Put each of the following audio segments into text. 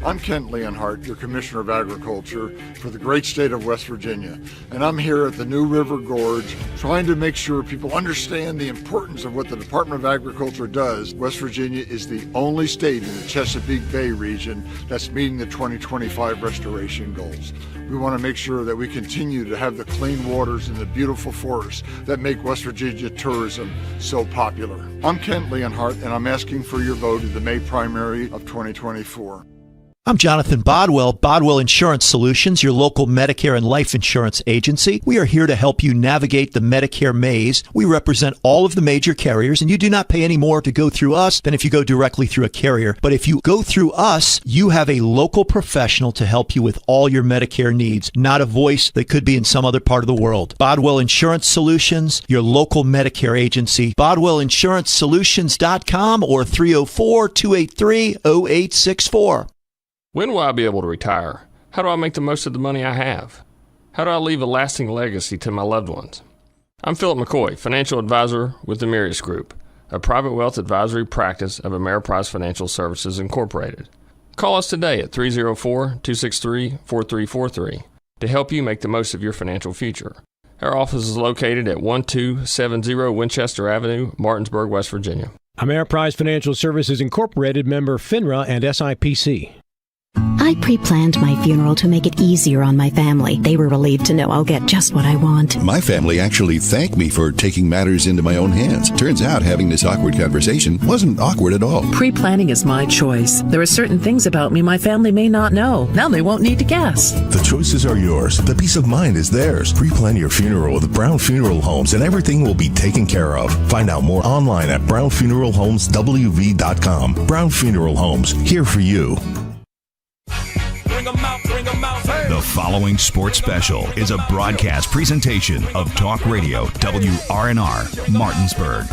I'm Kent Leonhardt, your Commissioner of Agriculture for the great state of West Virginia, and I'm here at the New River Gorge trying to make sure people understand the importance of what the Department of Agriculture does. West Virginia is the only state in the Chesapeake Bay region that's meeting the 2025 restoration goals. We want to make sure that we continue to have the clean waters and the beautiful forests that make West Virginia tourism so popular. I'm Kent Leonhardt, and I'm asking for your vote in the May primary of 2024. I'm Jonathan Bodwell, Bodwell Insurance Solutions, your local Medicare and life insurance agency. We are here to help you navigate the Medicare maze. We represent all of the major carriers, and you do not pay any more to go through us than if you go directly through a carrier. But if you go through us, you have a local professional to help you with all your Medicare needs, not a voice that could be in some other part of the world. Bodwell Insurance Solutions, your local Medicare agency, BodwellInsuranceSolutions.com or 304-283-0864. When will I be able to retire? How do I make the most of the money I have? How do I leave a lasting legacy to my loved ones? I'm Philip McCoy, financial advisor with the Mirius Group, a private wealth advisory practice of Ameriprise Financial Services Incorporated. Call us today at 304-263-4343 to help you make the most of your financial future. Our office is located at 1270 Winchester Avenue, Martinsburg, West Virginia. Ameriprise Financial Services Incorporated, member FINRA and SIPC. I pre-planned my funeral to make it easier on my family. They were relieved to know I'll get just what I want. My family actually thanked me for taking matters into my own hands. Turns out having this awkward conversation wasn't awkward at all. Pre-planning is my choice. There are certain things about me my family may not know. Now they won't need to guess. The choices are yours. The peace of mind is theirs. Pre-plan your funeral with Brown Funeral Homes and everything will be taken care of. Find out more online at brownfuneralhomeswv.com. Brown Funeral Homes, here for you. The following sports special is a broadcast presentation of Talk Radio WRNR Martinsburg.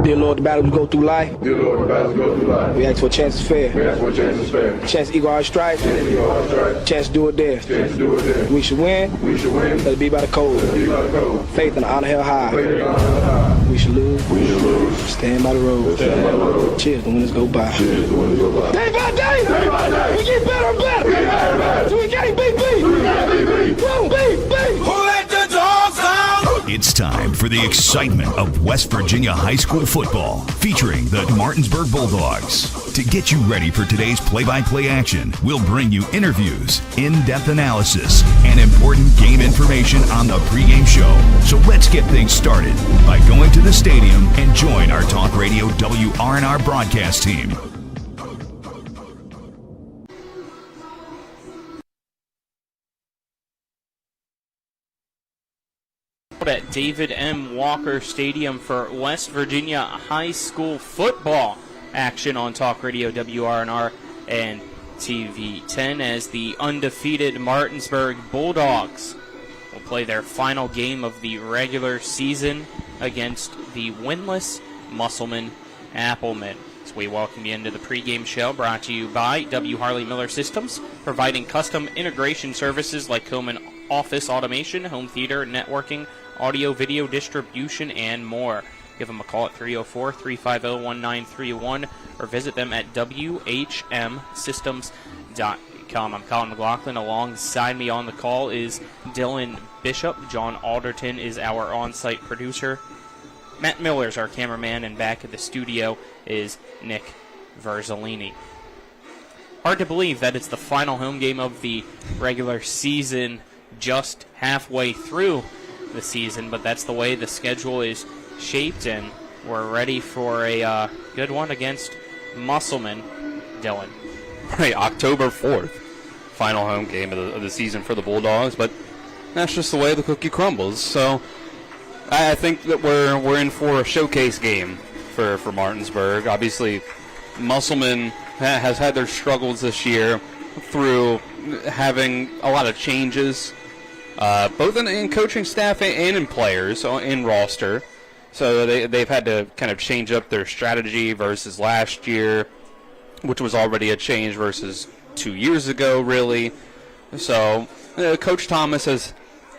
Dear Lord, the battles we go through life. Dear Lord, the battles we go through life. We ask for a chance to fair. We ask for a chance to fair. Chance to equal our strife. Chance to do it there. Chance to do it there. We should win. We should win. Let it be by the code. Let it be by the code. Faith and honor held high. Faith and honor held high. We should lose. We should lose. Stand by the road. Stand by the road. Cheers, the winners go by. Cheers, the winners go by. Day by day. Day by day. We get better and better. We get better and better. So we can't beat. We can't beat. Woo, beat. Who let the dogs out? It's time for the excitement of West Virginia high school football, featuring the Martinsburg Bulldogs. To get you ready for today's play-by-play action, we'll bring you interviews, in-depth analysis, and important game information on the pregame show. So let's get things started by going to the stadium and join our Talk Radio WRNR broadcast team. At David M. Walker Stadium for West Virginia high school football action on Talk Radio WRNR and TV 10 as the undefeated Martinsburg Bulldogs will play their final game of the regular season against the winless Musselman Applemen. So we welcome you into the pregame show brought to you by W. Harley Miller Systems, providing custom integration services like home and office automation, home theater, networking, audio, video distribution, and more. Give them a call at 304-350-1931 or visit them at whmsystems.com. I'm Colin McLaughlin. Alongside me on the call is Dylan Bishop. John Alderton is our on-site producer. Matt Miller is our cameraman, and back at the studio is Nick Verzolini. Hard to believe that it's the final home game of the regular season, just halfway through the season, but that's the way the schedule is shaped, and we're ready for a good one against Musselman. Dylan. Right, October 4th, final home game of the season for the Bulldogs, but that's just the way the cookie crumbles. So I think that we're in for a showcase game for Martinsburg. Obviously, Musselman has had their struggles this year through having a lot of changes, both in coaching staff and in players, in roster. So they've had to kind of change up their strategy versus last year, which was already a change versus 2 years ago, really. So Coach Thomas has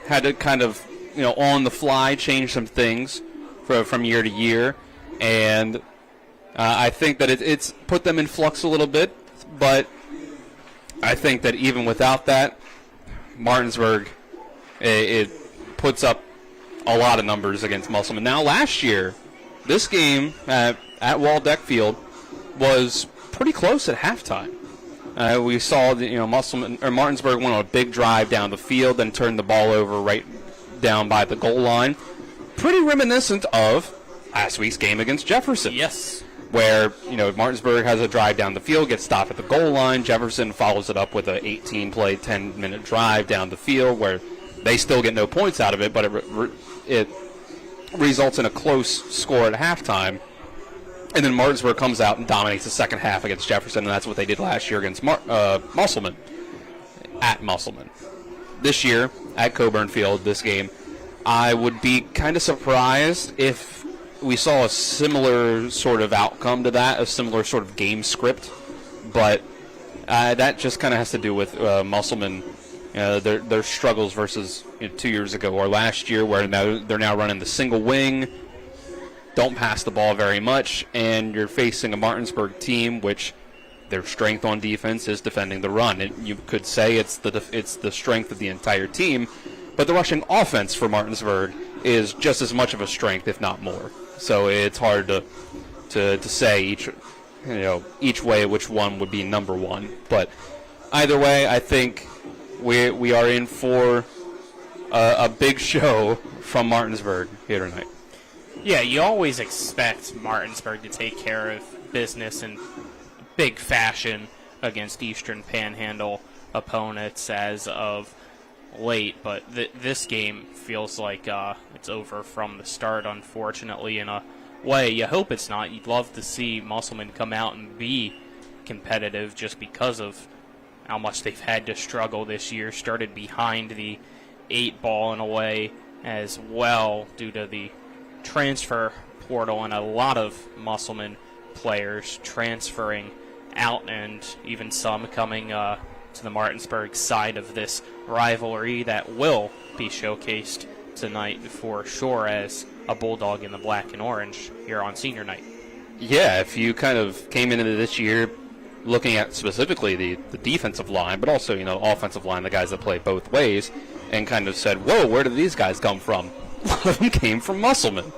had to kind of, on the fly change some things from year to year. And I think that it's put them in flux a little bit, but I think that even without that, Martinsburg, it puts up a lot of numbers against Musselman. Now, last year, this game at Waldeck Field was pretty close at halftime. We saw that Martinsburg went on a big drive down the field, then turned the ball over right down by the goal line. Pretty reminiscent of last week's game against Jefferson. Yes. Where, Martinsburg has a drive down the field, gets stopped at the goal line. Jefferson follows it up with an 18-play, 10-minute drive down the field where they still get no points out of it, but it results in a close score at halftime. And then Martinsburg comes out and dominates the second half against Jefferson, and that's what they did last year against Musselman, at Musselman. This year, at Coburn Field, this game, I would be kind of surprised if we saw a similar sort of outcome to that, a similar sort of game script. But that just kind of has to do with Musselman, their struggles versus 2 years ago or last year, where they're now running the single wing, don't pass the ball very much, and you're facing a Martinsburg team which their strength on defense is defending the run. And you could say it's the strength of the entire team, but the rushing offense for Martinsburg is just as much of a strength, if not more. So it's hard to say each way which one would be number one. But either way, I think we are in for a big show from Martinsburg here tonight. Yeah, you always expect Martinsburg to take care of business in big fashion against Eastern Panhandle opponents as of late, but this game feels like it's over from the start, unfortunately, in a way. You hope it's not. You'd love to see Musselman come out and be competitive just because of how much they've had to struggle this year. Started behind the 8 ball in a way as well due to the transfer portal and a lot of Musselman players transferring out, and even some coming to the Martinsburg side of this rivalry that will be showcased tonight for sure as a Bulldog in the black and orange here on senior night. Yeah, if you kind of came into this year looking at specifically the defensive line, but also, offensive line, the guys that play both ways, and kind of said, whoa, where did these guys come from? A lot of them came from Musselman.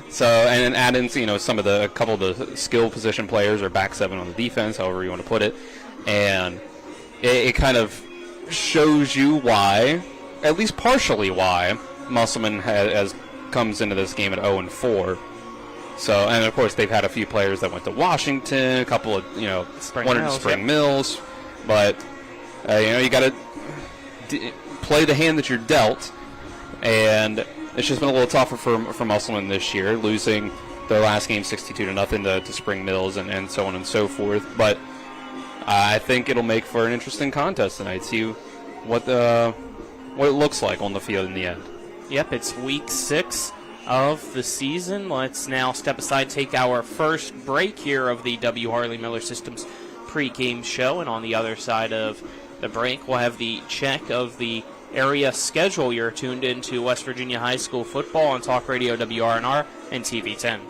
So, and then add in, a couple of the skill position players or back seven on the defense, however you want to put it, and it kind of shows you why, at least partially why, Musselman comes into this game at 0-4. So, and of course they've had a few players that went to Washington, a couple of one at Spring Mills, but you got to play the hand that you're dealt, and it's just been a little tougher for Musselman this year, losing their last game 62-0 to Spring Mills and so on and so forth. But I think it'll make for an interesting contest tonight. See what it looks like on the field in the end. Yep, it's week 6 of the season. Let's now step aside, take our first break here of the W. Harley Miller Systems pregame show, and on the other side of the break, we'll have the check of the area schedule. You're tuned into West Virginia High School football on Talk Radio WRNR and TV 10.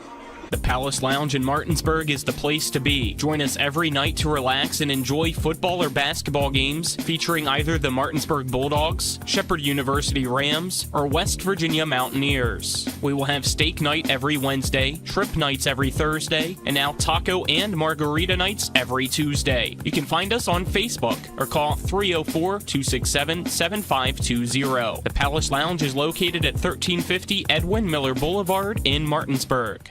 The Palace Lounge in Martinsburg is the place to be. Join us every night to relax and enjoy football or basketball games featuring either the Martinsburg Bulldogs, Shepherd University Rams, or West Virginia Mountaineers. We will have steak night every Wednesday, trip nights every Thursday, and now taco and margarita nights every Tuesday. You can find us on Facebook or call 304-267-7520. The Palace Lounge is located at 1350 Edwin Miller Boulevard in Martinsburg.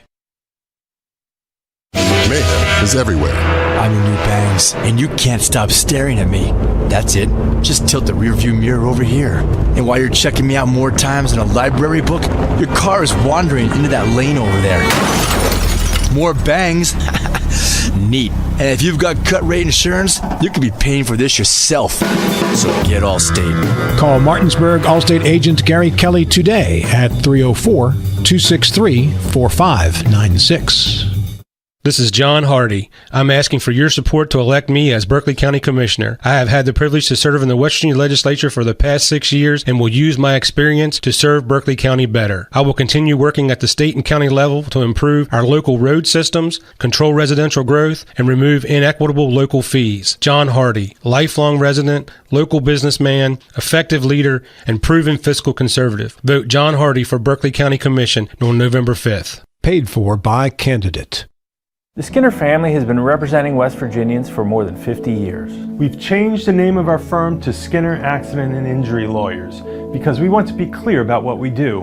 Mayhem is everywhere. I'm your new bangs, and you can't stop staring at me. That's it. Just tilt the rearview mirror over here. And while you're checking me out more times than a library book, your car is wandering into that lane over there. More bangs? Neat. And if you've got cut rate insurance, you could be paying for this yourself. So get Allstate. Call Martinsburg Allstate agent Gary Kelly today at 304-263-4596. This is John Hardy. I'm asking for your support to elect me as Berkeley County Commissioner. I have had the privilege to serve in the West Virginia Legislature for the past 6 years and will use my experience to serve Berkeley County better. I will continue working at the state and county level to improve our local road systems, control residential growth, and remove inequitable local fees. John Hardy, lifelong resident, local businessman, effective leader, and proven fiscal conservative. Vote John Hardy for Berkeley County Commission on November 5th. Paid for by candidate. The Skinner family has been representing West Virginians for more than 50 years. We've changed the name of our firm to Skinner Accident and Injury Lawyers because we want to be clear about what we do.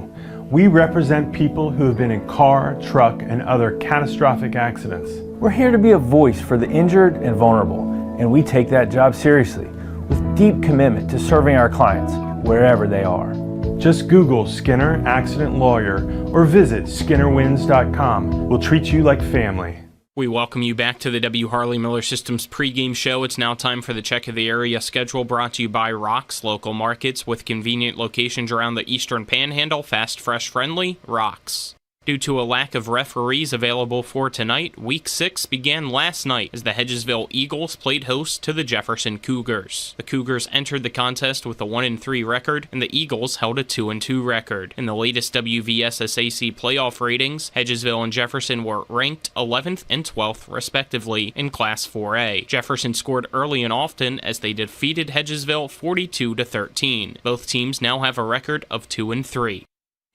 We represent people who have been in car, truck, and other catastrophic accidents. We're here to be a voice for the injured and vulnerable, and we take that job seriously with deep commitment to serving our clients wherever they are. Just Google Skinner Accident Lawyer or visit SkinnerWins.com. We'll treat you like family. We welcome you back to the W. Harley Miller Systems pregame show. It's now time for the check of the area schedule, brought to you by Rock's Local Markets with convenient locations around the Eastern Panhandle. Fast, fresh, friendly. Rock's. Due to a lack of referees available for tonight, Week 6 began last night as the Hedgesville Eagles played host to the Jefferson Cougars. The Cougars entered the contest with a 1-3 record, and the Eagles held a 2-2 record. In the latest WVSSAC playoff ratings, Hedgesville and Jefferson were ranked 11th and 12th, respectively, in Class 4A. Jefferson scored early and often as they defeated Hedgesville 42-13. Both teams now have a record of 2-3.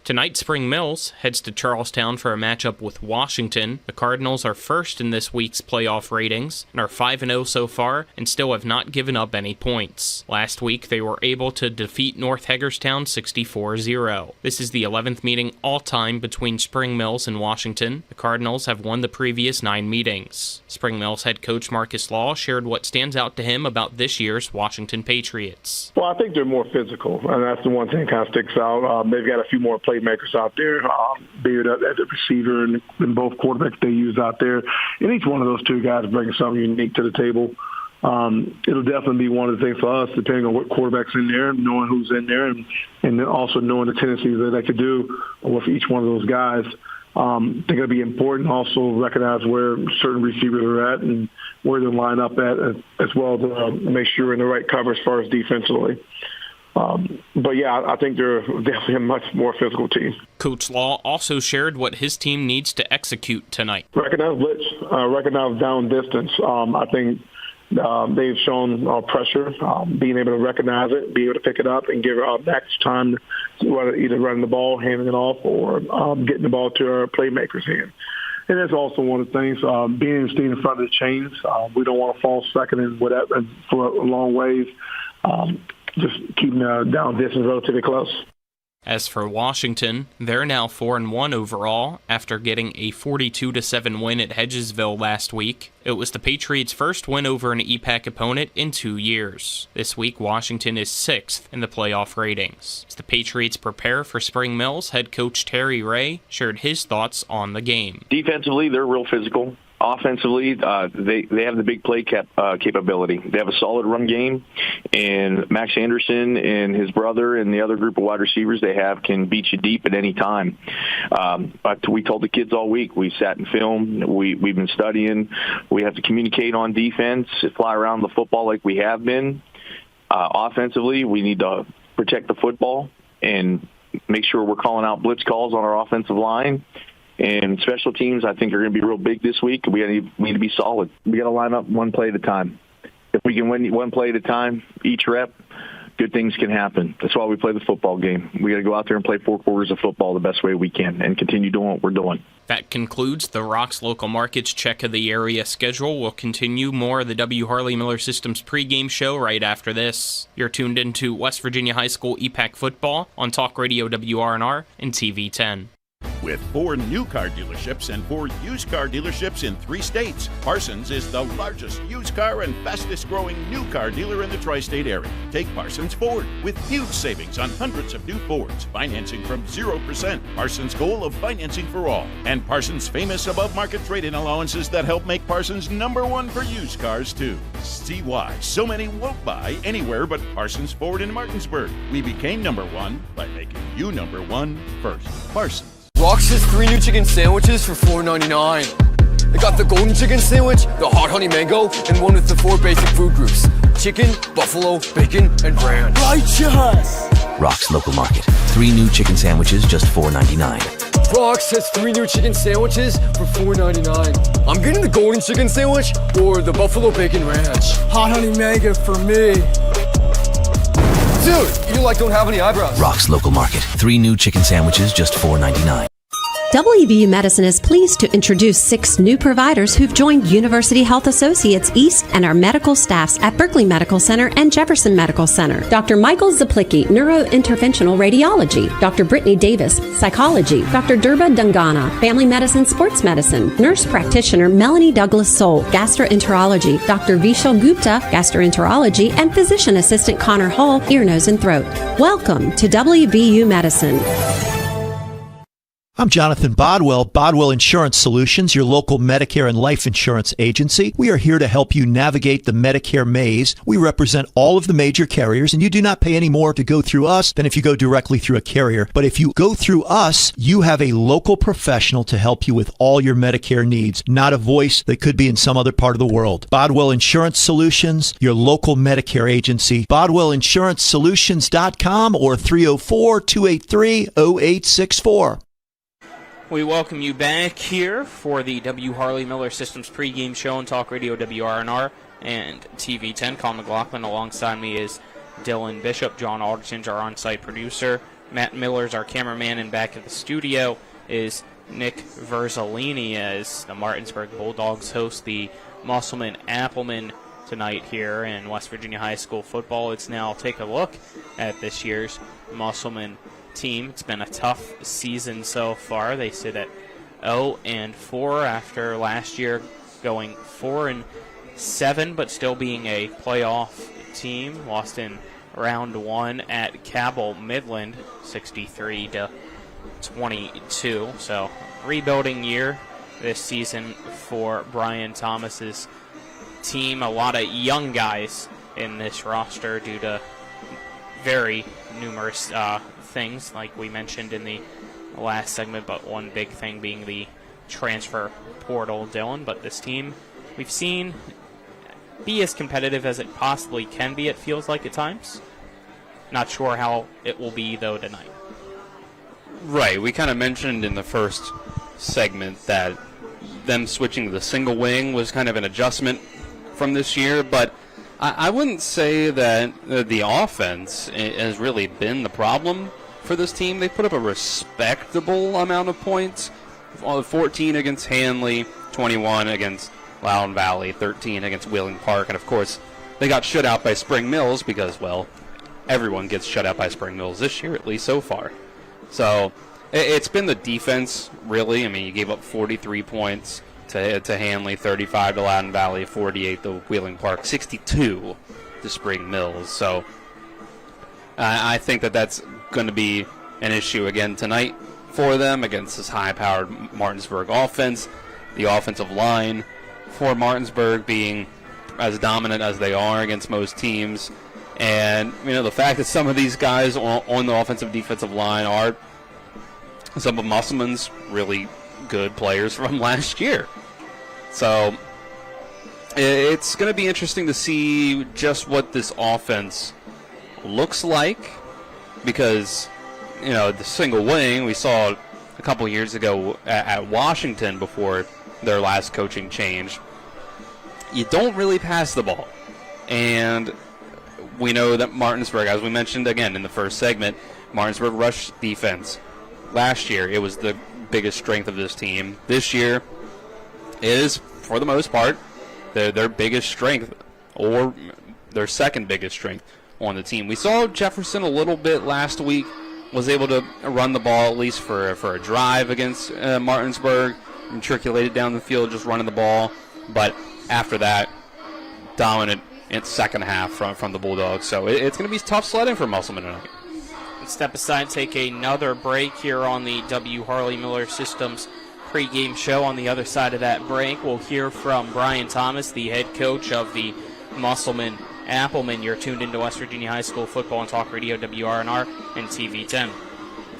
Tonight, Spring Mills heads to Charlestown for a matchup with Washington. The Cardinals are first in this week's playoff ratings and are 5-0 so far and still have not given up any points. Last week, they were able to defeat North Hagerstown 64-0. This is the 11th meeting all-time between Spring Mills and Washington. The Cardinals have won the previous 9 meetings. Spring Mills head coach Marcus Law shared what stands out to him about this year's Washington Patriots. Well, I think they're more physical, and that's the one thing that kind of sticks out. They've got a few more playmakers out there, Beard at the receiver and both quarterbacks they use out there. And each one of those two guys brings something unique to the table. It'll definitely be one of the things for us, depending on what quarterback's in there, knowing who's in there, and then also knowing the tendencies that they could do with each one of those guys. I think it'll be important also recognize where certain receivers are at and where they line up at as well to make sure we're in the right cover as far as defensively. But yeah, I think they're definitely a much more physical team. Coach Law also shared what his team needs to execute tonight. Recognize blitz, recognize down distance. I think they've shown pressure, being able to recognize it, be able to pick it up, and give our backs time to either running the ball, handing it off, or getting the ball to our playmakers' hand. And that's also one of the things, being staying in front of the chains. We don't want to fall second and whatever for a long ways. Just keeping down distance relatively close. As for Washington, they're now 4-1 overall after getting a 42-7 win at Hedgesville last week. It was the Patriots' first win over an EPAC opponent in 2 years. This week, Washington is 6th in the playoff ratings. As the Patriots prepare for Spring Mills, head coach Terry Ray shared his thoughts on the game. Defensively, they're real physical. Offensively, they have the big play capability. They have a solid run game, and Max Anderson and his brother and the other group of wide receivers they have can beat you deep at any time. But we told the kids all week, we sat and filmed, we've been studying. We have to communicate on defense, fly around the football like we have been. Offensively, we need to protect the football and make sure we're calling out blitz calls on our offensive line. And special teams, I think, are going to be real big this week. We need to be solid. We got to line up one play at a time. If we can win one play at a time, each rep, good things can happen. That's why we play the football game. We got to go out there and play 4 quarters of football the best way we can and continue doing what we're doing. That concludes the Rocks Local Markets check of the area schedule. We'll continue more of the W. Harley Miller Systems pregame show right after this. You're tuned into West Virginia High School EPAC football on Talk Radio WRNR and TV 10. With 4 new car dealerships and 4 used car dealerships in 3 states, Parsons is the largest used car and fastest growing new car dealer in the tri-state area. Take Parsons Ford with huge savings on hundreds of new Fords, financing from 0%. Parsons' goal of financing for all, and Parsons' famous above-market trade-in allowances that help make Parsons #1 for used cars too. See why so many won't buy anywhere but Parsons Ford in Martinsburg. We became #1 by making you #1 first. Parsons. Rox's 3 new chicken sandwiches for $4.99. I got the golden chicken sandwich, the hot honey mango, and one with the 4 basic food groups: chicken, buffalo, bacon, and ranch. Righteous! Rock's Local Market. 3 new chicken sandwiches, just $4.99. Rock's has 3 new chicken sandwiches for $4.99. I'm getting the golden chicken sandwich or the buffalo bacon ranch. Hot honey mango for me. Dude, you don't have any eyebrows. Rock's Local Market. 3 new chicken sandwiches, just $4.99. WVU Medicine is pleased to introduce 6 new providers who've joined University Health Associates East and our medical staffs at Berkeley Medical Center and Jefferson Medical Center. Dr. Michael Zaplicki, Neurointerventional Radiology. Dr. Brittany Davis, Psychology. Dr. Durba Dungana, Family Medicine, Sports Medicine. Nurse Practitioner Melanie Douglas Soul, Gastroenterology. Dr. Vishal Gupta, Gastroenterology. And Physician Assistant Connor Hall, Ear, Nose, and Throat. Welcome to WVU Medicine. I'm Jonathan Bodwell, Bodwell Insurance Solutions, your local Medicare and life insurance agency. We are here to help you navigate the Medicare maze. We represent all of the major carriers, and you do not pay any more to go through us than if you go directly through a carrier. But if you go through us, you have a local professional to help you with all your Medicare needs, not a voice that could be in some other part of the world. Bodwell Insurance Solutions, your local Medicare agency. BodwellInsuranceSolutions.com or 304-283-0864. We welcome you back here for the W. Harley Miller Systems pregame show on Talk Radio WRNR and TV 10. Colin McLaughlin alongside me is Dylan Bishop. John Alderton's our on-site producer. Matt Miller's our cameraman, and back at the studio is Nick Verzolini as the Martinsburg Bulldogs host the Musselman Applemen tonight here in West Virginia High School football. Let's now take a look at this year's Musselman team. It's been a tough season so far. They sit at 0-4 after last year going 4-7, but still being a playoff team. Lost in round 1 at Cabell Midland, 63-22. So rebuilding year this season for Brian Thomas's team. A lot of young guys in this roster due to very numerous things like we mentioned in the last segment, but one big thing being the transfer portal, Dylan. But this team we've seen be as competitive as it possibly can be, it feels like at times. Not sure how it will be, though, tonight. Right. We kind of mentioned in the first segment that them switching to the single wing was kind of an adjustment from this year, but I wouldn't say that the offense has really been the problem for this team. They put up a respectable amount of points, 14 against Hanley, 21 against Loudon Valley, 13 against Wheeling Park, and of course they got shut out by Spring Mills because, well, everyone gets shut out by Spring Mills this year, at least so far. So it's been the defense, really. I mean, you gave up 43 points to Hanley, 35 to Loudon Valley, 48 to Wheeling Park, 62 to Spring Mills. So I think that that's going to be an issue again tonight for them against this high-powered Martinsburg offense. The offensive line for Martinsburg being as dominant as they are against most teams. And, the fact that some of these guys on the offensive defensive line are some of Musselman's really good players from last year. So it's going to be interesting to see just what this offense looks like, because the single wing we saw a couple years ago at Washington before their last coaching change, you don't really pass the ball. And we know that Martinsburg, as we mentioned again in the first segment, Martinsburg rush defense last year, it was the biggest strength of this team. This year is, for the most part, their biggest strength, or their second biggest strength on the team. We saw Jefferson a little bit last week, was able to run the ball at least for a drive against Martinsburg, matriculated down the field just running the ball. But after that, dominant in the second half from the Bulldogs. So it's going to be tough sledding for Musselman tonight. Let's step aside, take another break here on the W. Harley Miller Systems pregame show. On the other side of that break, we'll hear from Brian Thomas, the head coach of the Musselman Applemen. You're tuned into West Virginia High School football on Talk Radio WRNR and TV 10.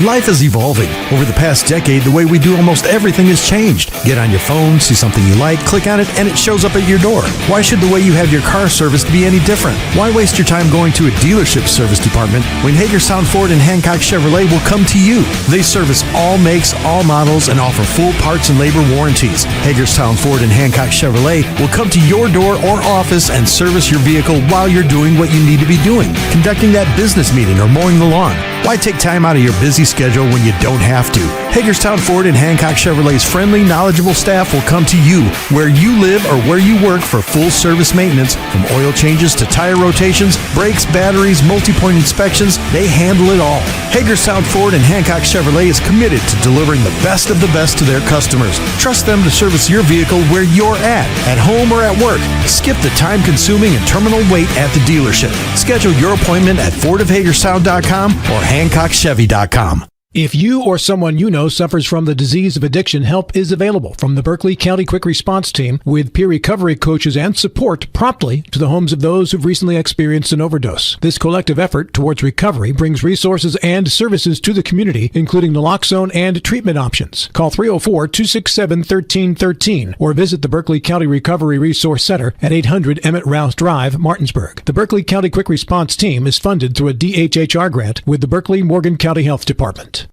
Life is evolving. Over the past decade, the way we do almost everything has changed. Get on your phone, see something you like, click on it, and it shows up at your door. Why should the way you have your car serviced be any different? Why waste your time going to a dealership service department when Hagerstown Ford and Hancock Chevrolet will come to you? They service all makes, all models, and offer full parts and labor warranties. Hagerstown Ford and Hancock Chevrolet will come to your door or office and service your vehicle while you're doing what you need to be doing, conducting that business meeting or mowing the lawn. Why take time out of your busy schedule when you don't have to? Hagerstown Ford and Hancock Chevrolet's friendly, knowledgeable staff will come to you where you live or where you work for full service maintenance, from oil changes to tire rotations, brakes, batteries, multi-point inspections. They handle it all. Hagerstown Ford and Hancock Chevrolet is committed to delivering the best of the best to their customers. Trust them to service your vehicle where you're at home or at work. Skip the time-consuming and terminal wait at the dealership. Schedule your appointment at fordofhagerstown.com or hancockchevy.com. If you or someone you know suffers from the disease of addiction, help is available from the Berkeley County Quick Response Team with peer recovery coaches and support promptly to the homes of those who've recently experienced an overdose. This collective effort towards recovery brings resources and services to the community, including naloxone and treatment options. Call 304-267-1313 or visit the Berkeley County Recovery Resource Center at 800 Emmett Rouse Drive, Martinsburg. The Berkeley County Quick Response Team is funded through a DHHR grant with the Berkeley Morgan County Health Department.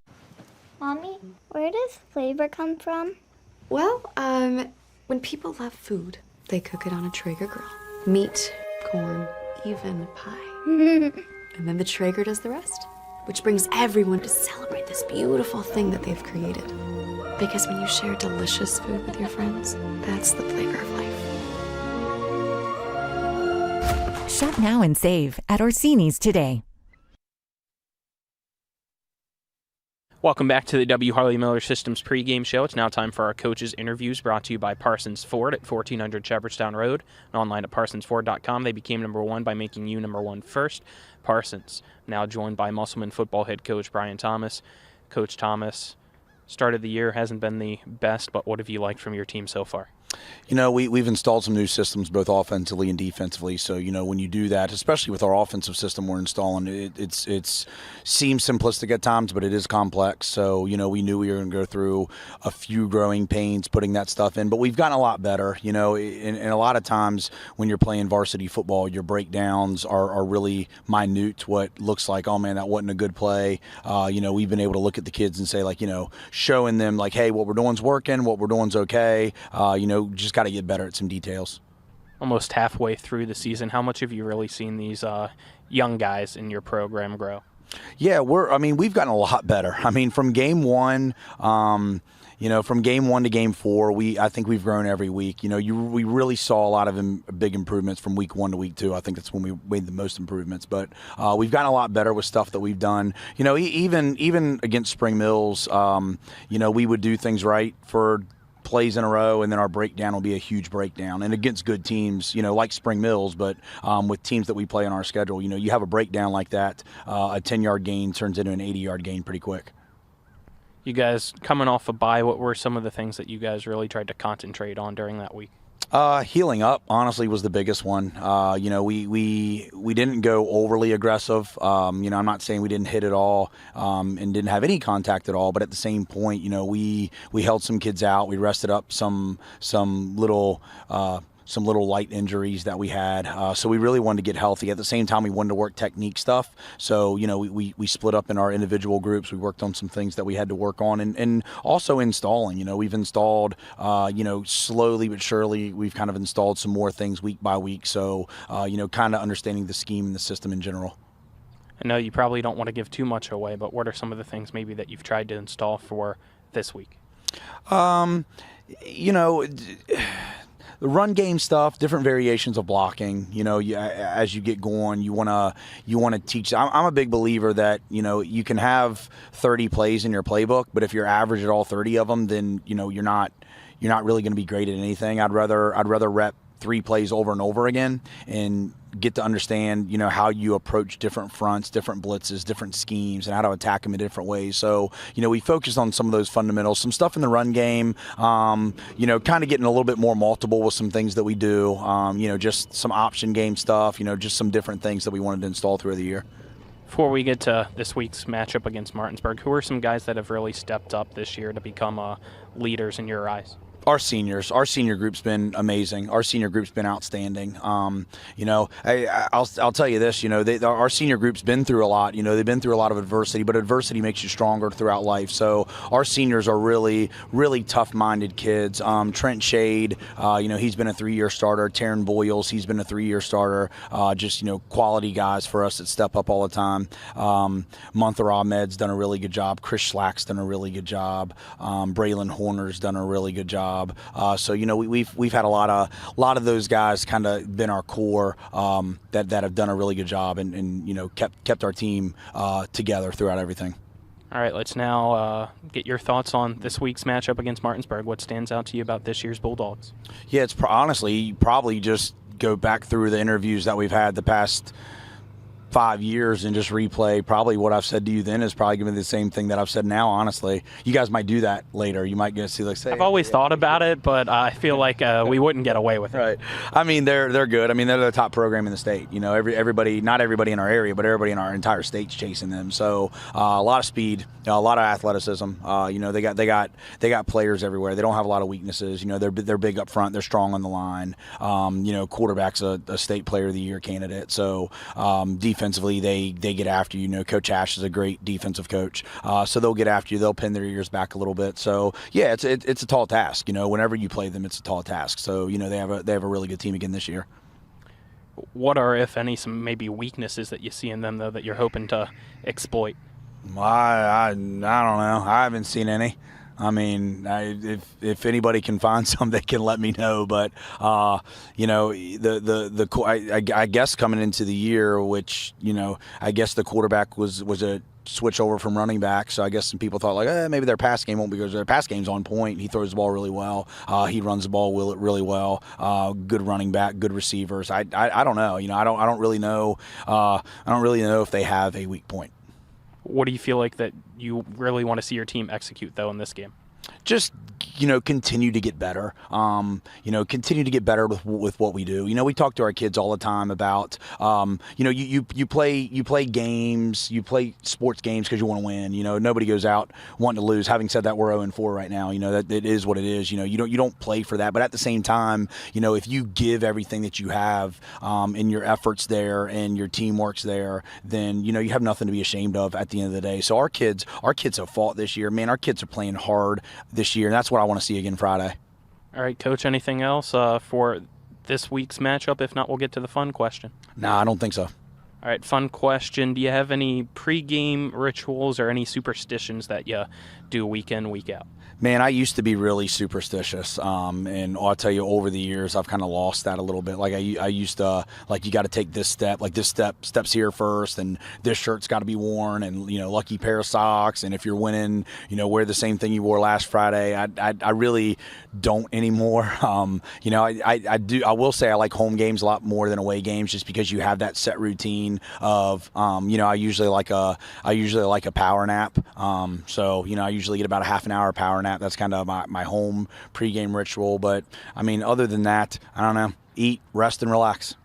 Mommy, where does flavor come from? Well, when people love food, they cook it on a Traeger grill. Meat, corn, even pie. And then the Traeger does the rest, which brings everyone to celebrate this beautiful thing that they've created. Because when you share delicious food with your friends, that's the flavor of life. Shop now and save at Orsini's today. Welcome back to the W. Harley Miller Systems pregame show. It's now time for our coaches' interviews, brought to you by Parsons Ford at 1400 Shepherdstown Road and online at parsonsford.com. They became number one by making you number one first. Parsons, now joined by Musselman football head coach Brian Thomas. Coach Thomas, start of the year hasn't been the best, but what have you liked from your team so far? You know, we've installed some new systems both offensively and defensively. So, you know, when you do that, especially with our offensive system we're installing, it seems simplistic at times, but it is complex. So, you know, we knew we were going to go through a few growing pains putting that stuff in, but we've gotten a lot better. You know, and a lot of times when you're playing varsity football, your breakdowns are really minute to what looks like, oh, man, that wasn't a good play. You know, we've been able to look at the kids and say, like, you know, showing them, like, hey, what we're doing's working, what we're doing's okay. You know, just got to get better at some details. Almost halfway through the season, how much have you really seen these young guys in your program grow? Yeah, we've gotten a lot better. I mean, from game one, you know, from game one to game four, I think we've grown every week. You know, we really saw a lot of big improvements from week one to week two. I think that's when we made the most improvements. But we've gotten a lot better with stuff that we've done. You know, even against Spring Mills, you know, we would do things right for plays in a row, and then our breakdown will be a huge breakdown. And against good teams, you know, like Spring Mills, but with teams that we play on our schedule, you know, you have a breakdown like that, a 10-yard gain turns into an 80-yard gain pretty quick. You guys coming off a bye, what were some of the things that you guys really tried to concentrate on during that week? Healing up, honestly, was the biggest one. You know, we didn't go overly aggressive. You know, I'm not saying we didn't hit at all and didn't have any contact at all, but at the same point, you know, we held some kids out. We rested up some little light injuries that we had. So we really wanted to get healthy. At the same time, we wanted to work technique stuff. So, you know, we split up in our individual groups. We worked on some things that we had to work on, and also installing. You know, we've installed, you know, slowly but surely, we've kind of installed some more things week by week. So, you know, kind of understanding the scheme and the system in general. I know you probably don't want to give too much away, but what are some of the things maybe that you've tried to install for this week? You know, the run game stuff, different variations of blocking. You know, as you get going, you wanna teach. I'm a big believer that, you know, you can have 30 plays in your playbook, but if you're average at all 30 of them, then, you know, you're not really going to be great at anything. I'd rather rep 3 plays over and over again and get to understand, you know, how you approach different fronts, different blitzes, different schemes, and how to attack them in different ways. So, you know, we focused on some of those fundamentals, some stuff in the run game, you know, kind of getting a little bit more multiple with some things that we do, you know, just some option game stuff, you know, just some different things that we wanted to install through the year. Before we get to this week's matchup against Martinsburg, who are some guys that have really stepped up this year to become leaders in your eyes? Our senior group's been amazing. Our senior group's been outstanding. I'll tell you this. Our senior group's been through a lot. They've been through a lot of adversity, but adversity makes you stronger throughout life. So our seniors are really, really tough-minded kids. Trent Shade, he's been a 3-year starter. Taryn Boyles, he's been a 3-year starter. Quality guys for us that step up all the time. Munther Ahmed's done a really good job. Chris Schlack's done a really good job. Braylon Horner's done a really good job. We've had a lot of those guys kind of been our core that have done a really good job and kept our team together throughout everything. All right, let's now get your thoughts on this week's matchup against Martinsburg. What stands out to you about this year's Bulldogs? Yeah, it's honestly probably just go back through the interviews that we've had the past 5 years and just replay. Probably what I've said to you then is probably going to be the same thing that I've said now, honestly. You guys might do that later. You might get to see, like, say. I've always thought about it, but I feel like we wouldn't get away with it. Right. I mean, they're good. I mean, they're the top program in the state. Everybody, not everybody in our area, but everybody in our entire state's chasing them. So a lot of speed, a lot of athleticism. They got players everywhere. They don't have a lot of weaknesses. They're big up front. They're strong on the line. Quarterback's a state player of the year candidate. So defensively, they get after you. Coach Ash is a great defensive coach, so they'll get after you. They'll pin their ears back a little bit. So yeah, it's a tall task. Whenever you play them, it's a tall task. So they have a really good team again this year. What are, if any, some maybe weaknesses that you see in them though that you're hoping to exploit? I don't know. I haven't seen any. I mean, if anybody can find some, they can let me know. But I guess coming into the year, which I guess the quarterback was a switch over from running back. So I guess some people thought maybe their pass game won't be because their pass game's on point. He throws the ball really well. He runs the ball really well. Good running back, good receivers. I don't know. I don't really know. I don't really know if they have a weak point. What do you feel like that you really want to see your team execute, though, in this game? Just, continue to get better. Continue to get better with what we do. We talk to our kids all the time about, you play games, you play sports games because you want to win. Nobody goes out wanting to lose. Having said that, we're 0-4 right now. That it is what it is. You don't play for that. But at the same time, if you give everything that you have and your efforts there and your teamwork's there, then you have nothing to be ashamed of at the end of the day. So our kids have fought this year. Man, our kids are playing hard this year, and that's what I want to see again Friday. All right, Coach, anything else for this week's matchup? If not, we'll get to the fun question. No, I don't think so. All right, fun question. Do you have any pregame rituals or any superstitions that you do week in, week out? Man, I used to be really superstitious, and I'll tell you, over the years, I've kind of lost that a little bit. Like I used to, you got to take this step, this step's here first, and this shirt's got to be worn, and lucky pair of socks, and if you're winning, wear the same thing you wore last Friday. I really don't anymore. I will say I like home games a lot more than away games, just because you have that set routine of, I usually like a power nap. So I usually get about a half an hour power nap. That's kind of my home pregame ritual. But, other than that, I don't know. Eat, rest, and relax.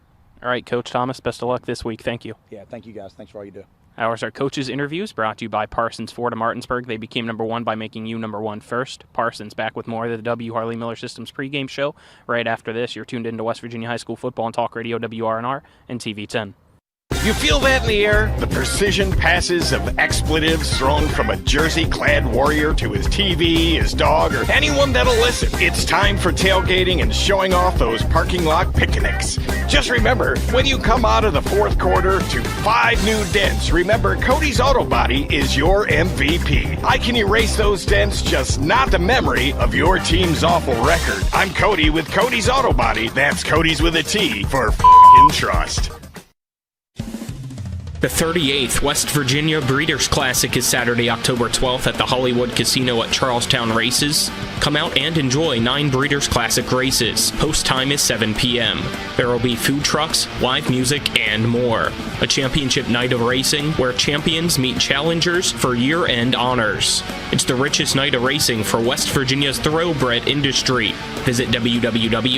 All right, Coach Thomas, best of luck this week. Thank you. Yeah, thank you, guys. Thanks for all you do. Ours are Coaches Interviews, brought to you by Parsons Ford of Martinsburg. They became number one by making you number one first. Parsons back with more of the W. Harley Miller Systems pregame show. Right after this, you're tuned into West Virginia High School football on Talk Radio WRNR and TV 10. You feel that in the air? The precision passes of expletives thrown from a jersey-clad warrior to his TV, his dog, or anyone that'll listen. It's time for tailgating and showing off those parking lot picnics. Just remember, when you come out of the fourth quarter to 5 new dents, remember Cody's Auto Body is your MVP. I can erase those dents, just not the memory of your team's awful record. I'm Cody with Cody's Auto Body. That's Cody's with a T for f***ing trust. The 38th West Virginia Breeders' Classic is Saturday, October 12th at the Hollywood Casino at Charlestown Races. Come out and enjoy 9 Breeders' Classic races. Post time is 7 p.m. There will be food trucks, live music, and more. A championship night of racing where champions meet challengers for year-end honors. It's the richest night of racing for West Virginia's thoroughbred industry. Visit www.wvbc.com.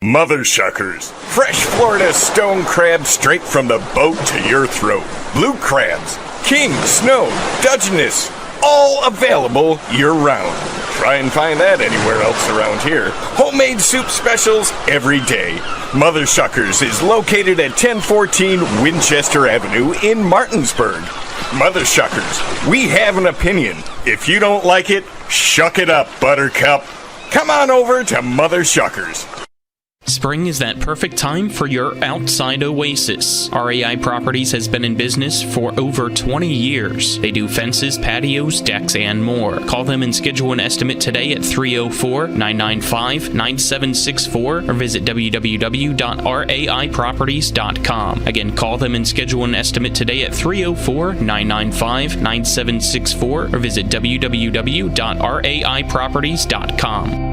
Mother Shuckers. Fresh Florida stone crab straight from the boat to your throat. Blue crabs, king, snow, Dungeness, all available year-round. Try and find that anywhere else around here. Homemade soup specials every day. Mother Shuckers is located at 1014 Winchester Avenue in Martinsburg. Mother Shuckers, we have an opinion. If you don't like it, shuck it up, Buttercup. Come on over to Mother Shuckers. Spring is that perfect time for your outside oasis. RAI Properties has been in business for over 20 years. They do fences, patios, decks, and more. Call them and schedule an estimate today at 304-995-9764 or visit www.raiproperties.com. Again, call them and schedule an estimate today at 304-995-9764 or visit www.raiproperties.com.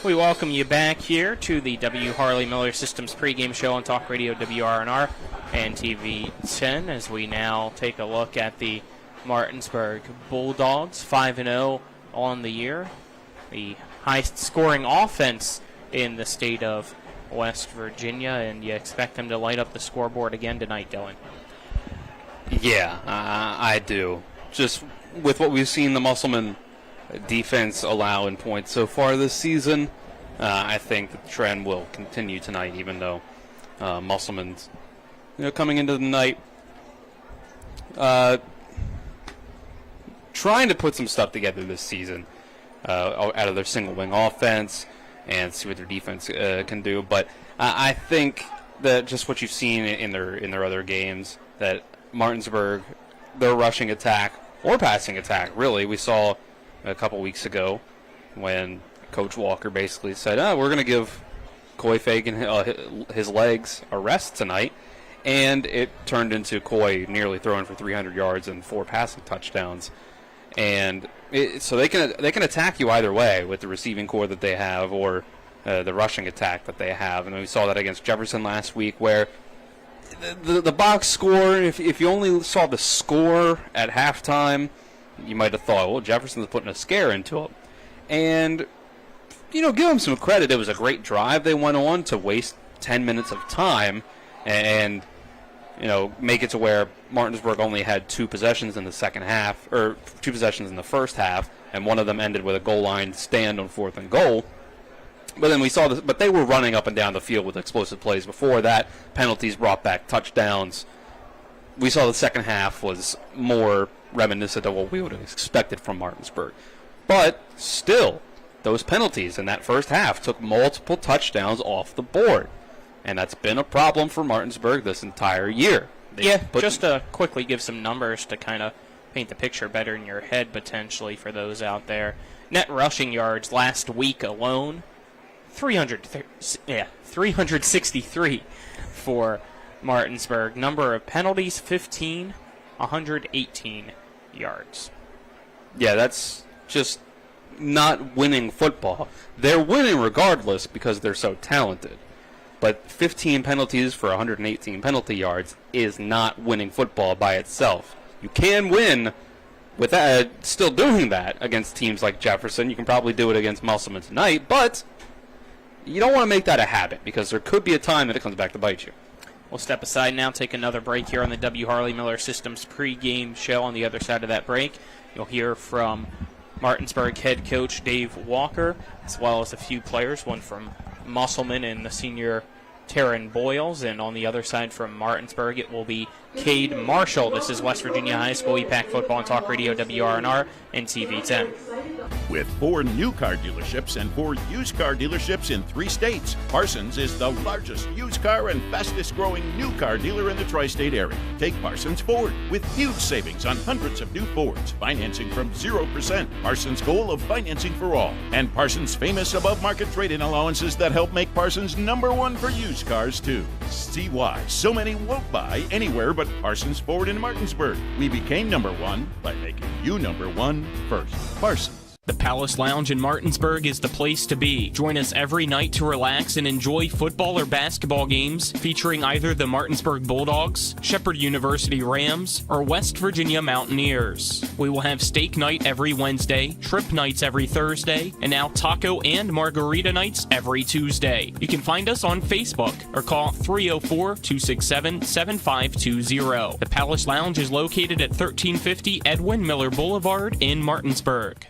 We welcome you back here to the W. Harley Miller Systems pregame show on Talk Radio WRNR and TV 10 as we now take a look at the Martinsburg Bulldogs, 5-0 on the year. The highest scoring offense in the state of West Virginia, and you expect them to light up the scoreboard again tonight, Dylan. Yeah, I do. Just with what we've seen the Musselman defense allow in points so far this season, I think the trend will continue tonight, even though Musselman's coming into the night trying to put some stuff together this season out of their single wing offense and see what their defense can do. But I think that just what you've seen in their other games, that Martinsburg, their rushing attack or passing attack, really, we saw a couple weeks ago when Coach Walker basically said, we're going to give Coy Fagan his legs a rest tonight, and it turned into Coy nearly throwing for 300 yards and 4 passing touchdowns. And so they can attack you either way with the receiving core that they have or the rushing attack that they have. And we saw that against Jefferson last week, where the box score, if you only saw the score at halftime, you might have thought, well, Jefferson's putting a scare into him. And, give him some credit. It was a great drive they went on to waste 10 minutes of time and make it to where Martinsburg only had 2 possessions in the second half, or 2 possessions in the first half, and one of them ended with a goal line stand on 4th and goal. But then we saw this, but they were running up and down the field with explosive plays before that. Penalties brought back touchdowns. We saw the second half was more reminiscent of what we would have expected from Martinsburg. But still, those penalties in that first half took multiple touchdowns off the board. And that's been a problem for Martinsburg this entire year. Just to quickly give some numbers to kind of paint the picture better in your head potentially for those out there. Net rushing yards last week alone, 363 for Martinsburg. Number of penalties, 15, 118 yards. Yeah, that's just not winning football. They're winning regardless because they're so talented. But 15 penalties for 118 penalty yards is not winning football by itself. You can win with that, still doing that against teams like Jefferson. You can probably do it against Musselman tonight, but you don't want to make that a habit because there could be a time that it comes back to bite you. We'll step aside now, take another break here on the W. Harley Miller Systems pregame show. On the other side of that break, you'll hear from Martinsburg head coach Dave Walker, as well as a few players, one from Musselman and the senior Taryn Boyles, and on the other side from Martinsburg, it will be Cade Marshall. This is West Virginia High School EPAC Football and Talk Radio WRNR and TV 10. With 4 new car dealerships and 4 used car dealerships in 3 states, Parsons is the largest used car and fastest growing new car dealer in the tri-state area. Take Parsons Ford with huge savings on hundreds of new Fords, financing from 0%. Parsons' goal of financing for all, and Parsons' famous above-market trade-in allowances that help make Parsons #1 for used cars too. See why so many won't buy anywhere but Parsons Ford in Martinsburg. We became #1 by making you #1 first. Parsons. The Palace Lounge in Martinsburg is the place to be. Join us every night to relax and enjoy football or basketball games featuring either the Martinsburg Bulldogs, Shepherd University Rams, or West Virginia Mountaineers. We will have steak night every Wednesday, shrimp nights every Thursday, and now taco and margarita nights every Tuesday. You can find us on Facebook or call 304-267-7520. The Palace Lounge is located at 1350 Edwin Miller Boulevard in Martinsburg.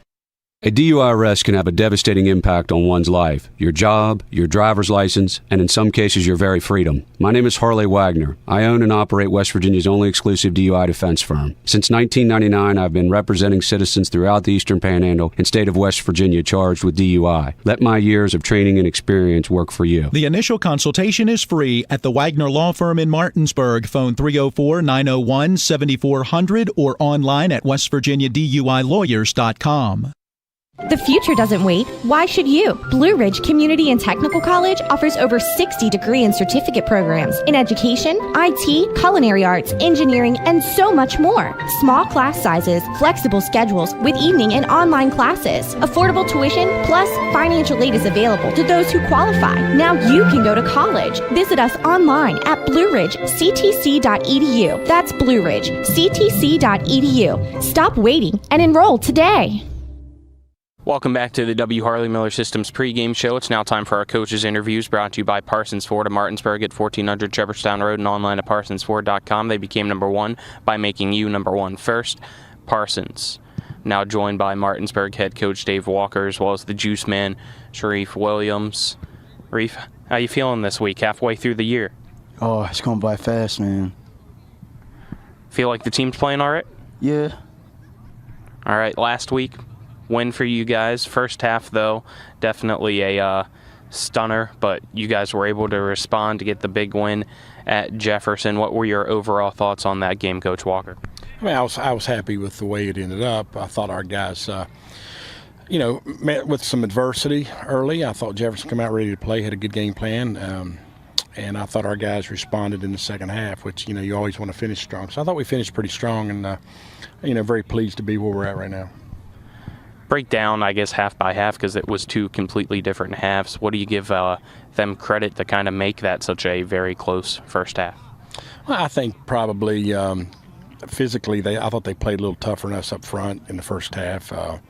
A DUI arrest can have a devastating impact on one's life, your job, your driver's license, and in some cases, your very freedom. My name is Harley Wagner. I own and operate West Virginia's only exclusive DUI defense firm. Since 1999, I've been representing citizens throughout the Eastern Panhandle and state of West Virginia charged with DUI. Let my years of training and experience work for you. The initial consultation is free at the Wagner Law Firm in Martinsburg. Phone 304-901-7400 or online at westvirginiaduilawyers.com. The future doesn't wait. Why should you? Blue Ridge Community and Technical College offers over 60 degree and certificate programs in education, IT, culinary arts, engineering, and so much more. Small class sizes, flexible schedules with evening and online classes, affordable tuition, plus financial aid is available to those who qualify. Now you can go to college. Visit us online at blueridgectc.edu. That's blueridgectc.edu. Stop waiting and enroll today. Welcome back to the W. Harley Miller Systems pregame show. It's now time for our coaches' interviews, brought to you by Parsons Ford of Martinsburg at 1400 Shepherdstown Road and online at parsonsford.com. They became number one by making you number one first. Parsons, now joined by Martinsburg head coach Dave Walker, as well as the juice man, Sharif Williams. Reef, how you feeling this week, halfway through the year? Oh, it's going by fast, man. Feel like the team's playing all right? Yeah. All right, last week, win for you guys. First half, though, definitely a stunner, but you guys were able to respond to get the big win at Jefferson. What were your overall thoughts on that game, Coach Walker? I mean, I was happy with the way it ended up. I thought our guys, met with some adversity early. I thought Jefferson came out ready to play, had a good game plan, and I thought our guys responded in the second half, which, you always want to finish strong. So I thought we finished pretty strong and, very pleased to be where we're at right now. Break down, I guess, half by half, because it was two completely different halves. What do you give them credit to kind of make that such a very close first half? Well, I think probably physically, I thought they played a little tougher than us up front in the first half. I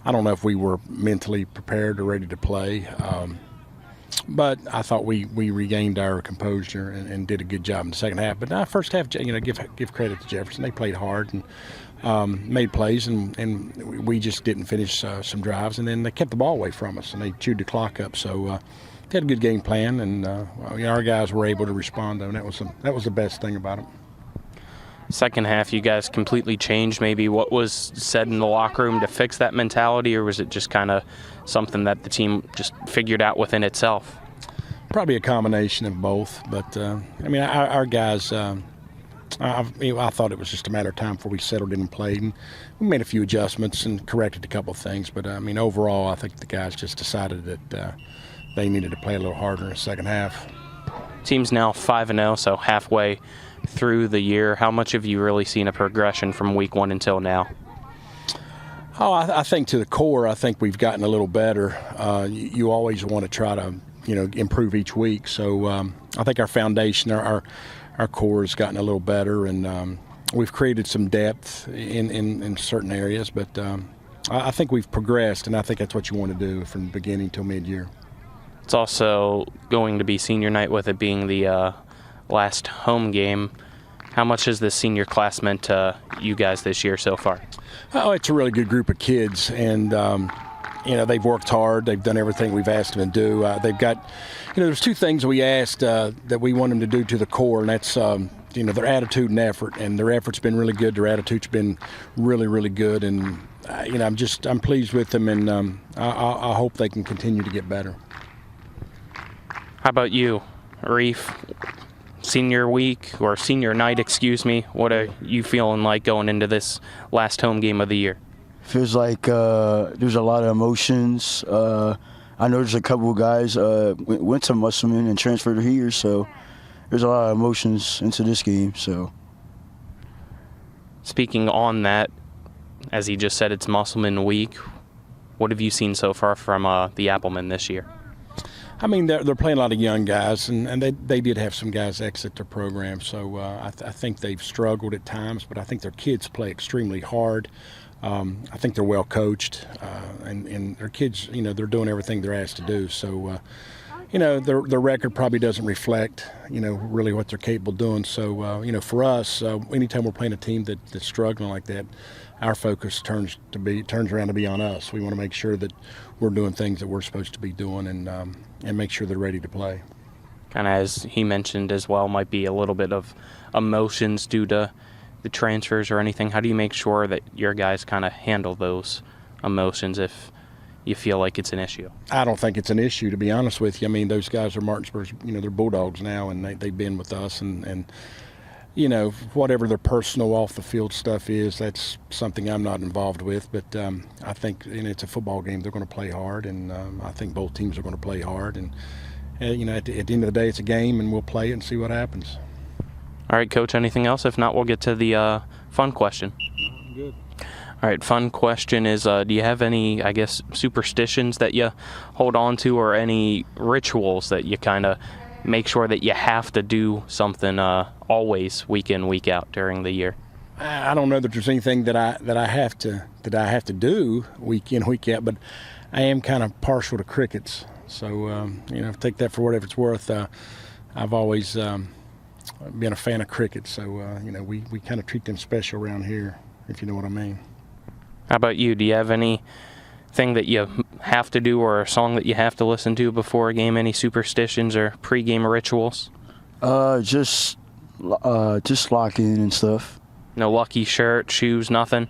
don't know if we were mentally prepared or ready to play, but I thought we regained our composure and did a good job in the second half. But first half, give credit to Jefferson. They played hard and made plays, and we just didn't finish some drives, and then they kept the ball away from us, and they chewed the clock up. So they had a good game plan, and our guys were able to respond, and that was the best thing about it. Second half, you guys completely changed maybe what was said in the locker room to fix that mentality, or was it just kind of something that the team just figured out within itself? Probably a combination of both, but our guys, I thought it was just a matter of time before we settled in and played, and we made a few adjustments and corrected a couple of things, but overall I think the guys just decided that they needed to play a little harder in the second half. Team's now 5-0, so halfway through the year. How much have you really seen a progression from week one until now? Oh, I think to the core, I think we've gotten a little better. You always want to try to, improve each week. So I think our foundation, our core has gotten a little better, and we've created some depth in certain areas. But I think we've progressed, and I think that's what you want to do from the beginning till mid-year. It's also going to be senior night, with it being the last home game. How much has this senior class meant to you guys this year so far? Oh, it's a really good group of kids, and they've worked hard. They've done everything we've asked them to do. They've got, there's two things we asked that we want them to do to the core, and that's their attitude and effort. And their effort's been really good. Their attitude's been really, really good, and I'm pleased with them, and I hope they can continue to get better. How about you, Reef? Senior week, or senior night, excuse me. What are you feeling like going into this last home game of the year? Feels like there's a lot of emotions. I know there's a couple of guys went to Musselman and transferred here, so there's a lot of emotions into this game. So, speaking on that, as he just said, it's Musselman week. What have you seen so far from the Applemen this year? I mean, they're playing a lot of young guys, and they did have some guys exit their program, so I think they've struggled at times, but I think their kids play extremely hard. I think they're well coached, and their kids, they're doing everything they're asked to do. So, their record probably doesn't reflect, really what they're capable of doing. So, for us, anytime we're playing a team that's struggling like that, our focus turns around to be on us. We want to make sure that we're doing things that we're supposed to be doing, and make sure they're ready to play. Kind of as he mentioned as well, might be a little bit of emotions due to the transfers or anything. How do you make sure that your guys kind of handle those emotions if you feel like it's an issue? I don't think it's an issue, to be honest with you. I mean, those guys are Martinsburg, they're Bulldogs now, and they've been with us, and whatever their personal off-the-field stuff is, that's something I'm not involved with. But I think it's a football game. They're going to play hard, and I think both teams are going to play hard. And, at the end of the day, it's a game, and we'll play it and see what happens. All right, Coach, anything else? If not, we'll get to the fun question. Good. All right, fun question is, do you have any, superstitions that you hold on to, or any rituals that you kind of make sure that you have to do something always, week in, week out during the year? I don't know that there's anything that I have to do week in, week out, but I am kind of partial to crickets. So take that for whatever it's worth. I've always been a fan of cricket, so we kind of treat them special around here, if you know what I mean. How about you? Do you have anything that you have to do, or a song that you have to listen to before a game? Any superstitions or pregame rituals? Just lock in and stuff. No lucky shirt, shoes, nothing?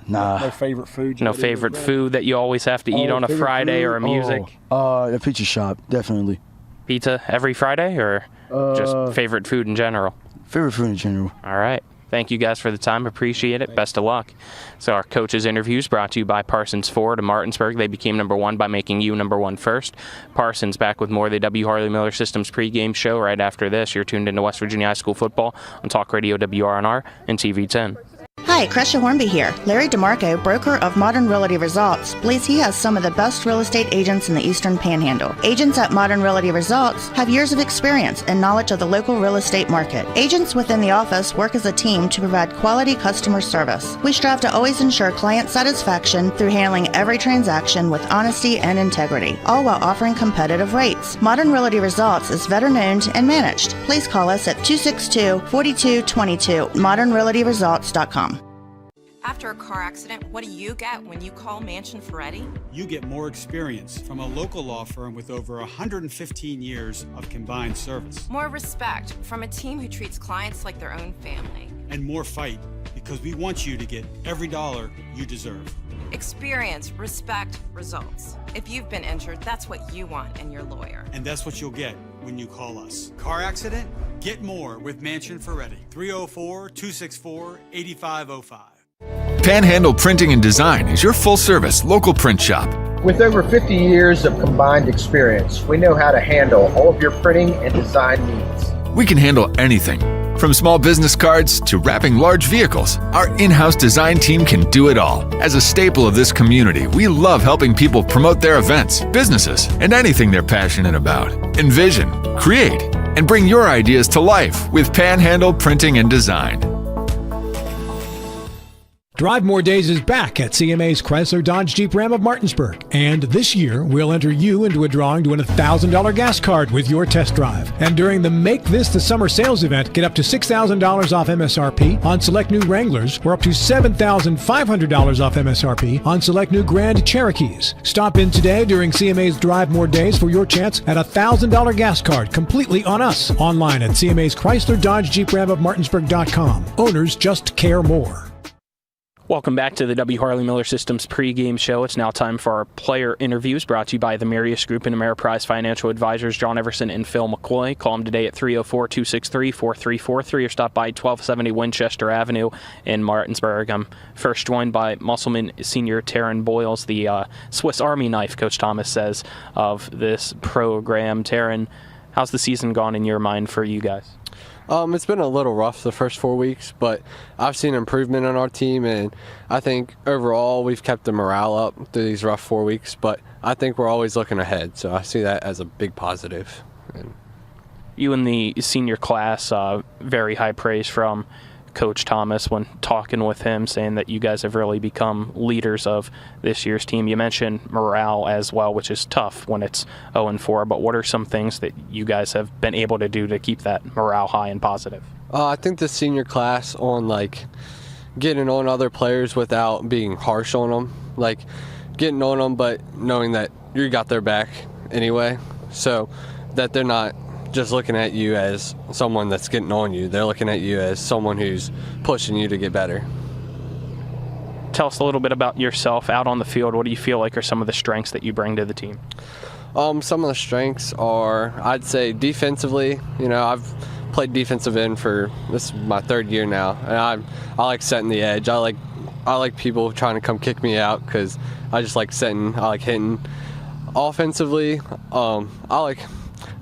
Nah. No favorite food? No favorite food that you always have to eat on a Friday, or a music? The pizza shop, definitely. Pizza every Friday, or just favorite food in general? Favorite food in general. All right. Thank you guys for the time. Appreciate it. Best of luck. So our coaches' interviews brought to you by Parsons Ford of Martinsburg. They became number one by making you number one first. Parsons back with more of the W. Harley Miller Systems pregame show right after this. You're tuned into West Virginia High School football on Talk Radio WRNR and TV 10. Hi, Crescia Hornby here. Larry DeMarco, broker of Modern Realty Results, believes he has some of the best real estate agents in the Eastern Panhandle. Agents at Modern Realty Results have years of experience and knowledge of the local real estate market. Agents within the office work as a team to provide quality customer service. We strive to always ensure client satisfaction through handling every transaction with honesty and integrity, all while offering competitive rates. Modern Realty Results is veteran-owned and managed. Please call us at 262-4222, modernrealtyresults.com. After a car accident, what do you get when you call Mansion Ferretti? You get more experience from a local law firm with over 115 years of combined service. More respect from a team who treats clients like their own family. And more fight, because we want you to get every dollar you deserve. Experience, respect, results. If you've been injured, that's what you want in your lawyer. And that's what you'll get when you call us. Car accident? Get more with Mansion Ferretti. 304-264-8505. Panhandle Printing and Design is your full-service local print shop. With over 50 years of combined experience, we know how to handle all of your printing and design needs. We can handle anything, from small business cards to wrapping large vehicles. Our in-house design team can do it all. As a staple of this community, we love helping people promote their events, businesses, and anything they're passionate about. Envision, create, and bring your ideas to life with Panhandle Printing and Design. Drive More Days is back at CMA's Chrysler Dodge Jeep Ram of Martinsburg. And this year, we'll enter you into a drawing to win a $1,000 gas card with your test drive. And during the Make This the Summer sales event, get up to $6,000 off MSRP on select new Wranglers, or up to $7,500 off MSRP on select new Grand Cherokees. Stop in today during CMA's Drive More Days for your chance at a $1,000 gas card completely on us. Online at CMA's Chrysler Dodge Jeep Ram of Martinsburg.com. Owners just care more. Welcome back to the W. Harley Miller Systems pregame show. It's now time for our player interviews brought to you by the Marius Group and Ameriprise Financial Advisors, John Everson and Phil McCoy. Call them today at 304-263-4343 or stop by 1270 Winchester Avenue in Martinsburg. I'm first joined by Musselman senior Taryn Boyles, the Swiss Army knife, Coach Thomas says, of this program. Taryn, how's the season gone in your mind for you guys? It's been a little rough the first 4 weeks, but I've seen improvement on our team, and I think overall we've kept the morale up through these rough 4 weeks, but I think we're always looking ahead, so I see that as a big positive. You and the senior class, very high praise from Coach Thomas when talking with him, saying that you guys have really become leaders of this year's team. You mentioned morale as well, which is tough when it's 0-4, but what are some things that you guys have been able to do to keep that morale high and positive? I think the senior class on getting on other players without being harsh on them, getting on them but knowing that you got their back anyway, so that they're not just looking at you as someone that's getting on you. They're looking at you as someone who's pushing you to get better. Tell us a little bit about yourself out on the field. What do you feel like are some of the strengths that you bring to the team? Some of the strengths are, I'd say, defensively. I've played defensive end this is my 3rd year now, and I like setting the edge. I like people trying to come kick me out because I just like setting. I like hitting. Offensively, I like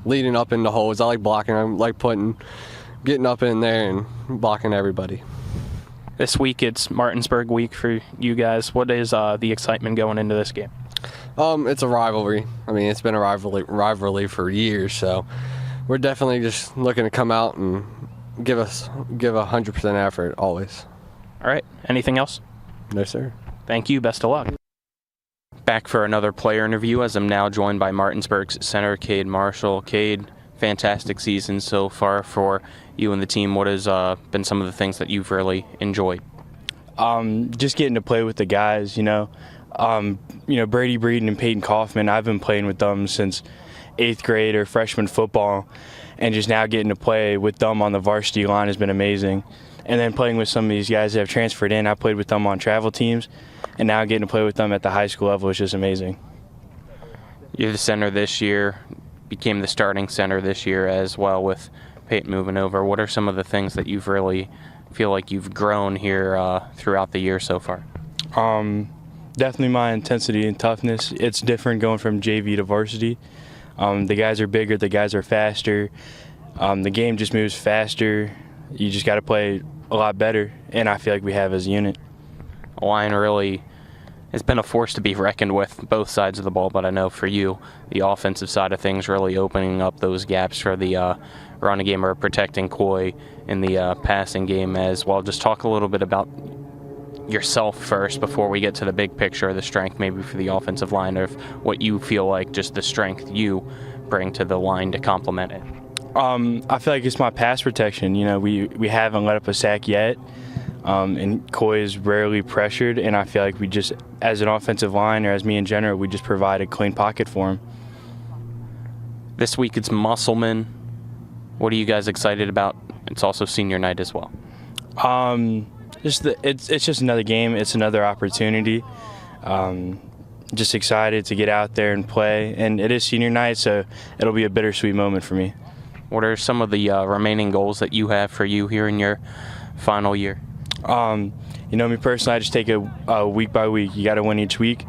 leading up in the holes. I like blocking. I like getting up in there and blocking everybody. This week it's Martinsburg week for you guys. What is the excitement going into this game? It's a rivalry. I mean, it's been a rivalry for years, so we're definitely just looking to come out and give 100% effort always. All right. Anything else? No, sir. Thank you. Best of luck. Back for another player interview, as I'm now joined by Martinsburg's center, Cade Marshall. Cade, fantastic season so far for you and the team. What has been some of the things that you've really enjoyed? Just getting to play with the guys, Brady Breeden and Peyton Kaufman. I've been playing with them since 8th grade or freshman football, and just now getting to play with them on the varsity line has been amazing. And then playing with some of these guys that have transferred in, I played with them on travel teams, and now getting to play with them at the high school level is just amazing. You're the center this year, became the starting center this year as well with Peyton moving over. What are some of the things that you've really feel like you've grown here throughout the year so far? Definitely my intensity and toughness. It's different going from JV to varsity. The guys are bigger, the guys are faster. The game just moves faster. You just got to play a lot better, and I feel like we have as a unit. The line really has been a force to be reckoned with, both sides of the ball, but I know for you, the offensive side of things really opening up those gaps for the running game or protecting Coy in the passing game as well. Just talk a little bit about yourself first before we get to the big picture, the strength maybe for the offensive line, or what you feel like just the strength you bring to the line to complement it. I feel like it's my pass protection. We haven't let up a sack yet, and Coy is rarely pressured, and I feel like we just, as an offensive line or as me in general, we just provide a clean pocket for him. This week it's Musselman. What are you guys excited about? It's also senior night as well. It's just another game. It's another opportunity. Just excited to get out there and play, and it is senior night, so it'll be a bittersweet moment for me. What are some of the remaining goals that you have for you here in your final year? Me personally, I just take it week by week. You got to win each week.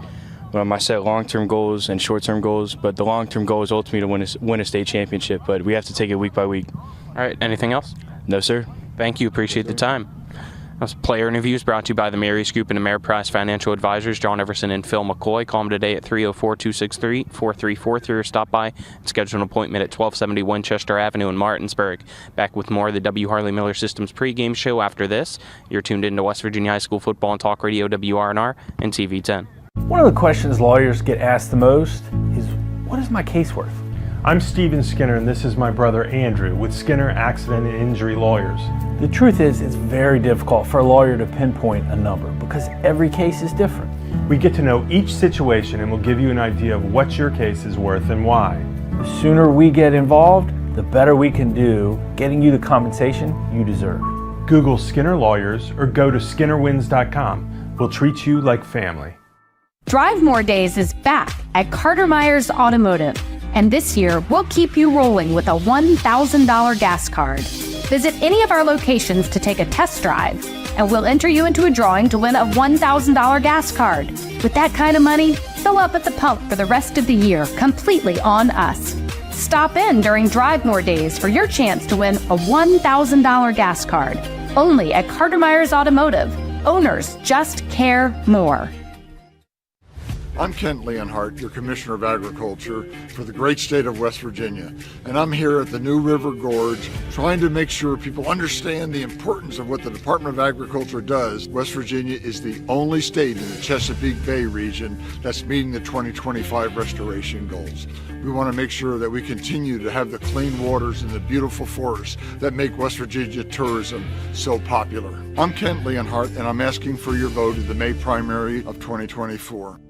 I set long-term goals and short-term goals, but the long-term goal is ultimately to win a state championship, but we have to take it week by week. All right, anything else? No, sir. Thank you, appreciate the time. Those player interviews brought to you by the Mary's Group and Ameriprise Financial Advisors, John Everson and Phil McCoy. Call them today at 304-263-4343 or stop by and schedule an appointment at 1270 Winchester Avenue in Martinsburg. Back with more of the W. Harley Miller Systems pregame show after this. You're tuned into West Virginia High School Football on Talk Radio WRNR and TV 10. One of the questions lawyers get asked the most is, what is my case worth? I'm Steven Skinner, and this is my brother Andrew with Skinner Accident and Injury Lawyers. The truth is, it's very difficult for a lawyer to pinpoint a number because every case is different. We get to know each situation and we'll give you an idea of what your case is worth and why. The sooner we get involved, the better we can do getting you the compensation you deserve. Google Skinner Lawyers or go to skinnerwins.com. We'll treat you like family. Drive More Days is back at Carter Myers Automotive. And this year, we'll keep you rolling with a $1,000 gas card. Visit any of our locations to take a test drive, and we'll enter you into a drawing to win a $1,000 gas card. With that kind of money, fill up at the pump for the rest of the year, completely on us. Stop in during Drive More Days for your chance to win a $1,000 gas card. Only at Carter Myers Automotive. Owners just care more. I'm Kent Leonhardt, your Commissioner of Agriculture for the great state of West Virginia, and I'm here at the New River Gorge trying to make sure people understand the importance of what the Department of Agriculture does. West Virginia is the only state in the Chesapeake Bay region that's meeting the 2025 restoration goals. We want to make sure that we continue to have the clean waters and the beautiful forests that make West Virginia tourism so popular. I'm Kent Leonhardt, and I'm asking for your vote in the May primary of 2024.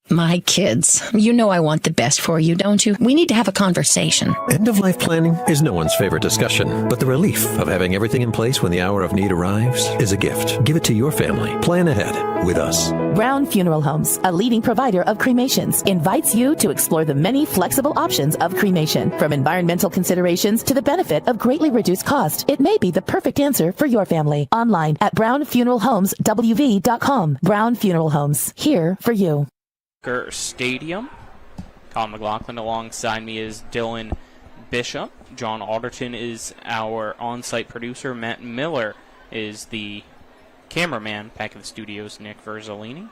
My kids, you know I want the best for you, don't you? We need to have a conversation. End-of-life planning is no one's favorite discussion, but the relief of having everything in place when the hour of need arrives is a gift. Give it to your family. Plan ahead with us. Brown Funeral Homes, a leading provider of cremations, invites you to explore the many flexible options of cremation. From environmental considerations to the benefit of greatly reduced cost, it may be the perfect answer for your family. Online at brownfuneralhomeswv.com. Brown Funeral Homes, here for you. Stadium. Colin McLaughlin alongside me is Dylan Bishop. John Alderton is our on-site producer. Matt Miller is the cameraman. Back in the studios, Nick Verzolini.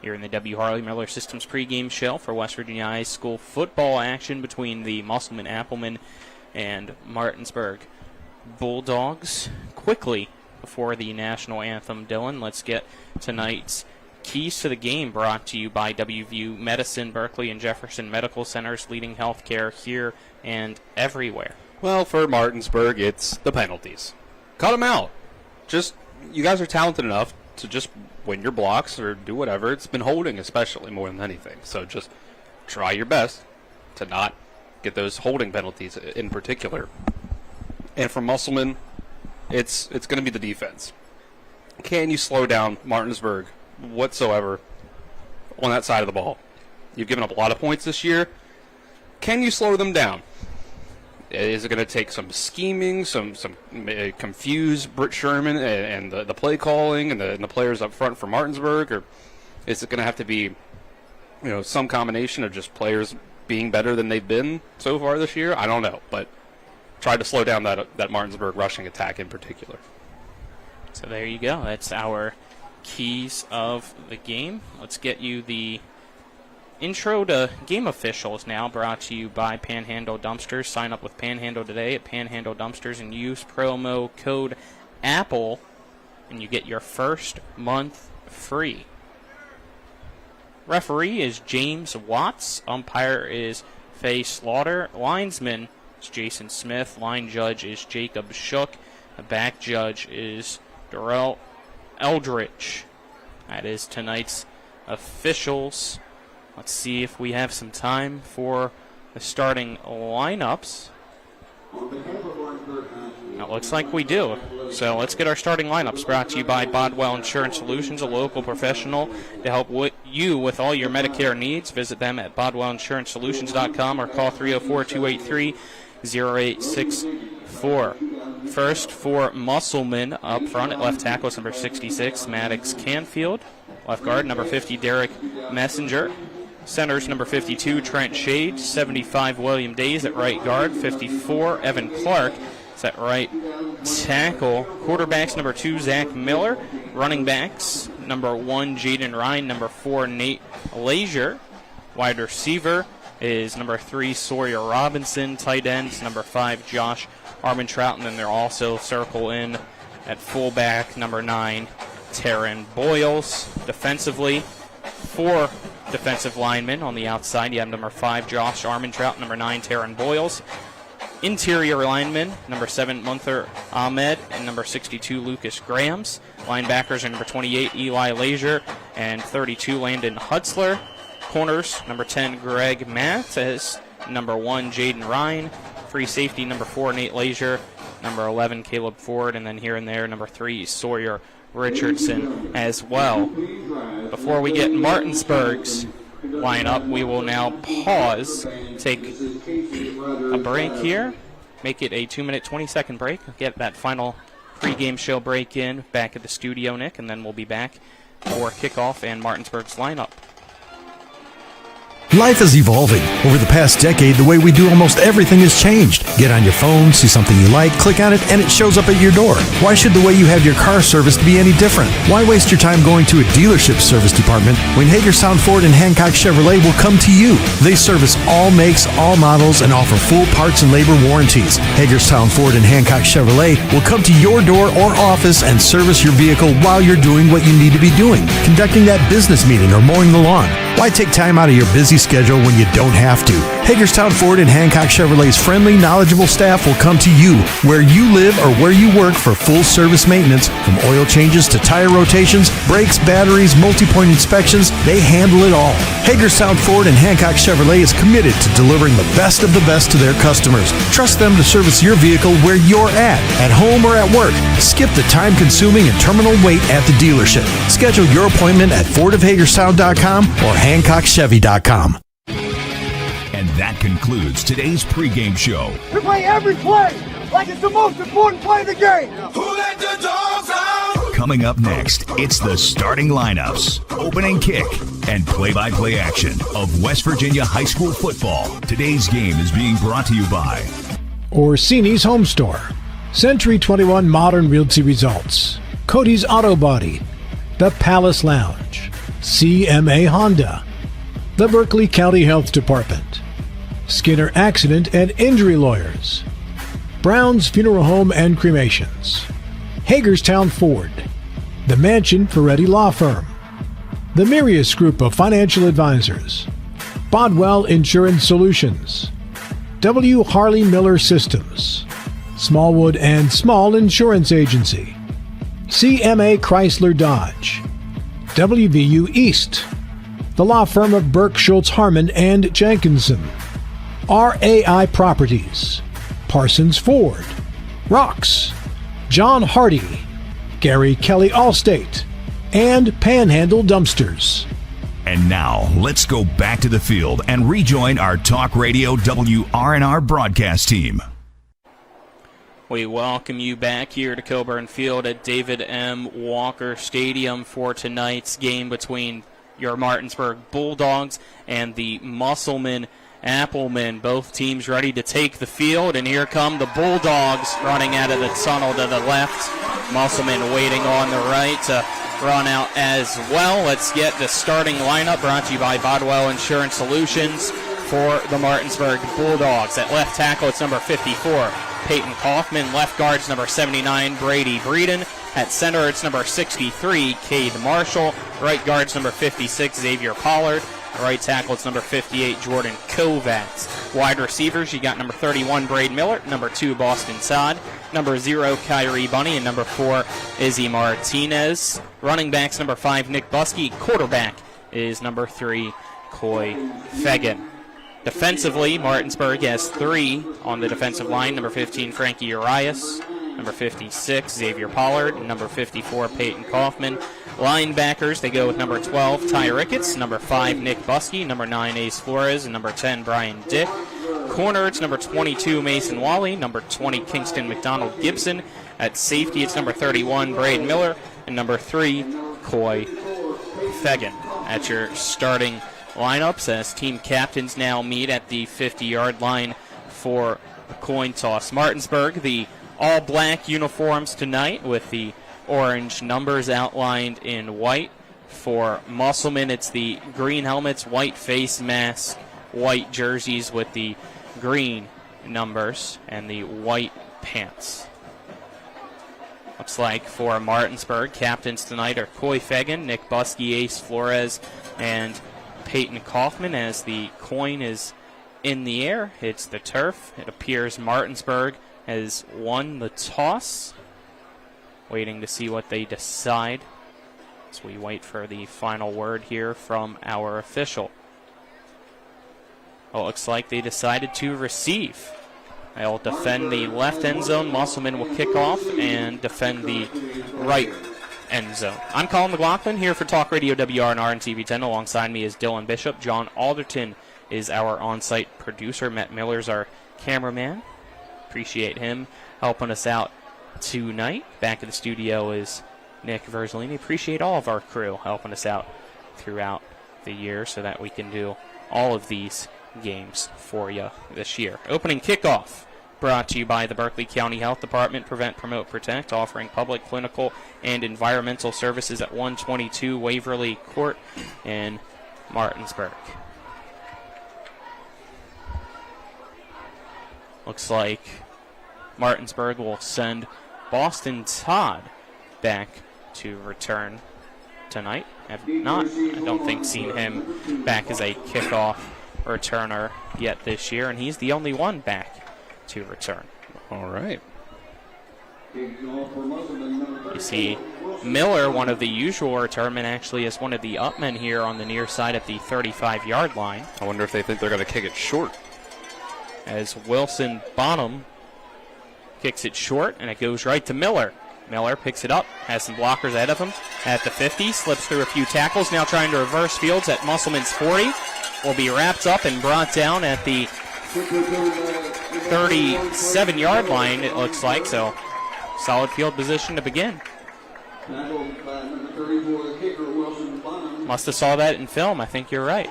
Here in the W. Harley Miller Systems pregame show for West Virginia High School football action between the Musselman, Applemen, and Martinsburg Bulldogs. Quickly, before the national anthem, Dylan, let's get tonight's keys to the game brought to you by WVU Medicine, Berkeley, and Jefferson Medical Centers, leading healthcare here and everywhere. Well, for Martinsburg, it's the penalties. Cut them out. You guys are talented enough to just win your blocks or do whatever. It's been holding especially more than anything. So just try your best to not get those holding penalties in particular. And for Musselman, it's going to be the defense. Can you slow down Martinsburg whatsoever on that side of the ball? You've given up a lot of points this year. Can you slow them down? Is it going to take some scheming, some confuse Britt Sherman and the play calling and the players up front for Martinsburg, or is it going to have to be some combination of just players being better than they've been so far this year? I don't know, but try to slow down that Martinsburg rushing attack in particular. So there you go. That's our keys of the game. Let's get you the intro to game officials now, brought to you by Panhandle Dumpsters. Sign up with Panhandle today at Panhandle Dumpsters and use promo code APPLE, and you get your first month free. Referee is James Watts. Umpire is Faye Slaughter. Linesman is Jason Smith. Line judge is Jacob Shook. The back judge is Darrell Eldridge. That is tonight's officials. Let's see if we have some time for the starting lineups. It looks like we do. So let's get our starting lineups, brought to you by Bodwell Insurance Solutions, a local professional to help you with all your Medicare needs. Visit them at bodwellinsurancesolutions.com or call 304-283-0864. First for Musselman up front at left tackle is number 66, Maddox Canfield. Left guard, number 50, Derek Messenger. Centers, number 52, Trent Shade. 75, William Days at right guard. 54, Evan Clark is at right tackle. Quarterbacks, number 2, Zach Miller. Running backs, number 1, Jaden Ryan. Number 4, Nate Leisure. Wide receiver is number 3, Sawyer Robinson. Tight ends, number 5, Josh Armentrout. And then they're also circle in at fullback, number 9, Taryn Boyles. Defensively, 4 defensive linemen on the outside. You have number 5, Josh Armentrout, number 9, Taryn Boyles. Interior linemen, number 7, Munther Ahmed, and number 62, Lucas Grahams. Linebackers are number 28, Eli Leisure, and 32, Landon Hutzler. Corners, number 10, Greg Mathis, number 1, Jaden Ryan. Free safety, number 4, Nate Leisure, number 11, Caleb Ford, and then here and there, number 3, Sawyer Richardson as well. Before we get Martinsburg's lineup, we will now pause, take a break here, make it a 2-minute, 20-second break, get that final pregame show break in back at the studio, Nick, and then we'll be back for kickoff and Martinsburg's lineup. Life is evolving. Over the past decade, the way we do almost everything has changed. Get on your phone, see something you like, click on it, and it shows up at your door. Why should the way you have your car serviced be any different? Why waste your time going to a dealership service department when Hagerstown Ford and Hancock Chevrolet will come to you? They service all makes, all models, and offer full parts and labor warranties. Hagerstown Ford and Hancock Chevrolet will come to your door or office and service your vehicle while you're doing what you need to be doing, conducting that business meeting or mowing the lawn. Why take time out of your busy schedule when you don't have to? Hagerstown Ford and Hancock Chevrolet's friendly, knowledgeable staff will come to you where you live or where you work for full service maintenance, from oil changes to tire rotations, brakes, batteries, multi-point inspections. They handle it all. Hagerstown Ford and Hancock Chevrolet is committed to delivering the best of the best to their customers. Trust them to service your vehicle where you're at home or at work. Skip the time-consuming and terminal wait at the dealership. Schedule your appointment at FordofHagerstown.com or HancockChevy.com. And that concludes today's pregame show. We play every play like it's the most important play of the game. Who let the dogs out? Coming up next, it's the starting lineups, opening kick, and play-by-play action of West Virginia high school football. Today's game is being brought to you by Orsini's Home Store, Century 21 Modern Realty Results, Cody's Auto Body, The Palace Lounge, CMA Honda, the Berkeley County Health Department, Skinner Accident and Injury Lawyers, Brown's Funeral Home and Cremations, Hagerstown Ford, the Mansion Ferretti Law Firm, the Mirius Group of Financial Advisors, Bodwell Insurance Solutions, W. Harley Miller Systems, Smallwood and Small Insurance Agency, CMA Chrysler Dodge, WVU East, the law firm of Burke, Schultz, Harmon, and Jenkinson, RAI Properties, Parsons Ford, Rocks, John Hardy, Gary Kelly Allstate, and Panhandle Dumpsters. And now, let's go back to the field and rejoin our Talk Radio WRNR broadcast team. We welcome you back here to Coburn Field at David M. Walker Stadium for tonight's game between your Martinsburg Bulldogs and the Musselman Applemen. Both teams ready to take the field, and here come the Bulldogs running out of the tunnel to the left. Musselman waiting on the right to run out as well. Let's get the starting lineup brought to you by Bodwell Insurance Solutions for the Martinsburg Bulldogs. At left tackle, it's number 54, Peyton Kaufman. Left guard's number 79, Brady Breeden. At center, it's number 63, Cade Marshall. Right guard's number 56, Xavier Pollard. Right tackle, it's number 58, Jordan Kovacs. Wide receivers, you got number 31, Braid Miller. Number 2, Boston Todd. Number 0, Kyrie Bunny. And number 4, Izzy Martinez. Running backs, number 5, Nick Buskey. Quarterback is number 3, Coy Fegan. Defensively, Martinsburg has 3 on the defensive line. Number 15, Frankie Urias. Number 56, Xavier Pollard. And number 54, Peyton Kaufman. Linebackers, they go with number 12, Ty Ricketts. Number 5, Nick Buskey. Number 9, Ace Flores. And number 10, Brian Dick. Corner, it's number 22, Mason Wally. Number 20, Kingston McDonald Gibson. At safety, it's number 31, Braid Miller. And number 3, Coy Fegan. At your starting lineups, as team captains now meet at the 50-yard line for a coin toss. Martinsburg, the all-black uniforms tonight with the orange numbers outlined in white. For Musselman, it's the green helmets, white face mask, white jerseys with the green numbers, and the white pants. Looks like for Martinsburg, captains tonight are Coy Fegan, Nick Buskey, Ace Flores, and Peyton Kaufman. As the coin is in the air, hits the turf. It appears Martinsburg has won the toss. Waiting to see what they decide as we wait for the final word here from our official. Well, it looks like they decided to receive. They'll defend the left end zone. Musselman will kick off and defend the right end zone. I'm Colin McLaughlin here for Talk Radio WRNR and TV10. Alongside me is Dylan Bishop. John Alderton is our on-site producer. Matt Miller's our cameraman. Appreciate him helping us out tonight. Back in the studio is Nick Verzolini. Appreciate all of our crew helping us out throughout the year so that we can do all of these games for you this year. Opening kickoff brought to you by the Berkeley County Health Department. Prevent, Promote, Protect, offering public, clinical, and environmental services at 122 Waverly Court in Martinsburg. Looks like Martinsburg will send Boston Todd back to return tonight. Have not, I don't think, seen him back as a kickoff returner yet this year, and he's the only one back to return. All right. You see Miller, one of the usual returnmen, actually is one of the upmen here on the near side at the 35-yard line. I wonder if they think they're going to kick it short. As Wilson Bonham kicks it short, and it goes right to Miller. Miller picks it up, has some blockers ahead of him at the 50, slips through a few tackles, now trying to reverse fields at Musselman's 40. Will be wrapped up and brought down at the 37-yard line, it looks like, so solid field position to begin. Must have saw that in film. I think you're right.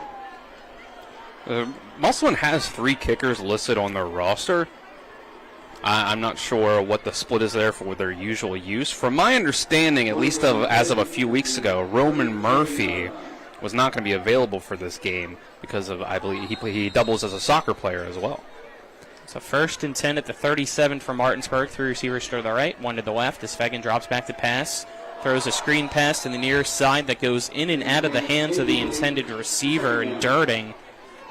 Musselman has 3 kickers listed on their roster. I'm not sure what the split is there for their usual use. From my understanding, at least as of a few weeks ago, Roman Murphy was not going to be available for this game because of, I believe, he doubles as a soccer player as well. So 1st and 10 at the 37 for Martinsburg. 3 receivers to the right, 1 to the left as Fegan drops back to pass. Throws a screen pass to the near side that goes in and out of the hands of the intended receiver, and Dirting.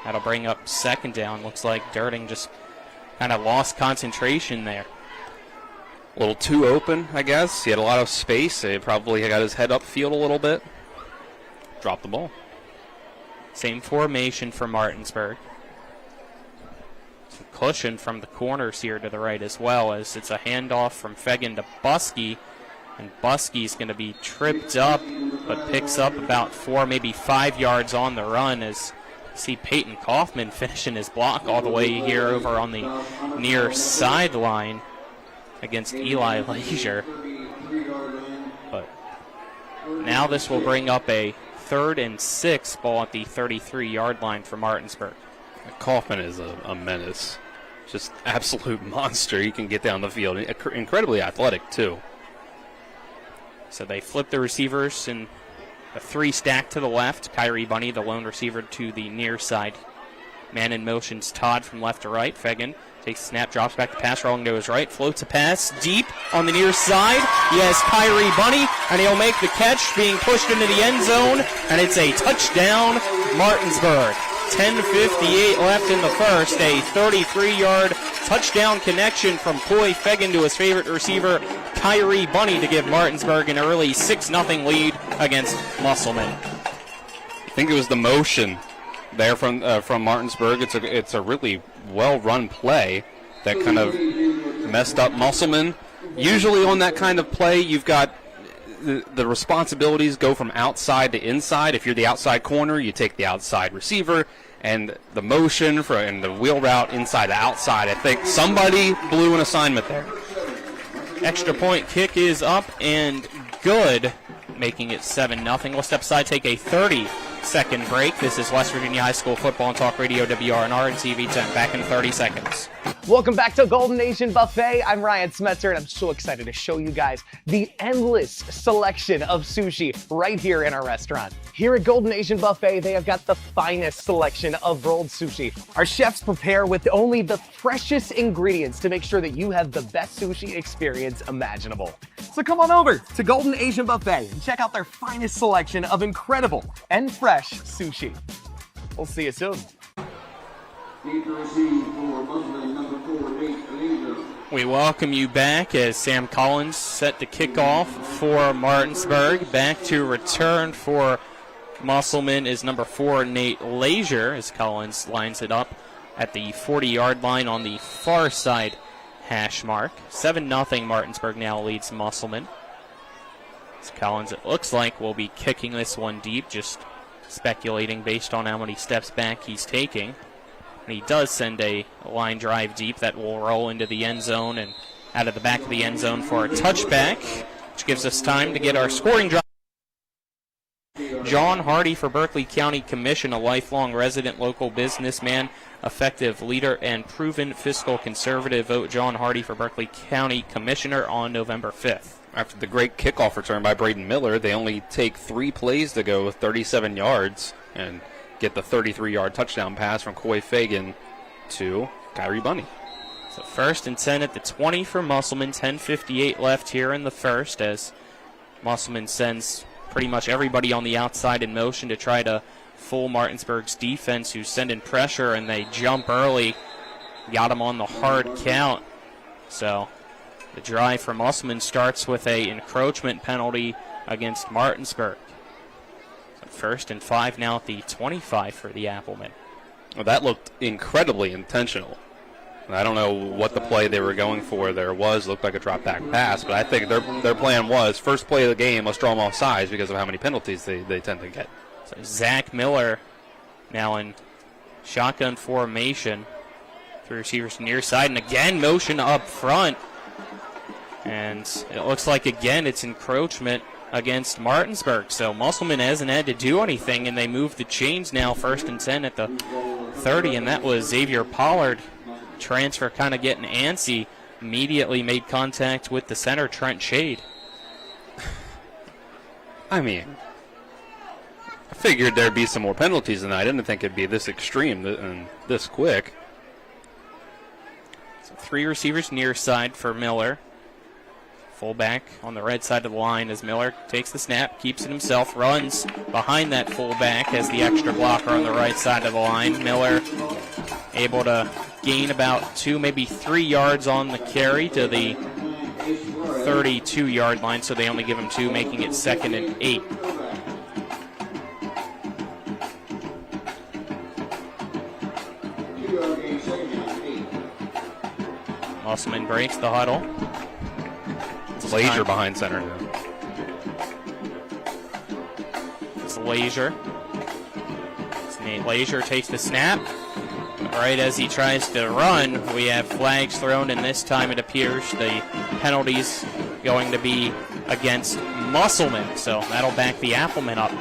That'll bring up 2nd down. Looks like Dirting just kind of lost concentration there. A little too open, I guess. He had a lot of space. He probably got his head upfield a little bit. Dropped the ball. Same formation for Martinsburg. Some cushion from the corners here to the right as well, as it's a handoff from Fegan to Buskey. And Buskey's going to be tripped up, but picks up about 4, maybe 5 yards on the run, as you see Peyton Kaufman finishing his block all the way here over on the near sideline against Eli Leisure. But now this will bring up a 3rd and 6 ball at the 33-yard line for Martinsburg. Kaufman is a menace. Just absolute monster. He can get down the field. Incredibly athletic, too. So they flip the receivers in a 3 stack to the left. Kyrie Bunny, the lone receiver, to the near side. Man in motion's Todd from left to right. Fegan takes a snap, drops back to pass, rolling to his right, floats a pass deep on the near side. He has Kyrie Bunny, and he'll make the catch, being pushed into the end zone, and it's a touchdown, Martinsburg. 10:58 left in the first. A 33-yard touchdown connection from Coy Fegan to his favorite receiver, Kyrie Bunny, to give Martinsburg an early 6-0 lead against Musselman. I think it was the motion there from Martinsburg. It's a really well-run play that kind of messed up Musselman. Usually on that kind of play, you've got the responsibilities go from outside to inside. If you're the outside corner, you take the outside receiver, and the motion and the wheel route inside to outside. I think somebody blew an assignment there. Extra point kick is up and good, making it 7-0. We'll step aside, take a 30-second break. This is West Virginia High School Football on Talk Radio WRNR and TV10. Back in 30 seconds. Welcome back to Golden Nation Buffet. I'm Ryan Smetzer, and I'm so excited to show you guys the endless selection of sushi right here in our restaurant. Here at Golden Nation Buffet, they have got the finest selection of rolled sushi. Our chefs prepare with only the freshest ingredients to make sure that you have the best sushi experience imaginable. So come on over to Golden Asian Buffet and check out their finest selection of incredible and fresh sushi. We'll see you soon. We welcome you back as Sam Collins set to kick off for Martinsburg. Back to return for Musselman is number 4, Nate Leisure, as Collins lines it up at the 40-yard line on the far side hash mark. 7-0 Martinsburg now leads Musselman. As Collins, it looks like, will be kicking this one deep, just speculating based on how many steps back he's taking. And he does send a line drive deep that will roll into the end zone and out of the back of the end zone for a touchback, which gives us time to get our scoring drive. John Hardy for Berkeley County Commission, a lifelong resident local businessman, effective leader, and proven fiscal conservative. Vote John Hardy for Berkeley County Commissioner on November 5th. After the great kickoff return by Braden Miller, they only take 3 plays to go with 37 yards and get the 33-yard touchdown pass from Coy Fagan to Kyrie Bunny. So 1st and 10 at the 20 for Musselman. 10:58 left here in the first as Musselman sends pretty much everybody on the outside in motion to try to fool Martinsburg's defense, who's sending pressure, and they jump early. Got them on the hard count. So the drive for Musselman starts with a encroachment penalty against Martinsburg. So 1st and 5 now at the 25 for the Applemen. Well, that looked incredibly intentional. I don't know what the play they were going for there was. Looked like a drop-back pass, but I think their plan was first play of the game, let's draw them off sides because of how many penalties they tend to get. So Zach Miller now in shotgun formation. 3 receivers near side, and again motion up front. And it looks like, again, it's encroachment against Martinsburg. So Musselman hasn't had to do anything, and they move the chains now. 1st and 10 at the 30, and that was Xavier Pollard. Transfer kind of getting antsy. Immediately made contact with the center, Trent Shade. I mean, I figured there'd be some more penalties tonight. I didn't think it'd be this extreme and this quick. So 3 receivers near side for Miller. Fullback on the right side of the line as Miller takes the snap, keeps it himself, runs behind that fullback as the extra blocker on the right side of the line. Miller able to gain about 2, maybe 3 yards on the carry to the 32-yard line, so they only give him 2, making it 2nd and 8. Musselman breaks the huddle. Lazier behind center now. It's Lazier. It's Nate Lazier takes the snap. Right as he tries to run, we have flags thrown, and this time it appears the penalty's going to be against Musselman. So that'll back the Applemen up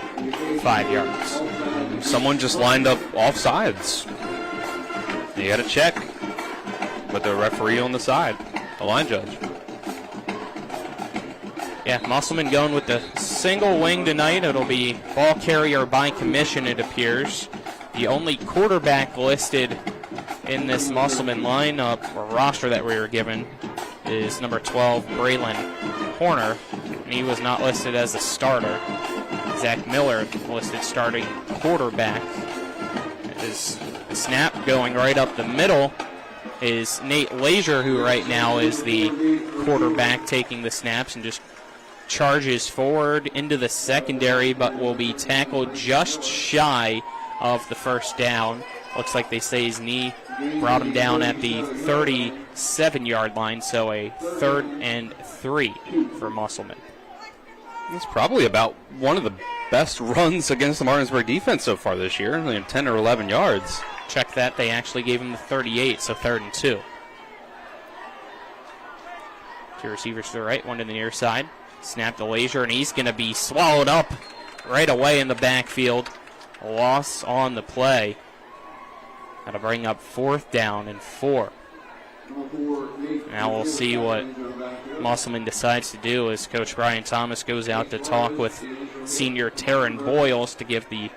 5 yards. Someone just lined up off sides. You got to check with the referee on the side, the line judge. Yeah, Musselman going with the single wing tonight. It'll be ball carrier by commission, it appears. The only quarterback listed in this Musselman lineup or roster that we were given is number 12, Braylon Horner. And he was not listed as a starter. Zach Miller listed starting quarterback. His snap going right up the middle is Nate Lazier, who right now is the quarterback taking the snaps and just charges forward into the secondary, but will be tackled just shy of the first down. Looks like they say his knee brought him down at the 37-yard line, so a 3rd and 3 for Musselman. It's probably about one of the best runs against the Martinsburg defense so far this year, only 10 or 11 yards. Check that, they actually gave him the 38, so 3rd and 2. 2 receivers to the right, 1 to the near side. Snap to Lazier, and he's going to be swallowed up right away in the backfield. A loss on the play. That'll bring up 4th down and 4. Now we'll see what Musselman decides to do as Coach Brian Thomas goes out to talk with senior Taryn Boyles to give the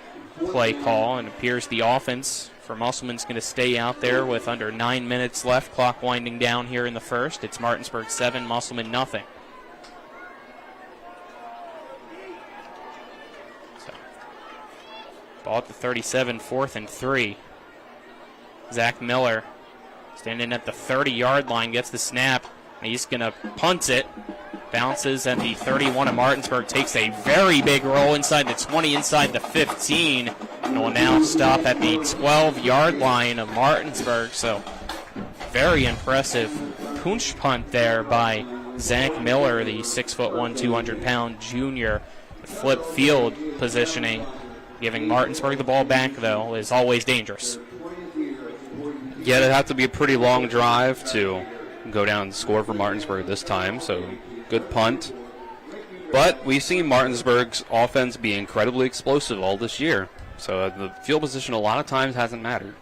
play call. And it appears the offense for Musselman's going to stay out there with under 9 minutes left. Clock winding down here in the first. It's Martinsburg 7, Musselman nothing. Ball at the 37, 4th and 3. Zach Miller standing at the 30-yard line, gets the snap. He's going to punt it. Bounces at the 31 of Martinsburg, takes a very big roll inside the 20, inside the 15, and will now stop at the 12-yard line of Martinsburg. So very impressive punch punt there by Zach Miller, the 6'1", 200-pound junior. Flip field positioning. Giving Martinsburg the ball back, though, is always dangerous. Yeah, it'd have to be a pretty long drive to go down and score for Martinsburg this time, so good punt. But we've seen Martinsburg's offense be incredibly explosive all this year. So the field position a lot of times hasn't mattered.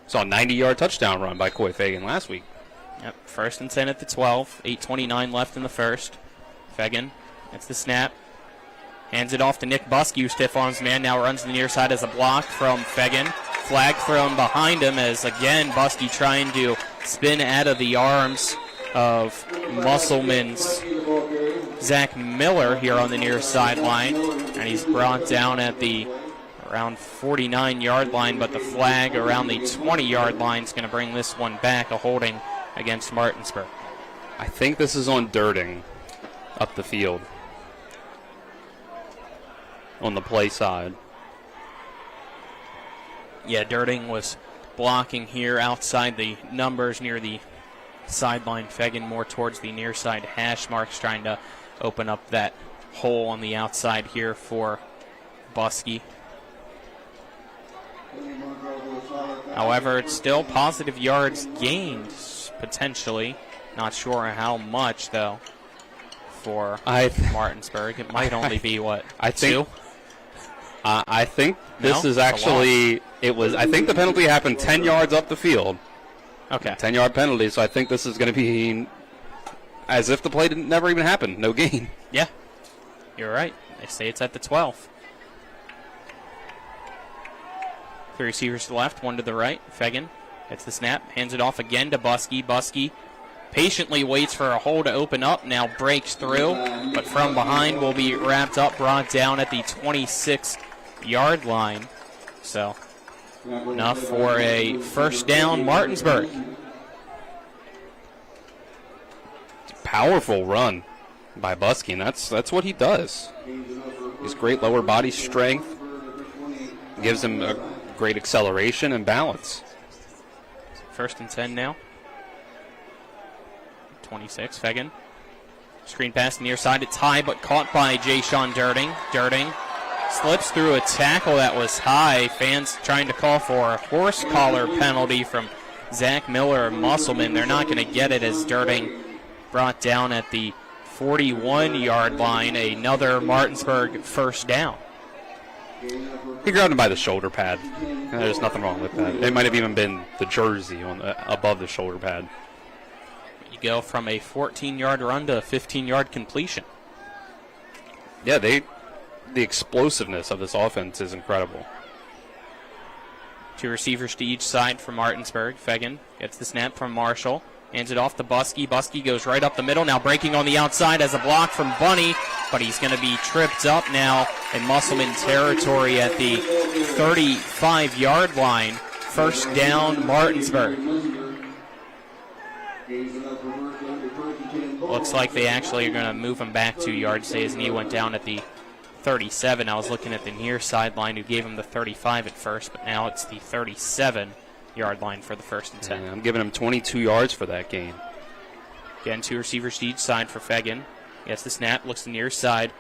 Saw a 90-yard touchdown run by Coy Fagan last week. Yep, 1st and 10 at the 12. 8:29 left in the first. Fagan, that's the snap. Hands it off to Nick Buskey, who stiff arms man, now runs to the near side as a block from Fagan. Flag from behind him as, again, Buskey trying to spin out of the arms of Musselman's Zach Miller here on the near sideline. And he's brought down at the around 49-yard line, but the flag around the 20-yard line is going to bring this one back, a holding against Martinsburg. I think this is on Dirting up the field on the play side. Yeah, Dirting was blocking here outside the numbers near the sideline. Fagan more towards the near side hash marks, trying to open up that hole on the outside here for Buskey. However, it's still positive yards gained, potentially. Not sure how much, though, for Martinsburg. It might only be, two? I think this is actually, I think the penalty happened 10 yards up the field. Okay. 10-yard penalty, so I think this is going to be as if the play never even happened. No gain. Yeah, you're right. They say it's at the 12. 3 receivers to the left, 1 to the right. Fagan gets the snap, hands it off again to Buskey. Buskey patiently waits for a hole to open up, now breaks through, but from behind will be wrapped up, brought down at the 26-yard line. So, enough for a first down, Martinsburg. Powerful run by Buskey, and that's what he does. He's great lower body strength, gives him a great acceleration and balance. 1st and 10 now. 26, Fagan. Screen pass near side, it's high, but caught by Jay-Sean Dirting. Dirting slips through a tackle that was high. Fans trying to call for a horse collar penalty from Zach Miller and Musselman. They're not going to get it as Dirting brought down at the 41-yard line. Another Martinsburg first down. He grabbed him by the shoulder pad. There's nothing wrong with that. It might have even been the jersey on above the shoulder pad. You go from a 14-yard run to a 15-yard completion. Yeah, the explosiveness of this offense is incredible. 2 receivers to each side for Martinsburg. Fagan gets the snap from Marshall. Hands it off to Buskey. Buskey goes right up the middle. Now breaking on the outside as a block from Bunny. But he's going to be tripped up now in Musselman territory at the 35-yard line. First down, Martinsburg. Looks like they actually are going to move him back 2 yards. Say his knee went down at the 37. I was looking at the near sideline who gave him the 35 at first, but now it's the 37-yard line for the 1st and 10. Yeah, I'm giving him 22 yards for that gain. Again, 2 receivers to each side for Fagan. Gets the snap, looks to the near side.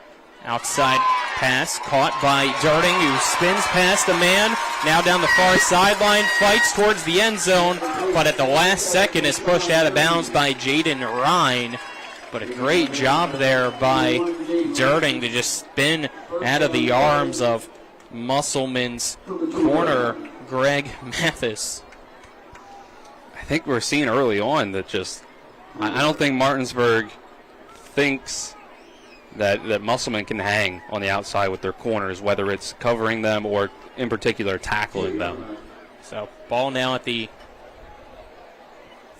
Outside pass caught by Dirting, who spins past a man. Now down the far sideline, fights towards the end zone, but at the last second is pushed out of bounds by Jaden Ryan. But a great job there by Dirting to just spin out of the arms of Musselman's corner, Greg Mathis. I think we're seeing early on that I don't think Martinsburg thinks that Musselman can hang on the outside with their corners, whether it's covering them or in particular tackling them. So ball now at the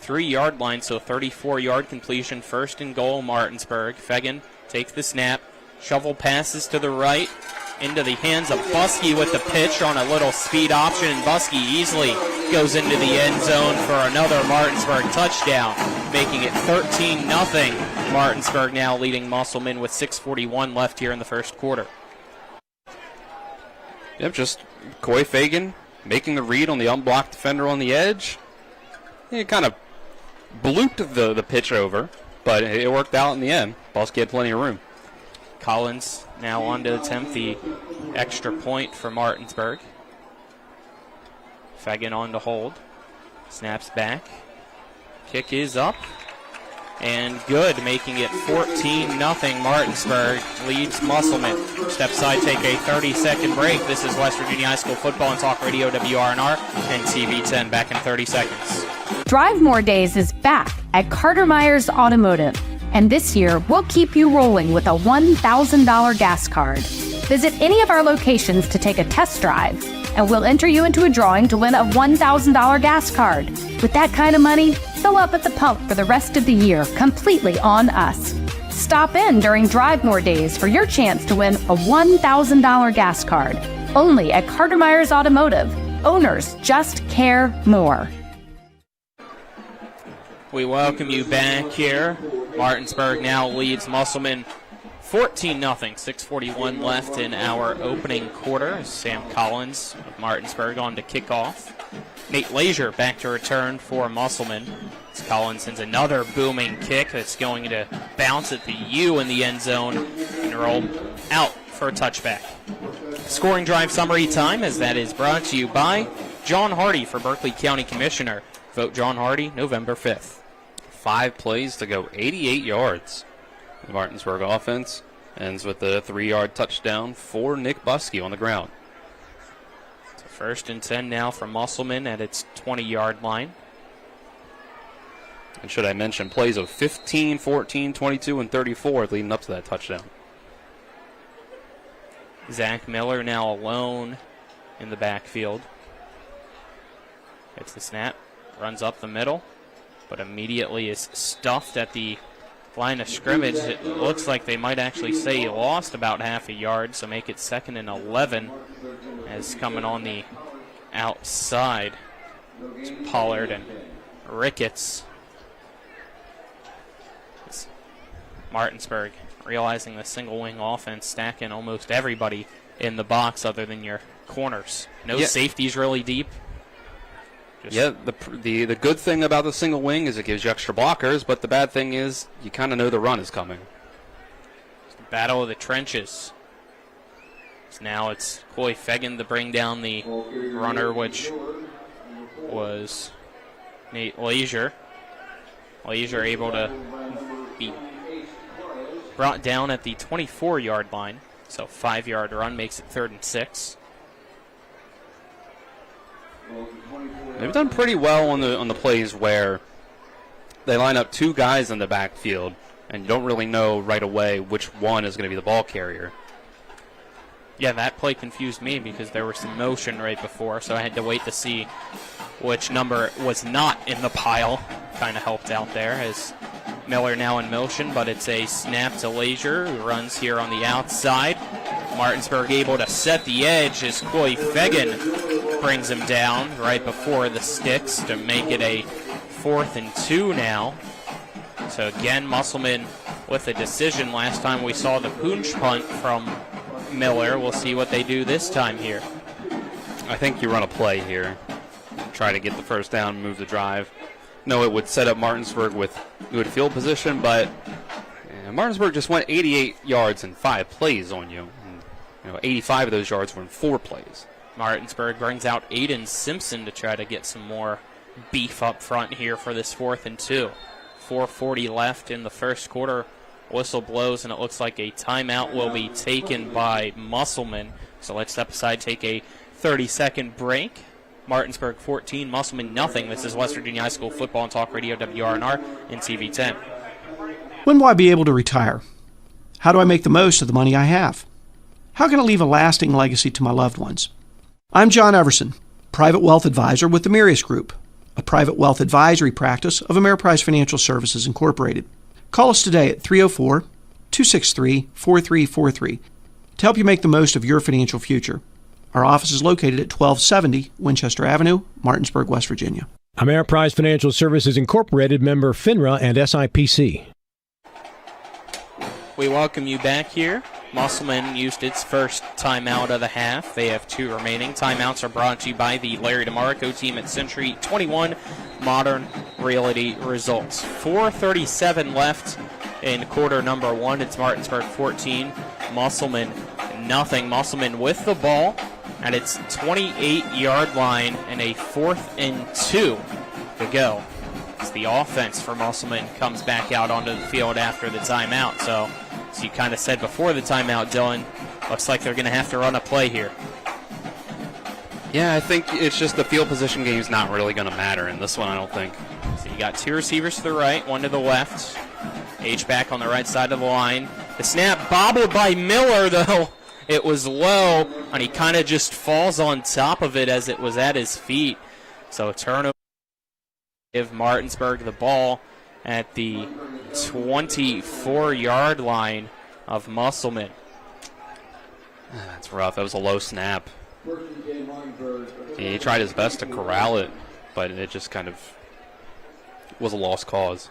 3-yard line, so 34-yard completion, 1st and goal, Martinsburg. Fagan takes the snap, shovel passes to the right, into the hands of Buskey with the pitch on a little speed option, and Buskey easily goes into the end zone for another Martinsburg touchdown, making it 13-0. Martinsburg now leading Musselman with 6:41 left here in the first quarter. Yep, just Coy Fagan making the read on the unblocked defender on the edge. He kind of blooped the pitch over, but it worked out in the end. Buskey had plenty of room. Collins now on to attempt the extra point for Martinsburg. Fagan on to hold. Snaps back. Kick is up. and good, making it 14-0. Martinsburg leads Musselman. Step aside, take a 30-second break. This is West Virginia High School Football on Talk Radio WRNR and TV 10. Back in 30 seconds. Drive More Days is back at Carter Myers Automotive. And this year, we'll keep you rolling with a $1,000 gas card. Visit any of our locations to take a test drive, and we'll enter you into a drawing to win a $1,000 gas card. With that kind of money, fill up at the pump for the rest of the year, completely on us. Stop in during Drive More Days for your chance to win a $1,000 gas card. Only at Carter Myers Automotive. Owners just care more. We welcome you back here. Martinsburg now leads Musselman 14-0. 6:41 left in our opening quarter. Sam Collins of Martinsburg on to kick off. Nate Leisure back to return for Musselman. As Collins sends another booming kick that's going to bounce at the U in the end zone and roll out for a touchback. Scoring drive summary time, as that is brought to you by John Hardy for Berkeley County Commissioner. Vote John Hardy November 5th. 5 plays to go 88 yards. The Martinsburg offense ends with a 3-yard touchdown for Nick Buskey on the ground. So 1st and 10 now for Musselman at its 20-yard line. And should I mention plays of 15, 14, 22, and 34 leading up to that touchdown. Zach Miller now alone in the backfield. Gets the snap, runs up the middle, but immediately is stuffed at the line of scrimmage. It looks like they might actually say he lost about half a yard, so make it 2nd and 11 as coming on the outside. It's Pollard and Ricketts. It's Martinsburg realizing the single wing offense, stacking almost everybody in the box other than your corners. No safeties really deep. The good thing about the single wing is it gives you extra blockers, but the bad thing is you kind of know the run is coming. Battle of the trenches. So now it's Coy Fegan to bring down the runner, which was Nate Leisure. Leisure able to be brought down at the 24-yard line. So 5-yard run makes it 3rd and 6. They've done pretty well on the plays where they line up 2 guys in the backfield, and you don't really know right away which one is going to be the ball carrier. Yeah, that play confused me because there was some motion right before, so I had to wait to see which number was not in the pile. Kind of helped out there as Miller now in motion, but it's a snap to Leisure, who runs here on the outside. Martinsburg able to set the edge as Coy Fegan brings him down right before the sticks to make it a 4th and 2 now. So again, Musselman with a decision. Last time we saw the punch punt from Miller. We'll see what they do this time here. I think you run a play here. Try to get the first down, move the drive. No, it would set up Martinsburg with good field position, but Martinsburg just went 88 yards in 5 plays on you. And, 85 of those yards were in 4 plays. Martinsburg brings out Aiden Simpson to try to get some more beef up front here for this 4th and 2. 4:40 left in the first quarter. Whistle blows, and it looks like a timeout will be taken by Musselman. So let's step aside, take a 30-second break. Martinsburg 14, Musselman nothing. This is West Virginia High School Football on Talk Radio WRNR and TV 10. When will I be able to retire? How do I make the most of the money I have? How can I leave a lasting legacy to my loved ones? I'm John Everson, Private Wealth Advisor with the Mirius Group, a private wealth advisory practice of Ameriprise Financial Services Incorporated. Call us today at 304-263-4343 to help you make the most of your financial future. Our office is located at 1270 Winchester Avenue, Martinsburg, West Virginia. Ameriprise Financial Services Incorporated, member FINRA and SIPC. We welcome you back here. Musselman used its first timeout of the half. They have 2 remaining. Timeouts are brought to you by the Larry DeMarco team at Century 21 Modern Realty Results. 4:37 left in quarter number 1. It's Martinsburg 14, Musselman nothing. Musselman with the ball at its 28-yard line and a 4th and 2 to go. As the offense for Musselman comes back out onto the field after the timeout. So, as you kind of said before the timeout, Dylan, looks like they're going to have to run a play here. Yeah, I think it's just the field position game is not really going to matter in this one, I don't think. So you got two receivers to the right, one to the left. H-back on the right side of the line. The snap bobbled by Miller, though. It was low, and he kind of just falls on top of it as it was at his feet. So a turnover. Give Martinsburg the ball at the 24-yard line of Musselman. That's rough. That was a low snap. He tried his best to corral it, but it just kind of was a lost cause.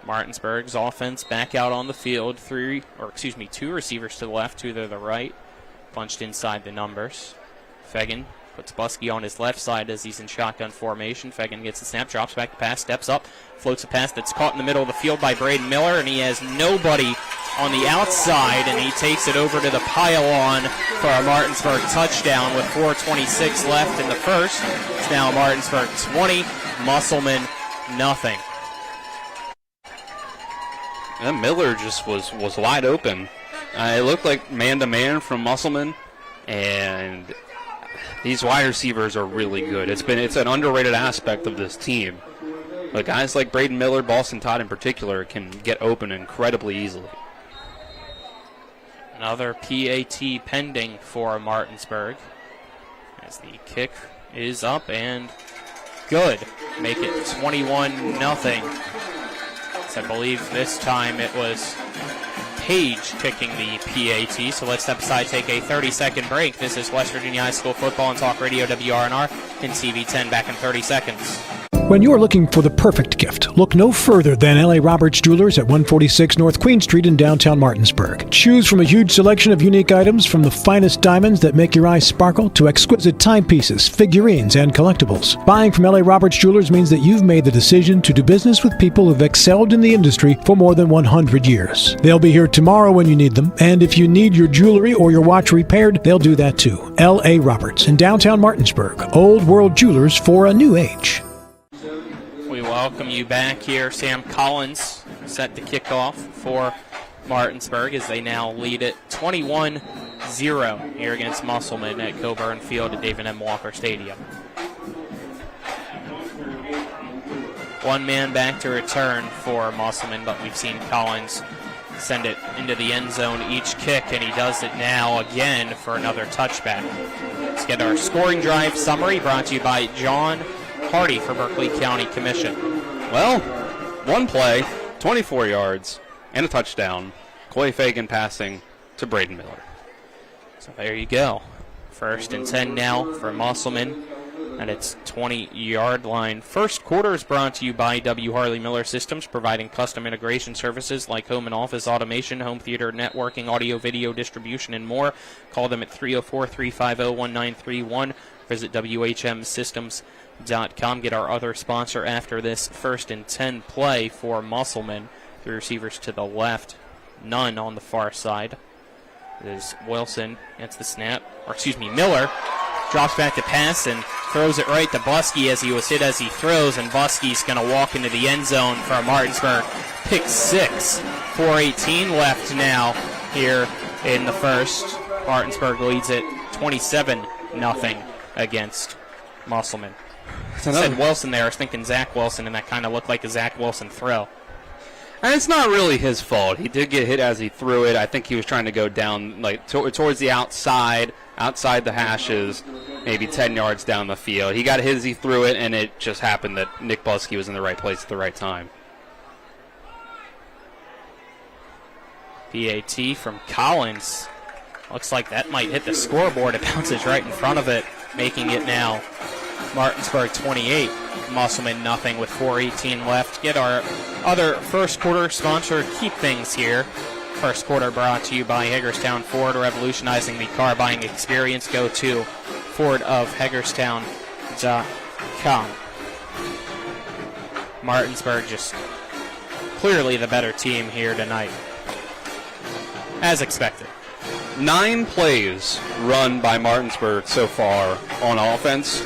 Martinsburg's offense back out on the field. Two receivers to the left, two to the right. Bunched inside the numbers. Fegan puts Buskey on his left side as he's in shotgun formation. Fegan gets the snap, drops back the pass, steps up, floats a pass that's caught in the middle of the field by Braden Miller, and he has nobody on the outside, and he takes it over to the pylon for a Martinsburg touchdown with 4:26 left in the first. It's now Martinsburg 20, Musselman nothing. And Miller just was wide open. It looked like man-to-man from Musselman, and these wide receivers are really good. It's an underrated aspect of this team. But guys like Braden Miller, Boston Todd in particular, can get open incredibly easily. Another PAT pending for Martinsburg as the kick is up and good. Make it 21-0. I believe this time it was Page kicking the PAT. So let's step aside, take a 30-second break. This is West Virginia High School Football on Talk Radio WRNR and TV10. Back in 30 seconds. When you're looking for the perfect gift, look no further than L.A. Roberts Jewelers at 146 North Queen Street in downtown Martinsburg. Choose from a huge selection of unique items, from the finest diamonds that make your eyes sparkle to exquisite timepieces, figurines, and collectibles. Buying from L.A. Roberts Jewelers means that you've made the decision to do business with people who've excelled in the industry for more than 100 years. They'll be here tomorrow when you need them, and if you need your jewelry or your watch repaired, they'll do that too. L.A. Roberts in downtown Martinsburg. Old World Jewelers for a new age. We welcome you back here. Sam Collins set to kick off for Martinsburg as they now lead it 21-0 here against Musselman at Coburn Field at David M. Walker Stadium. One man back to return for Musselman, but we've seen Collins send it into the end zone each kick, and he does it now again for another touchback. Let's get our scoring drive summary brought to you by John Hardy for Berkeley County Commission. Well, one play, 24 yards, and a touchdown. Clay Fagan passing to Braden Miller. So there you go. 1st and 10 now for Musselman at its 20-yard line. First quarter is brought to you by W. Harley Miller Systems, providing custom integration services like home and office automation, home theater networking, audio, video distribution, and more. Call them at 304-350-1931. Visit WHMsystems.com. Get our other sponsor after this 1st and 10 play for Musselman. Three receivers to the left, none on the far side. It is Wilson gets the snap, Miller drops back to pass and throws it right to Buskey as he was hit as he throws, and Buskey's going to walk into the end zone for Martinsburg. Pick 6. 4:18 left now here in the first. Martinsburg leads it 27-0 against Musselman. I said Wilson there. I was thinking Zach Wilson, and that kind of looked like a Zach Wilson throw. And it's not really his fault. He did get hit as he threw it. I think he was trying to go down towards the outside the hashes, maybe 10 yards down the field. He got hit as he threw it, and it just happened that Nick Buskey was in the right place at the right time. PAT from Collins. Looks like that might hit the scoreboard. It bounces right in front of it, making it now Martinsburg 28, Musselman nothing with 4:18 left. Get our other first quarter sponsor, Keep Things here. First quarter brought to you by Hagerstown Ford, revolutionizing the car buying experience. Go to fordofhagerstown.com. Martinsburg just clearly the better team here tonight, as expected. 9 plays run by Martinsburg so far on offense.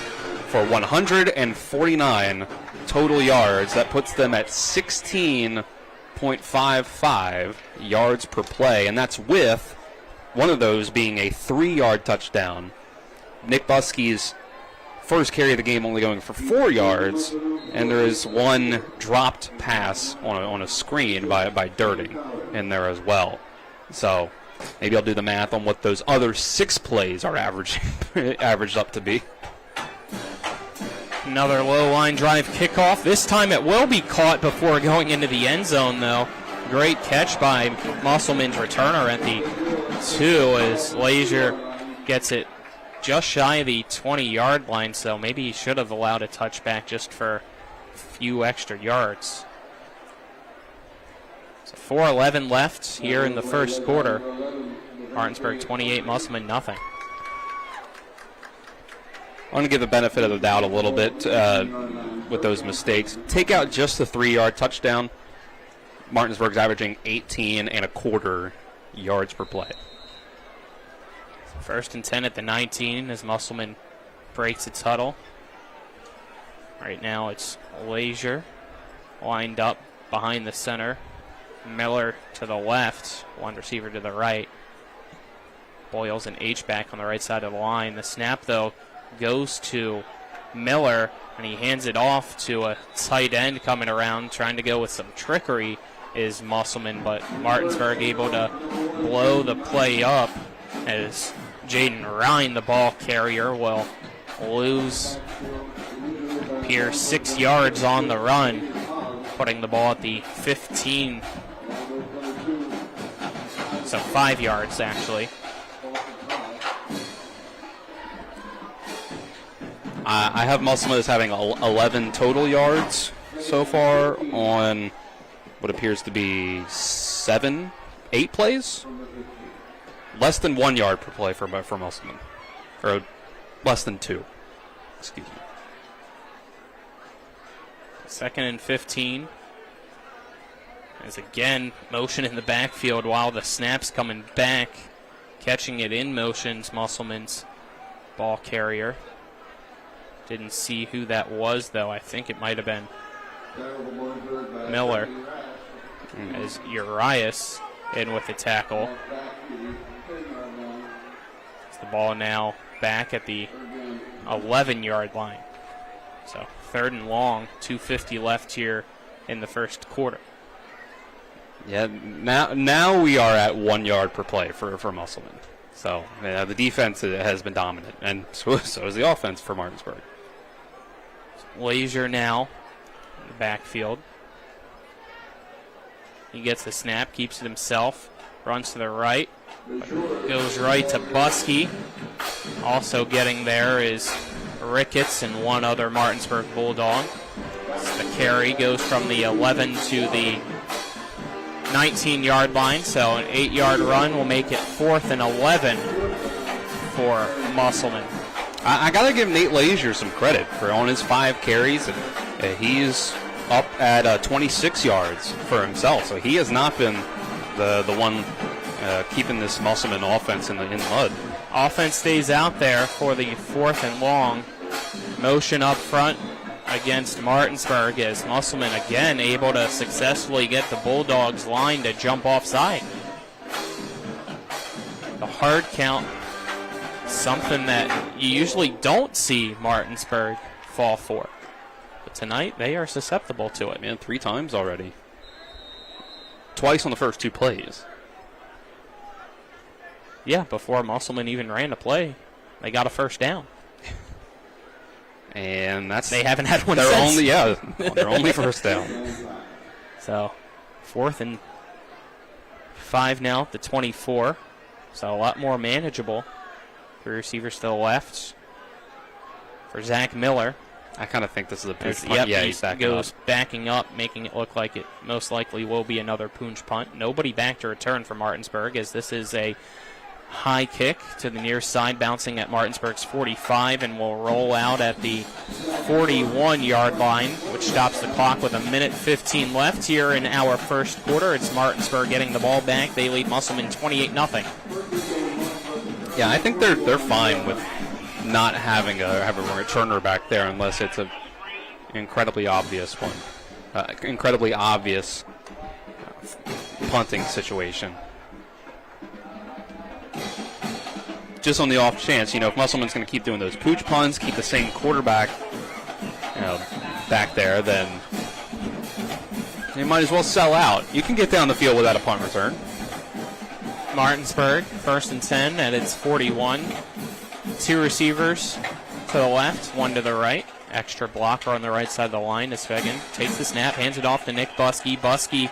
for 149 total yards. That puts them at 16.55 yards per play, and that's with one of those being a 3-yard touchdown. Nick Buskey's first carry of the game only going for 4 yards, and there is one dropped pass on a screen by Dirting in there as well. So maybe I'll do the math on what those other 6 plays are averaged up to be. Another low line drive kickoff. This time it will be caught before going into the end zone, though. Great catch by Musselman's returner at the 2 as Lazier gets it just shy of the 20-yard line, so maybe he should have allowed a touchback just for a few extra yards. So 4:11 left here in the first quarter. Martinsburg 28, Musselman nothing. I want to give the benefit of the doubt a little bit with those mistakes. Take out just the 3-yard touchdown. Martinsburg's averaging 18.25 yards per play. First and 10 at the 19 as Musselman breaks its huddle. Right now it's Lazier lined up behind the center. Miller to the left, one receiver to the right. Boyles and H-back on the right side of the line. The snap, though, goes to Miller, and he hands it off to a tight end coming around, trying to go with some trickery is Musselman, but Martinsburg able to blow the play up as Jaden Ryan, the ball carrier, will lose Pierce 6 yards on the run, putting the ball at the 15. So 5 yards, actually. I have Musselman as having 11 total yards so far on what appears to be 8 plays. Less than 1 yard per play for Musselman. Or less than 2. Excuse me. 2nd and 15. As again, motion in the backfield while the snap's coming back. Catching it in motion's Musselman's ball carrier. Didn't see who that was, though. I think it might have been Miller. As Urias in with the tackle. The ball now back at the 11-yard line. So 3rd and long, 2:50 left here in the first quarter. Yeah, now we are at 1 yard per play for Musselman. So the defense has been dominant, and so is the offense for Martinsburg. Lazier now in the backfield. He gets the snap, keeps it himself, runs to the right, goes right to Buskey. Also getting there is Ricketts and one other Martinsburg Bulldog. The carry goes from the 11 to the 19-yard line, so an 8-yard run will make it 4th and 11 for Musselman. I got to give Nate Lazier some credit for on his 5 carries, and he's up at 26 yards for himself. So he has not been the one keeping this Musselman offense in the mud. Offense stays out there for the 4th and long. Motion up front against Martinsburg as Musselman again able to successfully get the Bulldogs line to jump offside. The hard count, something that you usually don't see Martinsburg fall for. But tonight they are susceptible to it. Man, 3 times already. Twice on the first 2 plays. Yeah, before Musselman even ran a play, they got a first down. And they haven't had one since. Their only first down. So 4th and 5 now at the 24. So a lot more manageable. 3 receivers to the left for Zach Miller. I kind of think this is a punch punt. Yep, yeah, he goes backing up, making it look like it most likely will be another punch punt. Nobody back to return for Martinsburg, as this is a high kick to the near side, bouncing at Martinsburg's 45, and will roll out at the 41-yard line, which stops the clock with 1:15 left here in our first quarter. It's Martinsburg getting the ball back. They lead Musselman 28-0. Yeah, I think they're fine with not having a returner back there unless it's an incredibly obvious one, incredibly obvious punting situation. Just on the off chance, if Musselman's going to keep doing those pooch punts, keep the same quarterback, back there, then you might as well sell out. You can get down the field without a punt return. Martinsburg, 1st and 10 at its 41. 2 receivers to the left, 1 to the right. Extra blocker on the right side of the line as Fegan takes the snap, hands it off to Nick Buskey. Buskey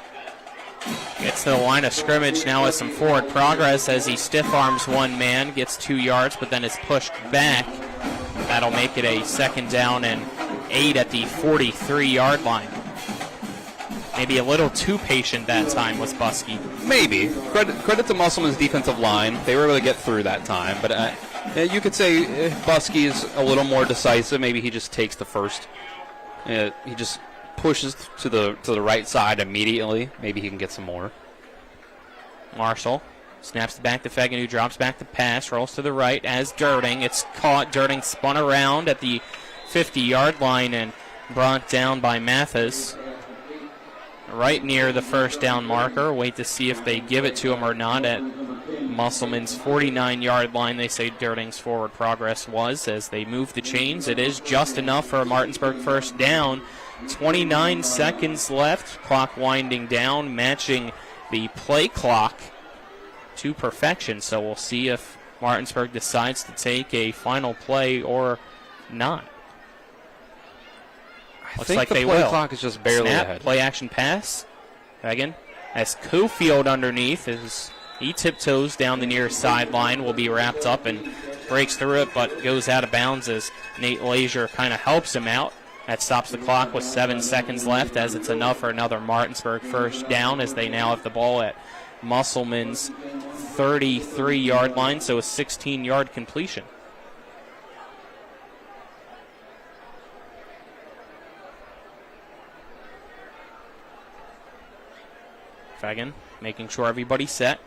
gets to the line of scrimmage now with some forward progress as he stiff arms one man, gets 2 yards, but then is pushed back. That'll make it a 2nd down and 8 at the 43-yard line. Maybe a little too patient that time was Buskey. Maybe. Credit to Musselman's defensive line. They were able to get through that time. But you could say Buskey is a little more decisive. Maybe he just takes the first. He just pushes to the right side immediately. Maybe he can get some more. Marshall snaps it back to Fegan, who drops back the pass, rolls to the right as Durding. It's caught. Durding spun around at the 50-yard line and brought down by Mathis. Right near the 1st down marker. Wait to see if they give it to him or not at Musselman's 49-yard line. They say Durding's forward progress was as they move the chains. It is just enough for a Martinsburg 1st down. 29 seconds left. Clock winding down, matching the play clock to perfection. So we'll see if Martinsburg decides to take a final play or not. Looks like they will. The play clock is just barely Snap, ahead. Play action pass. Again, as Cofield underneath as he tiptoes down the near sideline, will be wrapped up and breaks through it, but goes out of bounds as Nate Lazier kind of helps him out. That stops the clock with 7 seconds left, as it's enough for another Martinsburg 1st down, as they now have the ball at Musselman's 33-yard line, so a 16-yard completion. Fegan making sure everybody's set.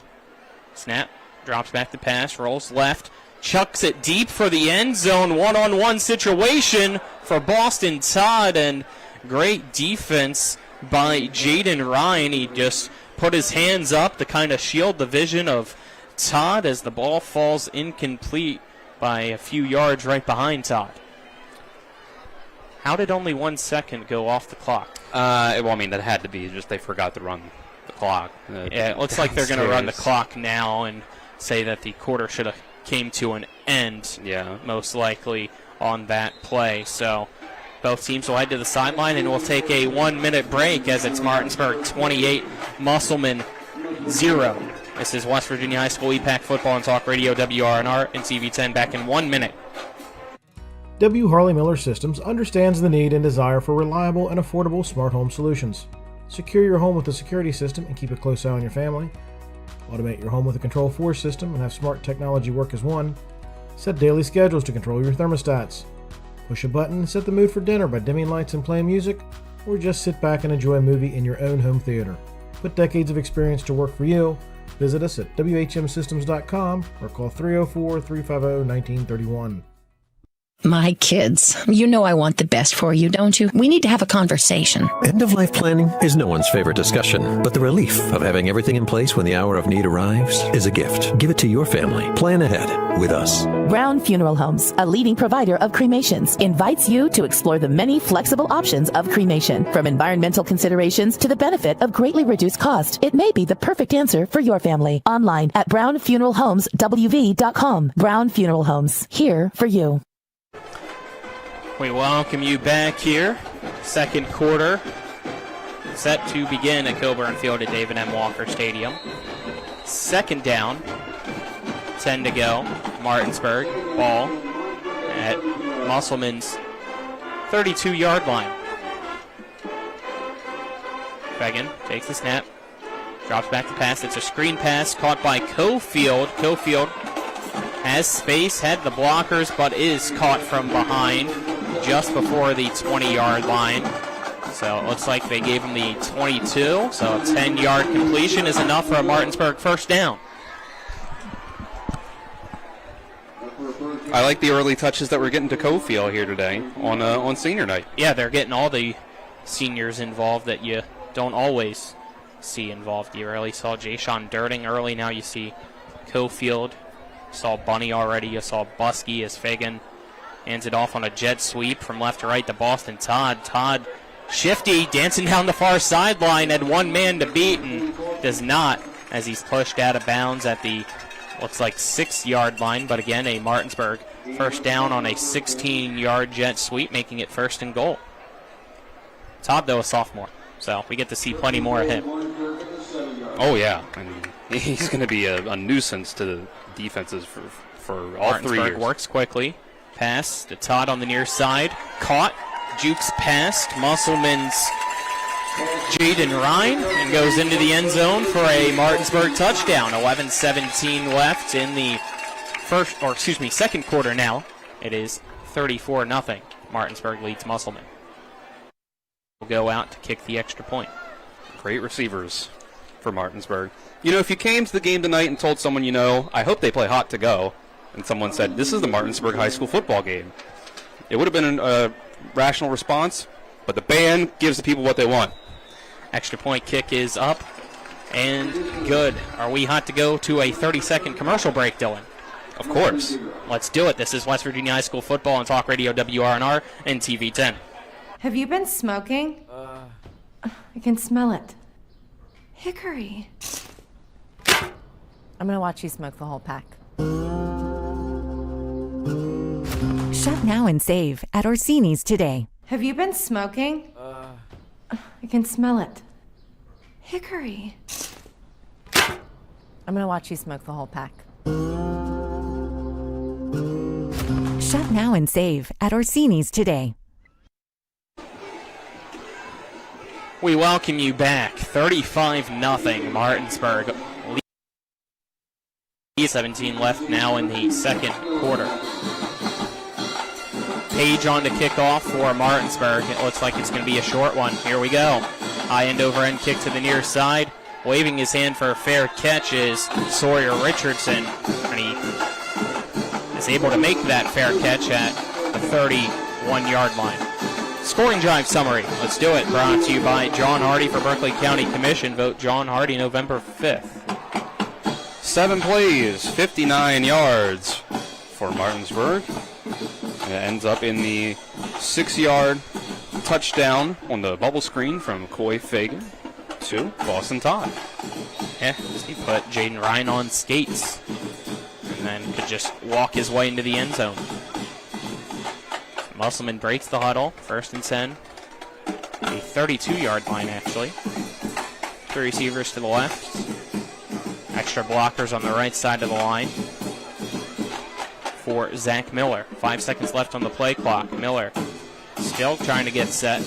Snap, drops back the pass, rolls left, chucks it deep for the end zone. One-on-one situation for Boston Todd, and great defense by Jaden Ryan. He just put his hands up to kind of shield the vision of Todd as the ball falls incomplete by a few yards right behind Todd. How did only 1 second go off the clock? That had to be just they forgot to run the clock. Yeah, it looks like they're going to run the clock now and say that the quarter should have came to an end, most likely, on that play. So both teams will head to the sideline, and we'll take a 1-minute break as it's Martinsburg 28, Musselman 0. This is West Virginia High School EPAC Football and Talk Radio, WRNR and TV10, back in 1 minute. W. Harley Miller Systems understands the need and desire for reliable and affordable smart home solutions. Secure your home with a security system and keep a close eye on your family. Automate your home with a Control4 system and have smart technology work as one. Set daily schedules to control your thermostats. Push a button and set the mood for dinner by dimming lights and playing music, or just sit back and enjoy a movie in your own home theater. Put decades of experience to work for you. Visit us at WHMsystems.com or call 304-350-1931. My kids, you know I want the best for you, don't you? We need to have a conversation. End-of-life planning is no one's favorite discussion, but the relief of having everything in place when the hour of need arrives is a gift. Give it to your family. Plan ahead with us. Brown Funeral Homes, a leading provider of cremations, invites you to explore the many flexible options of cremation. From environmental considerations to the benefit of greatly reduced cost, it may be the perfect answer for your family. Online at brownfuneralhomeswv.com. Brown Funeral Homes, here for you. We welcome you back here. Second quarter set to begin at Coburn Field at David M. Walker Stadium. 2nd down, 10 to go. Martinsburg, ball at Musselman's 32-yard line. Fegan takes the snap, drops back the pass. It's a screen pass caught by Cofield. Cofield has space, had the blockers, but is caught from behind just before the 20-yard line. So it looks like they gave him the 22. So a 10-yard completion is enough for a Martinsburg 1st down. I like the early touches that we're getting to Cofield here today on senior night. Yeah, they're getting all the seniors involved that you don't always see involved. You early saw Jayshawn Dirting early. Now you see Cofield. You saw Bunny already. You saw Buskey as Fagan hands it off on a jet sweep from left to right to Boston Todd. Todd shifty, dancing down the far sideline, had one man to beat and does not, as he's pushed out of bounds at the, looks like 6-yard line, but again, a Martinsburg first down on a 16-yard jet sweep, making it 1st and goal. Todd, though, a sophomore, so we get to see plenty more of him. Oh, yeah. I mean, he's going to be a nuisance to the defenses for all 3 years. Works quickly. Pass to Todd on the near side. Caught. Jukes past Musselman's Jaden Ryan and goes into the end zone for a Martinsburg touchdown. 11:17 left in the second quarter now. It is 34-0. Martinsburg leads Musselman. Will go out to kick the extra point. Great receivers for Martinsburg. You know, if you came to the game tonight and told someone, you know, I hope they play hot to go, and someone said, this is the Martinsburg High School football game, it would have been a rational response, but the band gives the people what they want. Extra point kick is up and good. Are we hot to go to a 30-second commercial break, Dylan? Of course. Let's do it. This is West Virginia High School football on Talk Radio WRNR and TV 10. Have you been smoking? I can smell it. Hickory. I'm gonna watch you smoke the whole pack. Shop now and save at Orsini's today. Have you been smoking? I can smell it. Hickory. I'm gonna watch you smoke the whole pack. Shop now and save at Orsini's today. We welcome you back. 35-0 Martinsburg. 17 left now in the second quarter. Page on to kick off for Martinsburg. It looks like it's going to be a short one. Here we go. High end over end kick to the near side. Waving his hand for a fair catch is Sawyer Richardson. And he is able to make that fair catch at the 31-yard line. Scoring drive summary. Let's do it. Brought to you by John Hardy for Berkeley County Commission. Vote John Hardy November 5th. 7 plays, 59 yards for Martinsburg. It ends up in the 6-yard touchdown on the bubble screen from Coy Fagan to Boston Todd. Yeah, he put Jaden Ryan on skates and then could just walk his way into the end zone. Musselman breaks the huddle, 1st and 10. A 32-yard line, actually. 2 receivers to the left. Extra blockers on the right side of the line for Zach Miller. 5 seconds left on the play clock. Miller still trying to get set.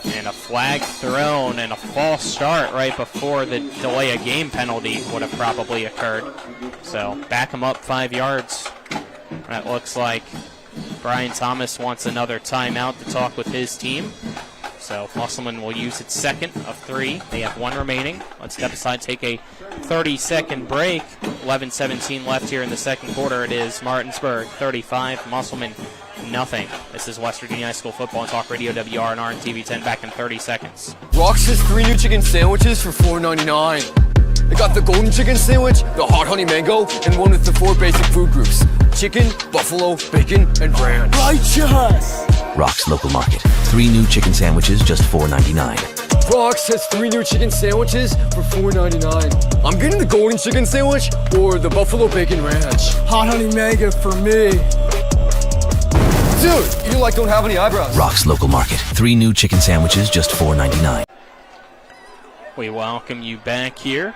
And a flag thrown and a false start right before the delay of game penalty would have probably occurred. So back him up 5 yards. That looks like Brian Thomas wants another timeout to talk with his team. So Musselman will use its second of 3. They have 1 remaining. Let's step aside, take a 30-second break. 11:17 left here in the second quarter. It is Martinsburg 35, Musselman nothing. This is West Virginia High School football on Talk Radio WRNR and TV 10 back in 30 seconds. Rox has 3 new chicken sandwiches for $4.99. They got the golden chicken sandwich, the hot honey mango, and one with the 4 basic food groups: chicken, buffalo, bacon, and ranch. Righteous! Rock's Local Market. 3 new chicken sandwiches, just $4.99. Rox has 3 new chicken sandwiches for $4.99. I'm getting the golden chicken sandwich or the buffalo bacon ranch. Hot honey mango for me. Dude, you don't have any eyebrows. Rock's Local Market. 3 new chicken sandwiches, just $4.99. We welcome you back here.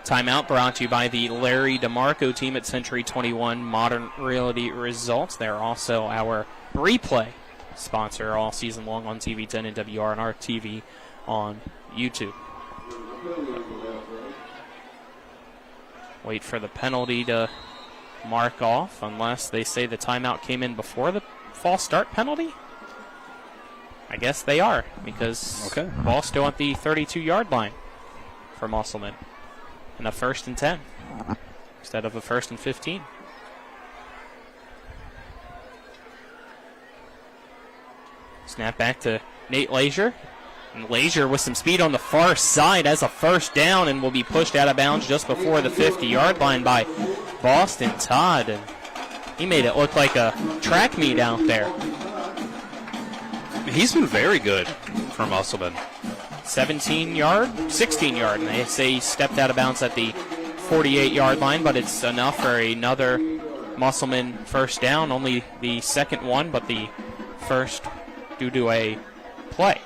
Timeout brought to you by the Larry DeMarco team at Century 21 Modern Realty Results. They're also our replay sponsor all season long on TV 10 and WRNR TV on YouTube. Wait for the penalty to mark off unless they say the timeout came in before the false start penalty. I guess they are, because the ball's still at the 32-yard line for Musselman. And a 1st and 10 instead of a 1st and 15. Snap back to Nate Leisure. And Leisure with some speed on the far side as a first down and will be pushed out of bounds just before the 50-yard line by Boston Todd. And he made it look like a track meet out there. He's been very good for Musselman. 16-yard, and they say he stepped out of bounds at the 48-yard line, but it's enough for another Musselman first down. Only the second one, but the first due to a play.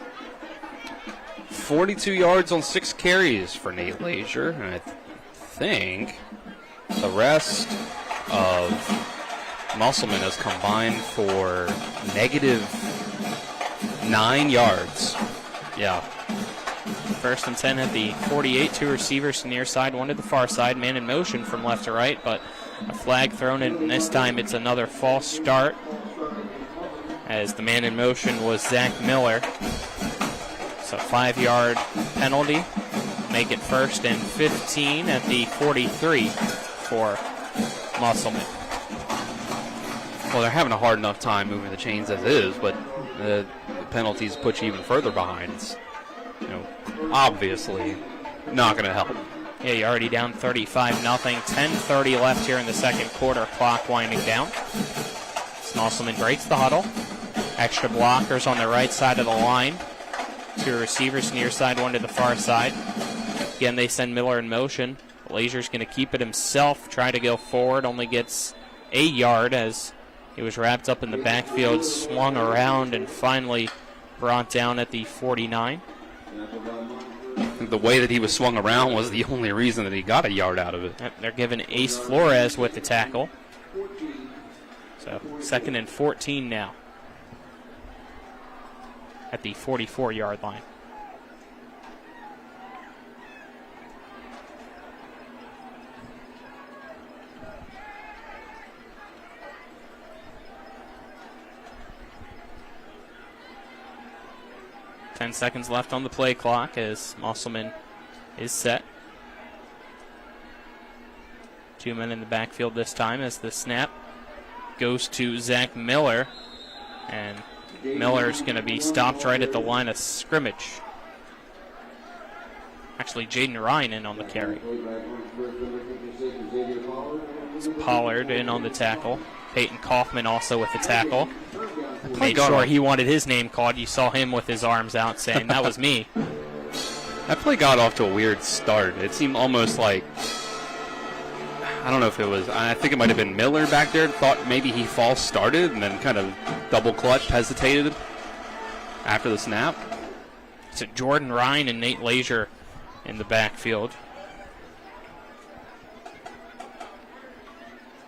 42 yards on 6 carries for Nate Leisure, and I think the rest of Musselman has combined for -9 yards. Yeah. First and 10 at the 48. 2 receivers to the near side, 1 to the far side. Man in motion from left to right, but a flag thrown in. And this time it's another false start, as the man in motion was Zach Miller. So 5-yard penalty. Make it 1st and 15 at the 43 for Musselman. Well, they're having a hard enough time moving the chains as is, but the penalties put you even further behind. It's, obviously not going to help. Yeah, you're already down 35-0. 10:30 left here in the second quarter. Clock winding down. Musselman breaks the huddle. Extra blockers on the right side of the line. 2 receivers near side, 1 to the far side. Again, they send Miller in motion. Leisure's going to keep it himself, try to go forward, only gets a yard as he was wrapped up in the backfield, swung around, and finally brought down at the 49. The way that he was swung around was the only reason that he got a yard out of it. They're giving Ace Flores with the tackle. So 2nd and 14 now at the 44-yard line. Ten seconds left on the play clock as Musselman is set. 2 men in the backfield this time as the snap goes to Zach Miller. And Miller's going to be stopped right at the line of scrimmage. Actually, Jaden Ryan in on the carry. It's Pollard in on the tackle. Peyton Kaufman also with the tackle. Made sure he wanted his name called. You saw him with his arms out saying, that was me. That play got off to a weird start. It seemed almost like, I don't know if it was, I think it might have been Miller back there, thought maybe he false started and then kind of double clutch, hesitated after the snap. It's Jordan Ryan and Nate Leisure in the backfield.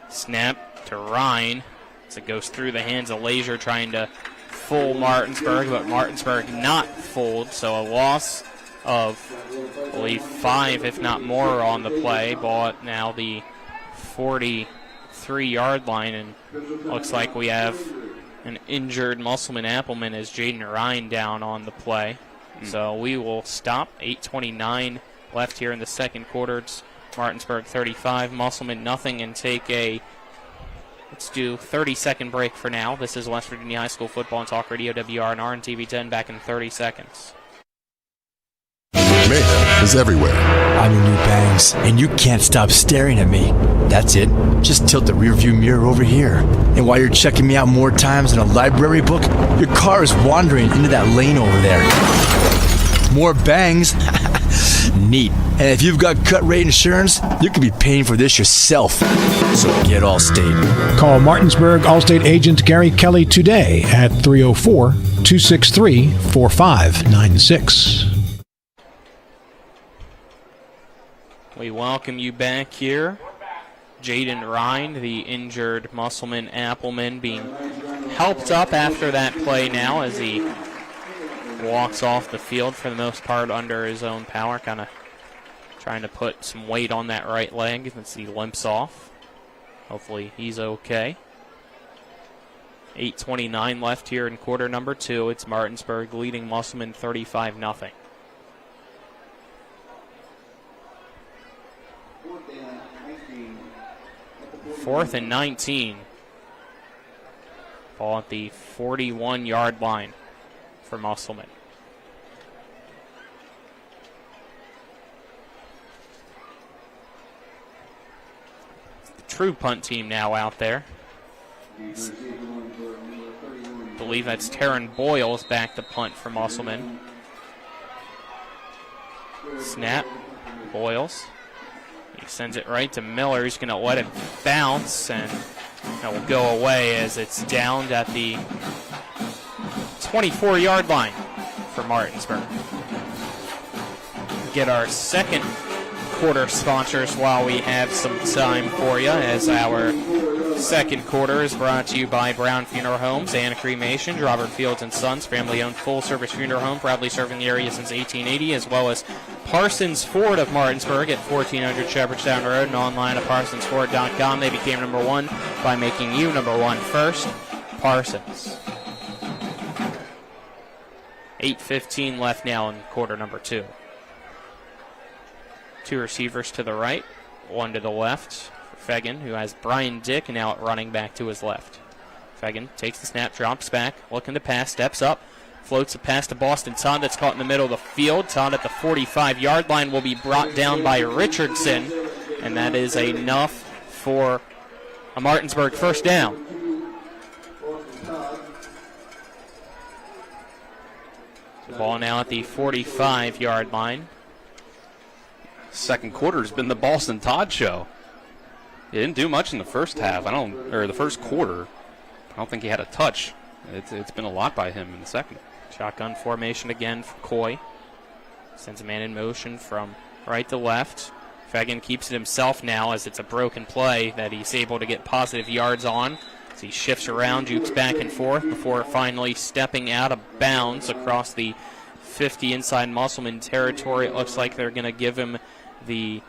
Snap to Ryan. As it goes through the hands of Leisure, trying to fool Martinsburg, but Martinsburg not fooled, so a loss of, I believe, 5, if not more, on the play. Ball at now the 43-yard line, and looks like we have an injured Musselman Applemen as Jaden Ryan down on the play. So we will stop. 8:29 left here in the second quarter. It's Martinsburg 35, Musselman nothing, and take a, let's do 30-second break for now. This is West Virginia High School Football on Talk Radio WRNR and TV10, back in 30 seconds. Mayhem is everywhere. I'm your new bangs, and you can't stop staring at me. That's it. Just tilt the rearview mirror over here. And while you're checking me out more times than a library book, your car is wandering into that lane over there. More bangs. Neat. And if you've got cut rate insurance, you could be paying for this yourself. So get Allstate. Call Martinsburg Allstate agent Gary Kelly today at 304-263-4596. We welcome you back here. Jaden Ryan, the injured Musselman Appleman, being helped up after that play now as he walks off the field for the most part under his own power, kind of trying to put some weight on that right leg as he limps off. Hopefully he's okay. 8:29 left here in quarter number 2. It's Martinsburg leading Musselman 35-0. Fourth and 19. Ball at the 41-yard line. for Musselman. The true punt team now out there. I believe that's Taryn Boyles back to punt for Musselman. Snap. Boyles. He sends it right to Miller. He's going to let it bounce, and that will go away as it's downed at the 24-yard line for Martinsburg. Get our second quarter sponsors while we have some time for you, as our second quarter is brought to you by Brown Funeral Homes and Cremation, Robert Fields & Sons, family-owned full-service funeral home, proudly serving the area since 1880, as well as Parsons Ford of Martinsburg at 1400 Shepherdstown Road and online at parsonsford.com. They became number one by making you number one first. Parsons. 8:15 left now in quarter number two. Two receivers to the right, one to the left. Fegan, who has Brian Dick now at running back to his left. Fegan takes the snap, drops back, looking to pass, steps up, floats a pass to Boston Todd that's caught in the middle of the field. Todd at the 45-yard line will be brought down by Richardson, and that is enough for a Martinsburg first down. The ball now at the 45-yard line. Second quarter has been the Boston Todd show. He didn't do much in the first half. The first quarter. I don't think he had a touch. It's been a lot by him in the second. Shotgun formation again for Coy. Sends a man in motion from right to left. Fegan keeps it himself now as it's a broken play that he's able to get positive yards on. As he shifts around, jukes back and forth before finally stepping out of bounds across the 50 inside Musselman territory. It looks like they're going to give him the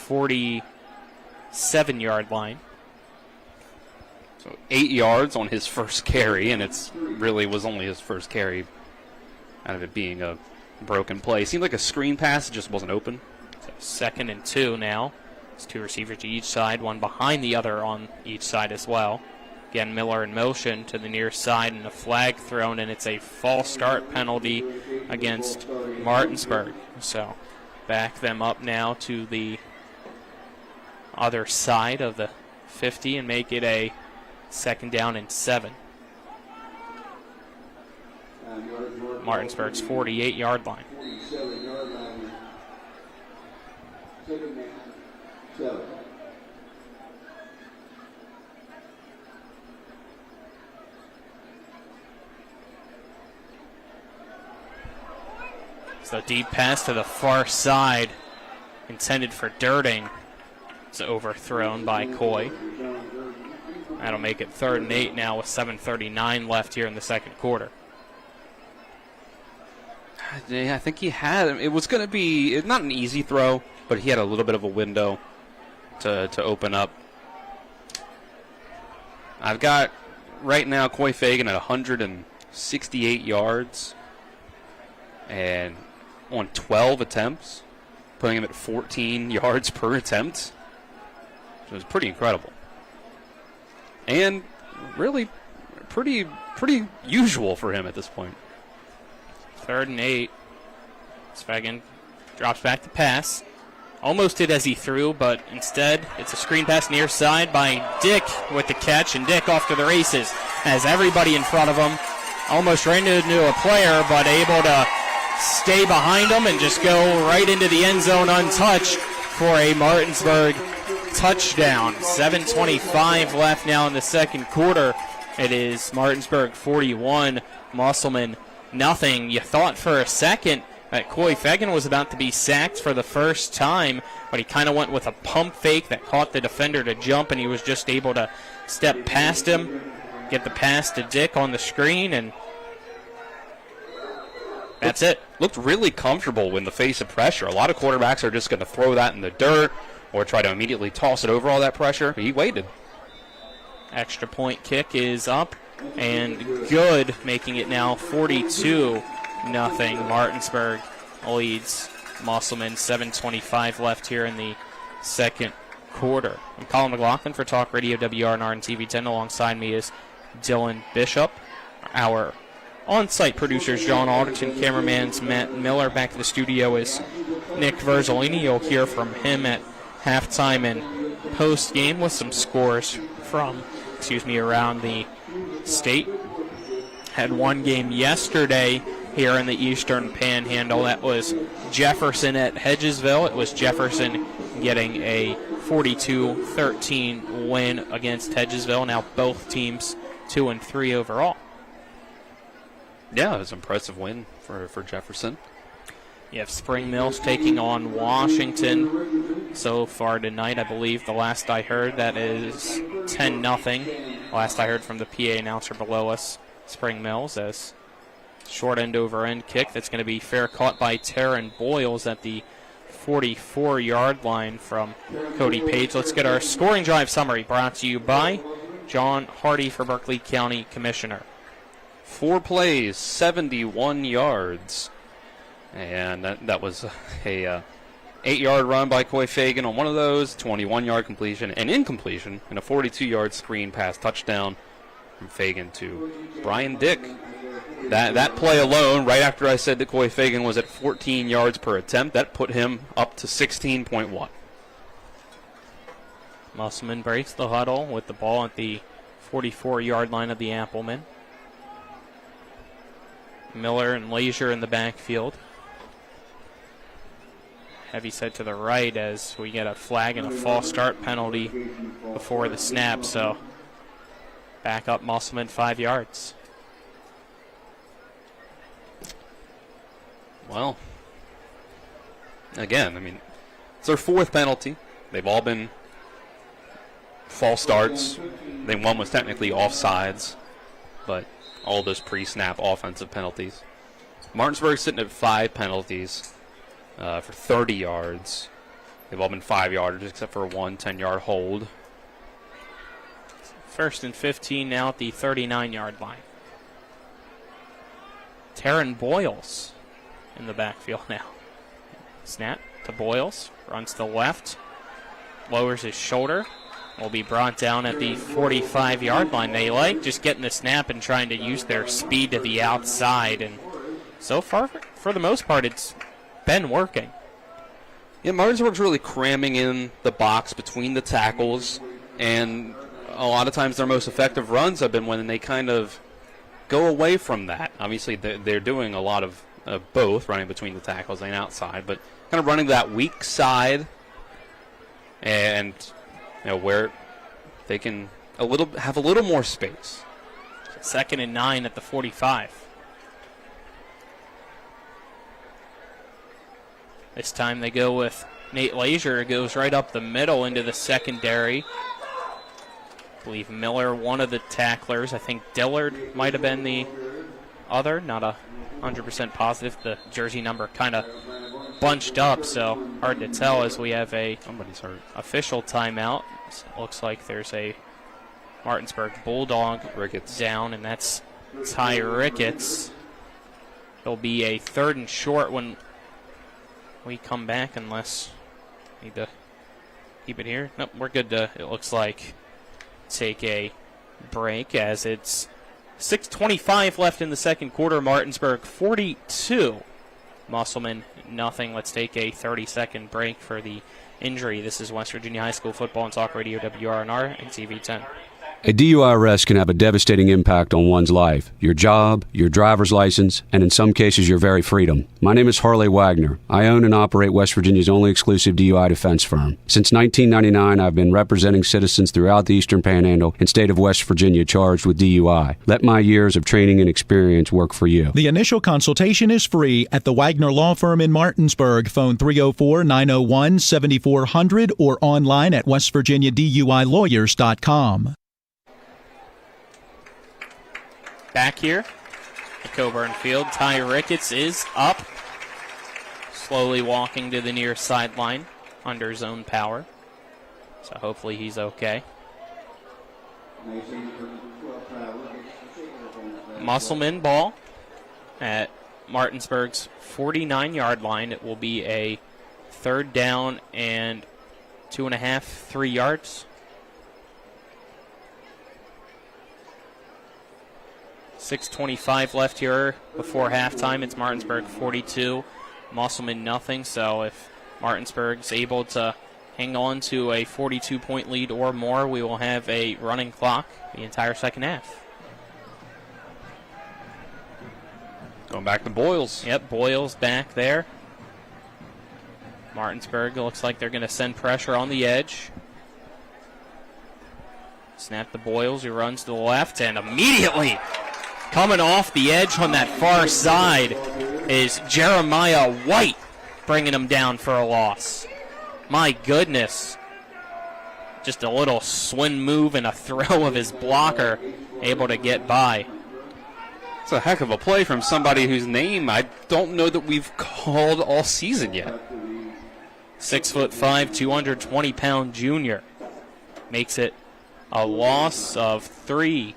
47-yard line. So 8 yards on his first carry, and it's really was only his first carry out of it being a broken play. It seemed like a screen pass, it just wasn't open. So 2nd and 2 now. It's two receivers to each side, one behind the other on each side as well. Again, Miller in motion to the near side and a flag thrown, and it's a false start penalty against Martinsburg. So back them up now to the other side of the 50 and make it a 2nd down and 7. Martinsburg's 48-yard line. So deep pass to the far side, intended for Dirting. It's overthrown by Coy. That'll make it 3rd and 8 now with 7:39 left here in the second quarter. I think he had, it was going to be not an easy throw, but he had a little bit of a window to open up. I've got right now Coy Fegan at 168 yards and on 12 attempts, putting him at 14 yards per attempt. It was pretty incredible. And really pretty usual for him at this point. 3rd and 8. Fegan drops back to pass. Almost did as he threw, but instead it's a screen pass near side by Dick with the catch, and Dick off to the races as everybody in front of him almost ran into a player, but able to stay behind him and just go right into the end zone untouched for a Martinsburg touchdown. 7:25 left now in the second quarter. It is Martinsburg 41, Musselman nothing. You thought for a second that Coy Fegan was about to be sacked for the first time, but he kind of went with a pump fake that caught the defender to jump, and he was just able to step past him, get the pass to Dick on the screen, and that's it. Looked really comfortable in the face of pressure. A lot of quarterbacks are just going to throw that in the dirt or try to immediately toss it over all that pressure. He waited. Extra point kick is up and good, making it now 42-0. Martinsburg leads Musselman. 7:25 left here in the second quarter. I'm Colin McLaughlin for Talk Radio WRNR and TV 10. Alongside me is Dylan Bishop. Our On-site producers John Alderton, cameraman's Matt Miller. Back to the studio is Nick Verzolini. You'll hear from him at halftime and post-game with some scores from, around the state. Had one game yesterday here in the Eastern Panhandle. That was Jefferson at Hedgesville. It was Jefferson getting a 42-13 win against Hedgesville. Now both teams 2-3 overall. Yeah, it was an impressive win for Jefferson. You have Spring Mills taking on Washington so far tonight. I believe the last I heard that is 10-0. Last I heard from the PA announcer below us, Spring Mills, as short end over end kick. That's going to be fair caught by Taryn Boyles at the 44-yard line from Cody Page. Let's get our scoring drive summary brought to you by John Hardy for Berkeley County Commissioner. 4 plays, 71 yards. And that was a 8-yard run by Coy Fagan on one of those, 21-yard completion, and incompletion, and a 42-yard screen pass touchdown from Fagan to Brian Dick. That play alone, right after I said that Coy Fagan was at 14 yards per attempt, that put him up to 16.1. Musselman breaks the huddle with the ball at the 44-yard line of the Applemen. Miller and Leisure in the backfield. Heavy set to the right as we get a flag and a false start penalty before the snap, so back up Musselman 5 yards. Well, again, I mean, it's their 4th penalty. They've all been false starts. One was technically offsides, but all those pre-snap offensive penalties. Martinsburg sitting at 5 penalties for 30 yards. They've all been 5-yarders except for one 10-yard hold. 1st and 15 now at the 39-yard line. Taryn Boyles in the backfield now. Snap to Boyles, runs to the left, lowers his shoulder, will be brought down at the 45-yard line. They like just getting the snap and trying to use their speed to the outside, and so far, for the most part, it's been working. Yeah, Martinsburg's really cramming in the box between the tackles, and a lot of times their most effective runs have been when they kind of go away from that. Obviously, they're doing a lot of both, running between the tackles and outside, but kind of running that weak side, and where they can have a little more space. 2nd and 9 at the 45. This time they go with Nate Leisure. It goes right up the middle into the secondary. I believe Miller, one of the tacklers. I think Dillard might have been the other. Not 100% positive. The jersey number kind of bunched up, so hard to tell as we have a official timeout. It looks like there's a Martinsburg Bulldog Ricketts down, and that's Ty Ricketts. It'll be a 3rd and short when we come back, unless need to keep it here. Nope, we're good to, it looks like, take a break as it's 6:25 left in the second quarter. Martinsburg 42. Musselman nothing. Let's take a 30-second break for the injury. This is West Virginia High School Football and Talk Radio WRNR and TV10. A DUI arrest can have a devastating impact on one's life, your job, your driver's license, and in some cases your very freedom. My name is Harley Wagner. I own and operate West Virginia's only exclusive DUI defense firm. Since 1999, I've been representing citizens throughout the Eastern Panhandle and state of West Virginia charged with DUI. Let my years of training and experience work for you. The initial consultation is free at the Wagner Law Firm in Martinsburg. Phone 304-901-7400 or online at westvirginiaduilawyers.com. Back here at Coburn Field, Ty Ricketts is up, slowly walking to the near sideline under zone power. So hopefully he's okay. Musselman ball at Martinsburg's 49-yard line. It will be a 3rd down and 2.5, 3 yards. 6:25 left here before halftime. It's Martinsburg 42, Musselman nothing. So if Martinsburg's able to hang on to a 42-point lead or more, we will have a running clock the entire second half. Going back to Boyles. Yep, Boyles back there. Martinsburg looks like they're going to send pressure on the edge. Snap to Boyles, who runs to the left, and immediately coming off the edge on that far side is Jeremiah White, bringing him down for a loss. My goodness. Just a little swing move and a throw of his blocker, able to get by. It's a heck of a play from somebody whose name I don't know that we've called all season yet. 6'5", 220-pound junior. Makes it a loss of 3.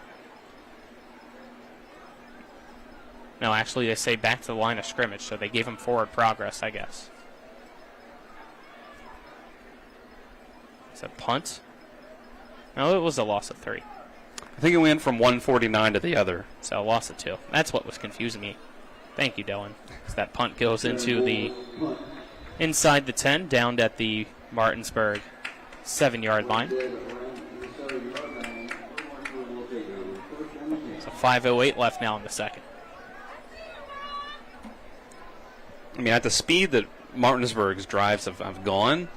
No, actually, they say back to the line of scrimmage, so they gave him forward progress, I guess. Is it punt? No, it was a loss of 3. I think it went from 149 to the other. So a loss of 2. That's what was confusing me. Thank you, Dylan. So that punt goes into the inside the 10, down at the Martinsburg 7-yard line. So 5:08 left now in the second. I mean, at the speed that Martinsburg's drives have gone,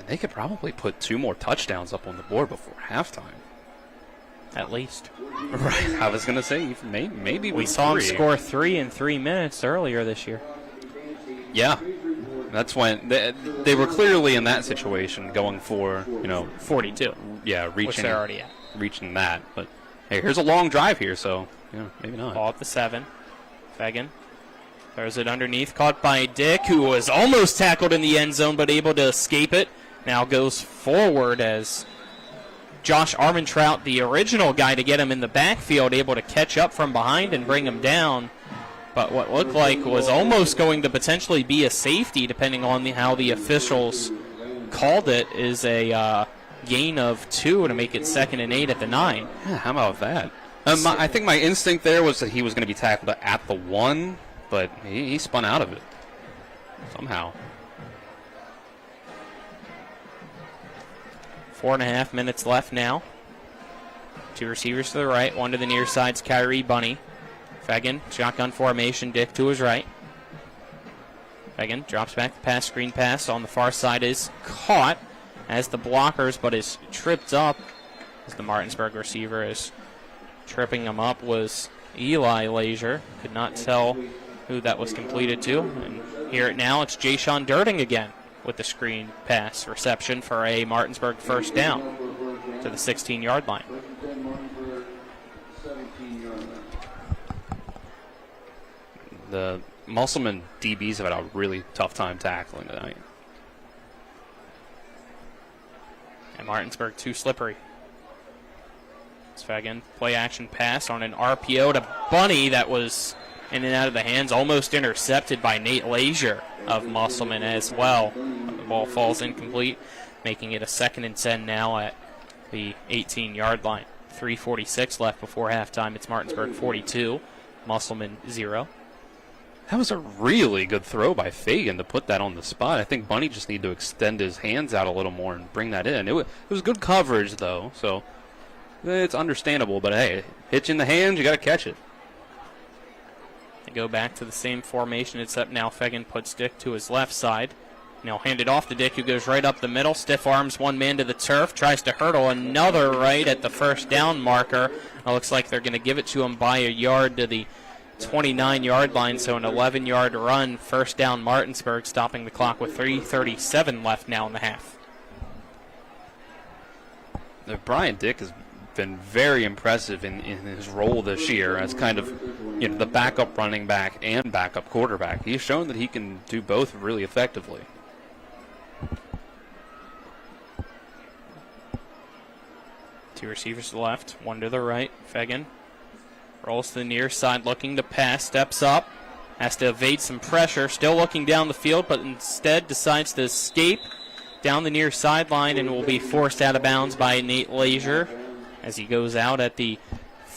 they could probably put 2 more touchdowns up on the board before halftime. At least. Right. I was going to say, maybe we saw him score 3 in 3 minutes earlier this year. Yeah. That's when they were clearly in that situation going for, 42. Yeah, which they're already at. Reaching that. But, hey, here's a long drive here, so, maybe not. Ball at the 7. Fagan throws it underneath, caught by Dick, who was almost tackled in the end zone, but able to escape it. Now goes forward as Josh Armentrout, the original guy to get him in the backfield, able to catch up from behind and bring him down. But what looked like was almost going to potentially be a safety, depending on how the officials called it, is a gain of 2 to make it 2nd and 8 at the 9. Yeah, how about that? I think my instinct there was that he was going to be tackled at the 1, but he spun out of it somehow. 4.5 minutes left now. 2 receivers to the right, 1 to the near side's Kyrie Bunny. Fagan, shotgun formation, Dick to his right. Fagan drops back the pass, screen pass on the far side is caught as the blockers, but is tripped up as the Martinsburg receiver is tripping him up was Eli Leisure. Could not tell who that was completed to. And here it now, it's Jayshawn Dirting again with the screen pass reception for a Martinsburg first down to the 16-yard line. The Musselman DBs have had a really tough time tackling tonight. And Martinsburg too slippery. It's Fagan, play action pass on an RPO to Bunny that was in and out of the hands, almost intercepted by Nate Leisure of Musselman as well. The ball falls incomplete, making it a 2nd and 10 now at the 18-yard line. 3:46 left before halftime. It's Martinsburg 42, Musselman 0. That was a really good throw by Fagan to put that on the spot. I think Bunny just needed to extend his hands out a little more and bring that in. It was good coverage, though, so it's understandable. But, hey, hit you in the hands, you got to catch it. They go back to the same formation, except now Fagan puts Dick to his left side. Now hand it off to Dick, who goes right up the middle. Stiff arms one man to the turf. Tries to hurdle another right at the first down marker. It looks like they're going to give it to him by a yard to the 29-yard line, so an 11-yard run. First down Martinsburg, stopping the clock with 3:37 left now in the half. Brian Dick has been very impressive in his role this year as kind of the backup running back and backup quarterback. He's shown that he can do both really effectively. Two receivers to the left, 1 to the right. Fagan rolls to the near side, looking to pass, steps up, has to evade some pressure, still looking down the field, but instead decides to escape down the near sideline and will be forced out of bounds by Nate Leisure as he goes out at the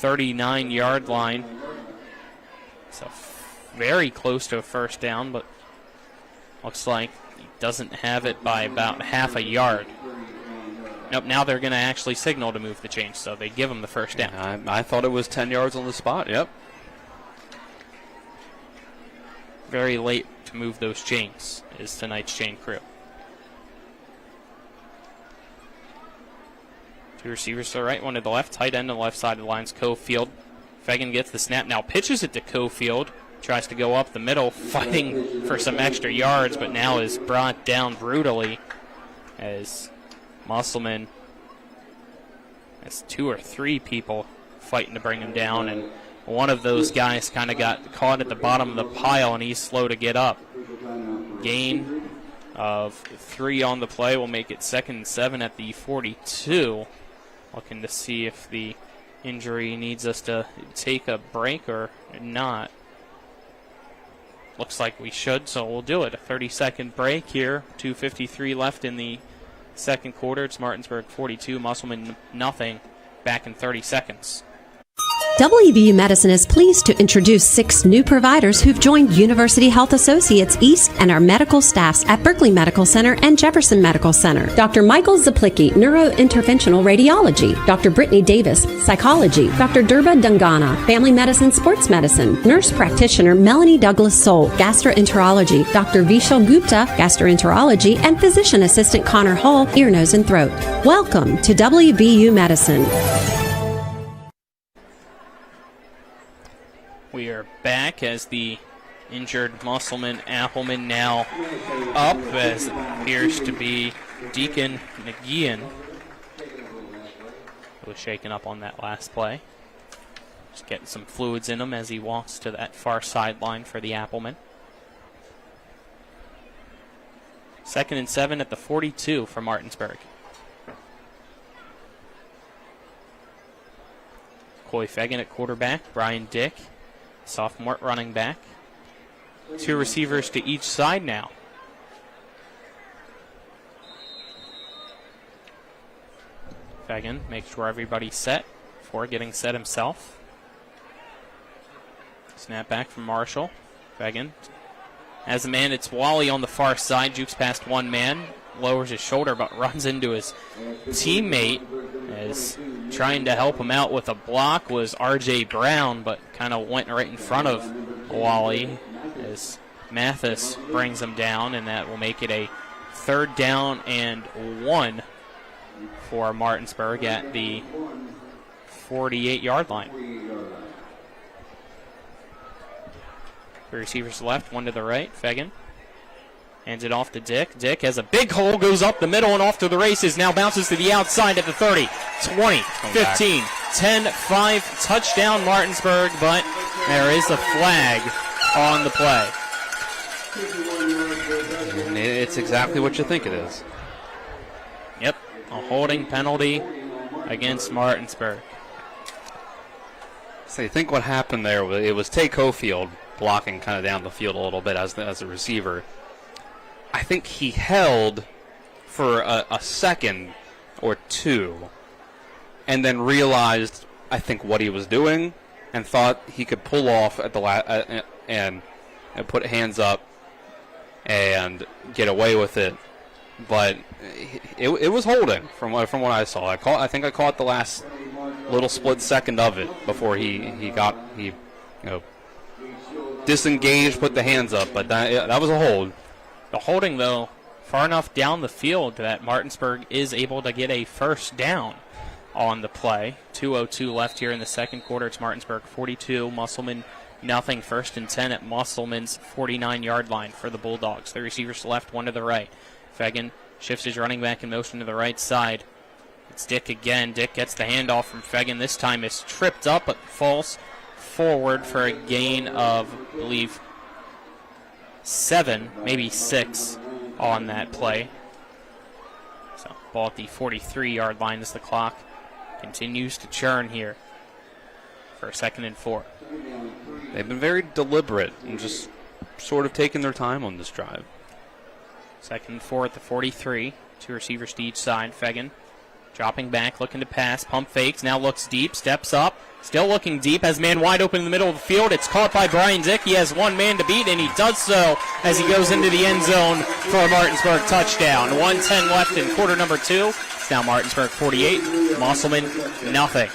39-yard line. So very close to a first down, but looks like he doesn't have it by about half a yard. Nope, now they're going to actually signal to move the chains, so they give him the first down. I thought it was 10 yards on the spot, yep. Very late to move those chains is tonight's chain crew. Two receivers to the right, one to the left. Tight end on the left side of the lines, Cofield. Fagan gets the snap, now pitches it to Cofield. Tries to go up the middle, fighting for some extra yards, but now is brought down brutally as Musselman has 2 or 3 people fighting to bring him down, and one of those guys kind of got caught at the bottom of the pile, and he's slow to get up. Gain of 3 on the play will make it 2nd and 7 at the 42. Looking to see if the injury needs us to take a break or not. Looks like we should, so we'll do it. A 30-second break here. 2:53 left in the second quarter. It's Martinsburg 42, Musselman nothing. Back in 30 seconds. WVU Medicine is pleased to introduce 6 new providers who've joined University Health Associates East and our medical staffs at Berkeley Medical Center and Jefferson Medical Center. Dr. Michael Zaplicki, Neurointerventional Radiology. Dr. Brittany Davis, Psychology. Dr. Durba Dungana, Family Medicine, Sports Medicine. Nurse Practitioner Melanie Douglas Soul, Gastroenterology. Dr. Vishal Gupta, Gastroenterology. And Physician Assistant Connor Hall, Ear, Nose, and Throat. Welcome to WVU Medicine. We are back as the injured Musselman Applemen now up, as it appears to be Deacon McGeehan, who was shaken up on that last play. Just getting some fluids in him as he walks to that far sideline for the Applemen. 2nd and 7 at the 42 for Martinsburg. Coy Fagan at quarterback, Brian Dick, sophomore running back. 2 receivers to each side now. Fagan makes sure everybody's set before getting set himself. Snap back from Marshall. Fagan has a man. It's Wally on the far side. Jukes past one man. Lowers his shoulder but runs into his teammate. As trying to help him out with a block was R.J. Brown, but kind of went right in front of Wally as Mathis brings him down, and that will make it a 3rd down and 1 for Martinsburg at the 48-yard line. 3 receivers left, 1 to the right. Fagan hands it off to Dick. Dick has a big hole, goes up the middle and off to the races. Now bounces to the outside at the 30, 20, 15, 10, 5. Touchdown Martinsburg, but there is a flag on the play. And it's exactly what you think it is. Yep, a holding penalty against Martinsburg. So you think what happened there, it was Tay Cofield blocking kind of down the field a little bit as a receiver. I think he held for a second or 2 and then realized, I think, what he was doing and thought he could pull off at the and put hands up and get away with it. But it was holding from what I saw. I think I caught the last little split second of it before he disengaged, put the hands up. But that was a hold. The holding, though, far enough down the field that Martinsburg is able to get a first down on the play. 2:02 left here in the second quarter. It's Martinsburg 42, Musselman nothing. 1st and 10 at Musselman's 49-yard line for the Bulldogs. The receivers to left, 1 to the right. Fagan shifts his running back in motion to the right side. It's Dick again. Dick gets the handoff from Fagan. This time is tripped up but falls forward for a gain of, I believe, 7, maybe 6 on that play. So ball at the 43-yard line as the clock continues to churn here for 2nd and 4. They've been very deliberate and just sort of taking their time on this drive. 2nd and 4 at the 43. 2 receivers to each side. Fagan Dropping back, looking to pass, pump fakes, now looks deep, steps up, still looking deep, has man wide open in the middle of the field. It's caught by Brian Dick. He has one man to beat, and he does so as he goes into the end zone for a Martinsburg touchdown. 1:10 left in quarter number 2. It's now Martinsburg 48, Musselman nothing.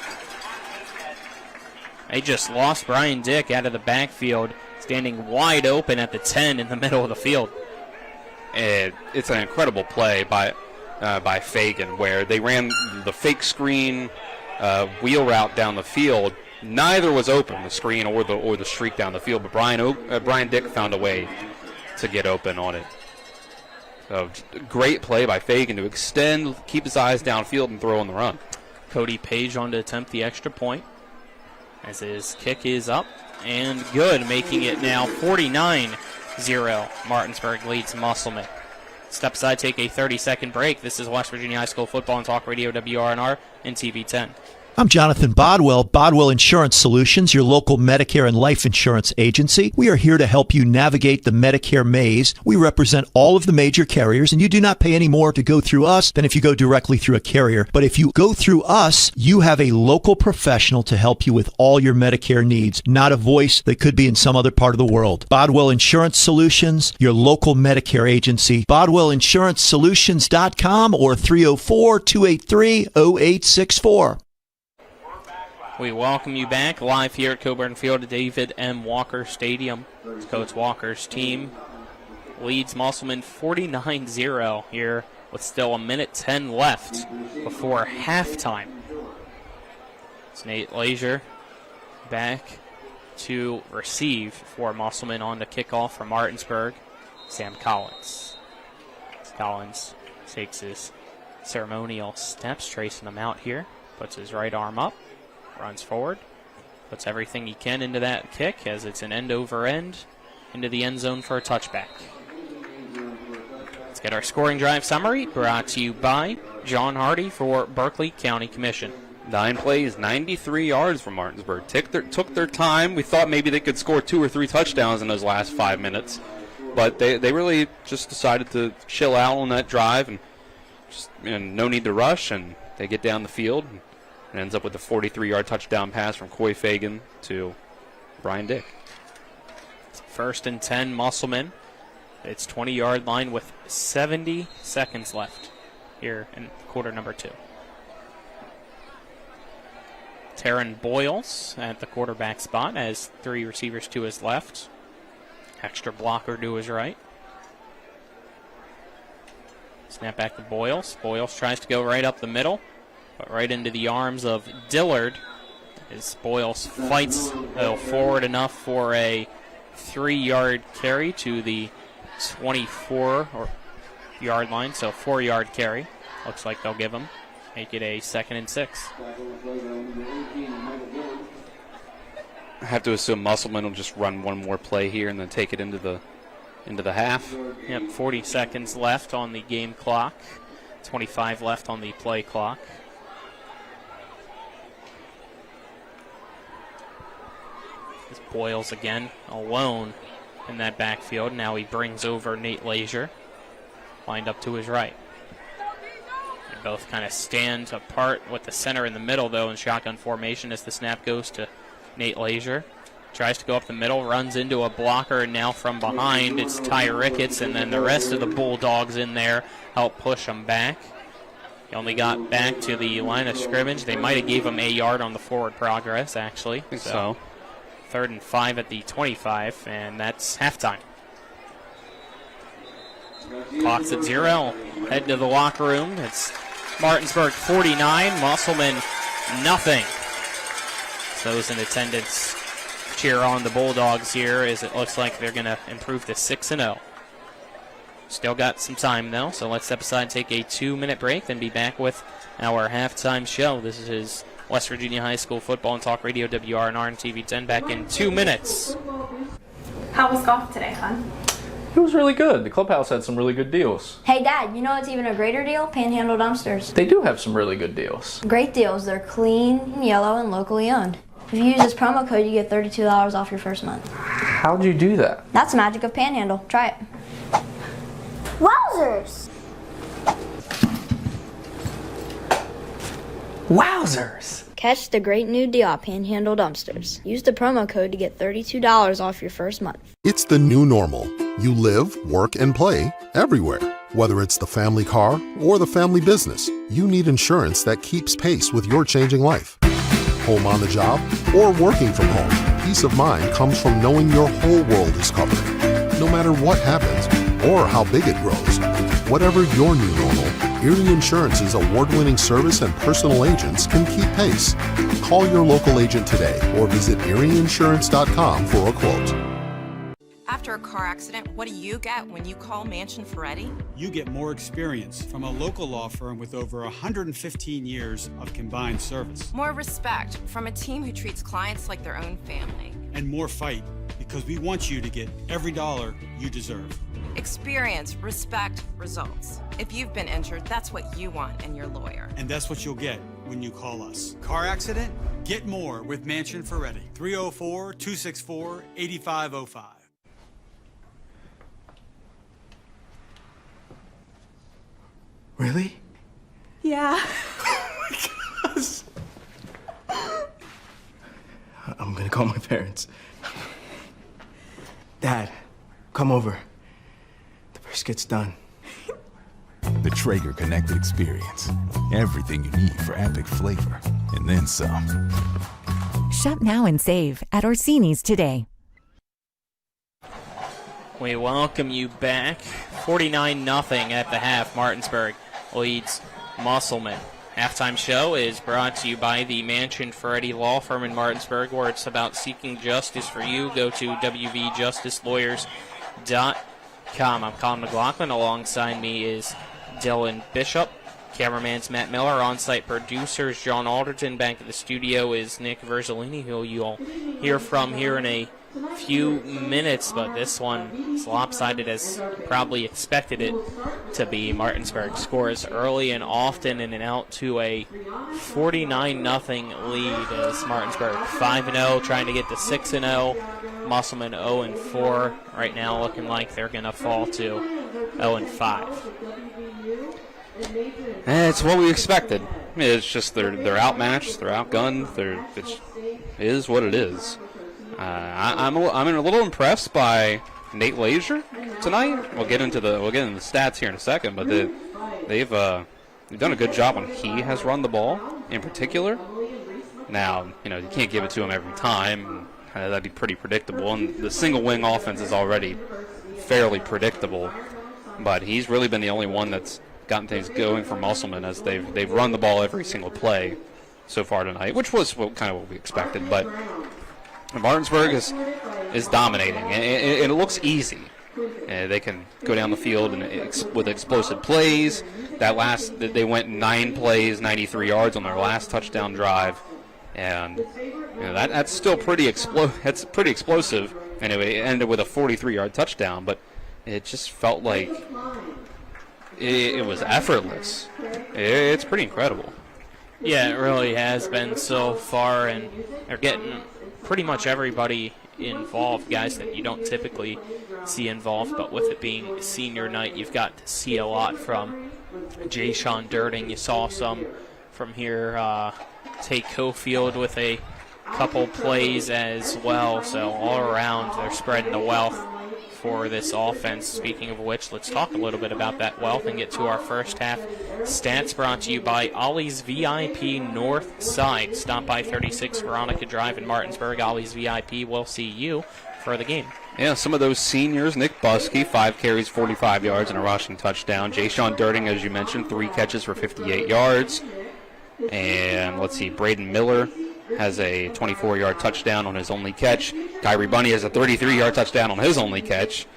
They just lost Brian Dick out of the backfield, standing wide open at the 10 in the middle of the field. It's an incredible play by Fagan, where they ran the fake screen wheel route down the field. Neither was open, the screen or the streak down the field, but Brian Dick found a way to get open on it. So great play by Fagan to extend, keep his eyes downfield, and throw on the run. Cody Page on to attempt the extra point as his kick is up and good, making it now 49-0. Martinsburg leads Musselman. Step aside, take a 30-second break. This is West Virginia High School Football on Talk Radio WRNR and TV 10. I'm Jonathan Bodwell, Bodwell Insurance Solutions, your local Medicare and life insurance agency. We are here to help you navigate the Medicare maze. We represent all of the major carriers, and you do not pay any more to go through us than if you go directly through a carrier. But if you go through us, you have a local professional to help you with all your Medicare needs, not a voice that could be in some other part of the world. Bodwell Insurance Solutions, your local Medicare agency. BodwellInsuranceSolutions.com or 304-283-0864. We welcome you back live here at Coburn Field at David M. Walker Stadium. Coach Walker's team leads Musselman 49-0 here with still 1:10 left before halftime. It's Nate Leisure back to receive for Musselman on the kickoff from Martinsburg. Sam Collins. Collins takes his ceremonial steps, tracing them out here, puts his right arm up. Runs forward, puts everything he can into that kick as it's an end over end into the end zone for a touchback. Let's get our scoring drive summary brought to you by John Hardy for Berkeley County Commission. 9 plays, 93 yards from Martinsburg. Took their time. We thought maybe they could score 2 or 3 touchdowns in those last 5 minutes, but they really just decided to chill out on that drive and no need to rush, and they get down the field. And ends up with a 43-yard touchdown pass from Coy Fagan to Brian Dick. First and 10, Musselman. It's 20-yard line with 70 seconds left here in quarter number 2. Taryn Boyles at the quarterback spot has 3 receivers to his left. Extra blocker to his right. Snap back to Boyles. Boyles tries to go right up the middle, but right into the arms of Dillard as Boyles fights forward enough for a 3-yard carry to the 24-yard line, so 4-yard carry. Looks like they'll give him. Make it a 2nd and 6. I have to assume Musselman will just run one more play here and then take it into the half. Yep, 40 seconds left on the game clock. 25 left on the play clock. It's Boyles again, alone in that backfield. Now he brings over Nate Leisure, lined up to his right. They both kind of stand apart with the center in the middle, though, in shotgun formation as the snap goes to Nate Leisure. Tries to go up the middle, runs into a blocker, and now from behind it's Ty Ricketts, and then the rest of the Bulldogs in there help push him back. He only got back to the line of scrimmage. They might have gave him a yard on the forward progress, actually. I think so. 3rd and 5 at the 25, and that's halftime. Clock's at 0. Head to the locker room. It's Martinsburg 49, Musselman nothing. So those in attendance cheer on the Bulldogs here as it looks like they're going to improve to 6-0. Still got some time, though, so let's step aside and take a 2-minute break, then be back with our halftime show. This is West Virginia High School Football and Talk Radio, WRNR and TV 10, back in 2 minutes. How was golf today, hon? It was really good. The clubhouse had some really good deals. Hey, Dad, you know what's even a greater deal? Panhandle dumpsters. They do have some really good deals. Great deals. They're clean and yellow and locally owned. If you use this promo code, you get $32 off your first month. How'd you do that? That's the magic of Panhandle. Try it. Wowzers! Wowzers! Catch the great new deal at Panhandle Dumpsters. Use the promo code to get $32 off your first month. It's the new normal. You live, work, and play everywhere. Whether it's the family car or the family business, you need insurance that keeps pace with your changing life. Home on the job or working from home, peace of mind comes from knowing your whole world is covered. No matter what happens or how big it grows, whatever your new normal, Erie Insurance's award-winning service and personal agents can keep pace. Call your local agent today or visit erieinsurance.com for a quote. After a car accident, what do you get when you call Mansion Ferretti? You get more experience from a local law firm with over 115 years of combined service. More respect from a team who treats clients like their own family. And more fight, because we want you to get every dollar you deserve. Experience, respect, results. If you've been injured, that's what you want in your lawyer. And that's what you'll get when you call us. Car accident? Get more with Mansion Ferretti. 304-264-8505. Really? Yeah. I'm gonna call my parents. Dad, come over. The brisket's done. The Traeger Connected Experience. Everything you need for epic flavor, and then some. Shop now and save at Orsini's today. We welcome you back. 49-0 at the half. Martinsburg leads Musselman. Halftime show is brought to you by the Mansion Ferretti Law Firm in Martinsburg, where it's about seeking justice for you. Go to wvjusticelawyers.com. I'm Colin McLaughlin. Alongside me is Dylan Bishop. Cameraman's Matt Miller. On-site producers John Alderton. Back at the studio is Nick Verzolini, who you'll hear from here in a few minutes, but this one is lopsided as probably expected it to be. Martinsburg scores early and often in and out to a 49-0 lead as Martinsburg 5-0, trying to get to 6-0. Musselman 0-4 right now, looking like they're going to fall to 0-5. It's what we expected. It's just they're outmatched, they're outgunned. It is what it is. I'm a little impressed by Nate Lazier tonight. We'll get into the stats here in a second, but they've done a good job when he has run the ball in particular. Now, you can't give it to him every time. That'd be pretty predictable, and the single wing offense is already fairly predictable. But he's really been the only one that's gotten things going for Musselman as they've run the ball every single play so far tonight, which was kind of what we expected, but. Martinsburg is dominating, and it looks easy. They can go down the field with explosive plays. They went 9 plays, 93 yards on their last touchdown drive, and that's still pretty That's pretty explosive. Anyway, it ended with a 43-yard touchdown, but it just felt like it was effortless. It's pretty incredible. Yeah, it really has been so far, and they're getting pretty much everybody involved, guys that you don't typically see involved, but with it being senior night, you've got to see a lot from Jay-Sean Durting. You saw some from here, Tate Cofield with a couple plays as well, so all around they're spreading the wealth for this offense. Speaking of which, let's talk a little bit about that wealth and get to our first half stats, brought to you by Ollie's VIP North Side. Stop by 36 Veronica Drive in Martinsburg. Ollie's VIP will see you for the game. Yeah, some of those seniors: Nick Buskey, 5 carries, 45 yards, and a rushing touchdown. Jay-Sean Durting, as you mentioned, 3 catches for 58 yards. And let's see, Braden Miller has a 24-yard touchdown on his only catch. Kyrie Bunny has a 33-yard touchdown on his only catch.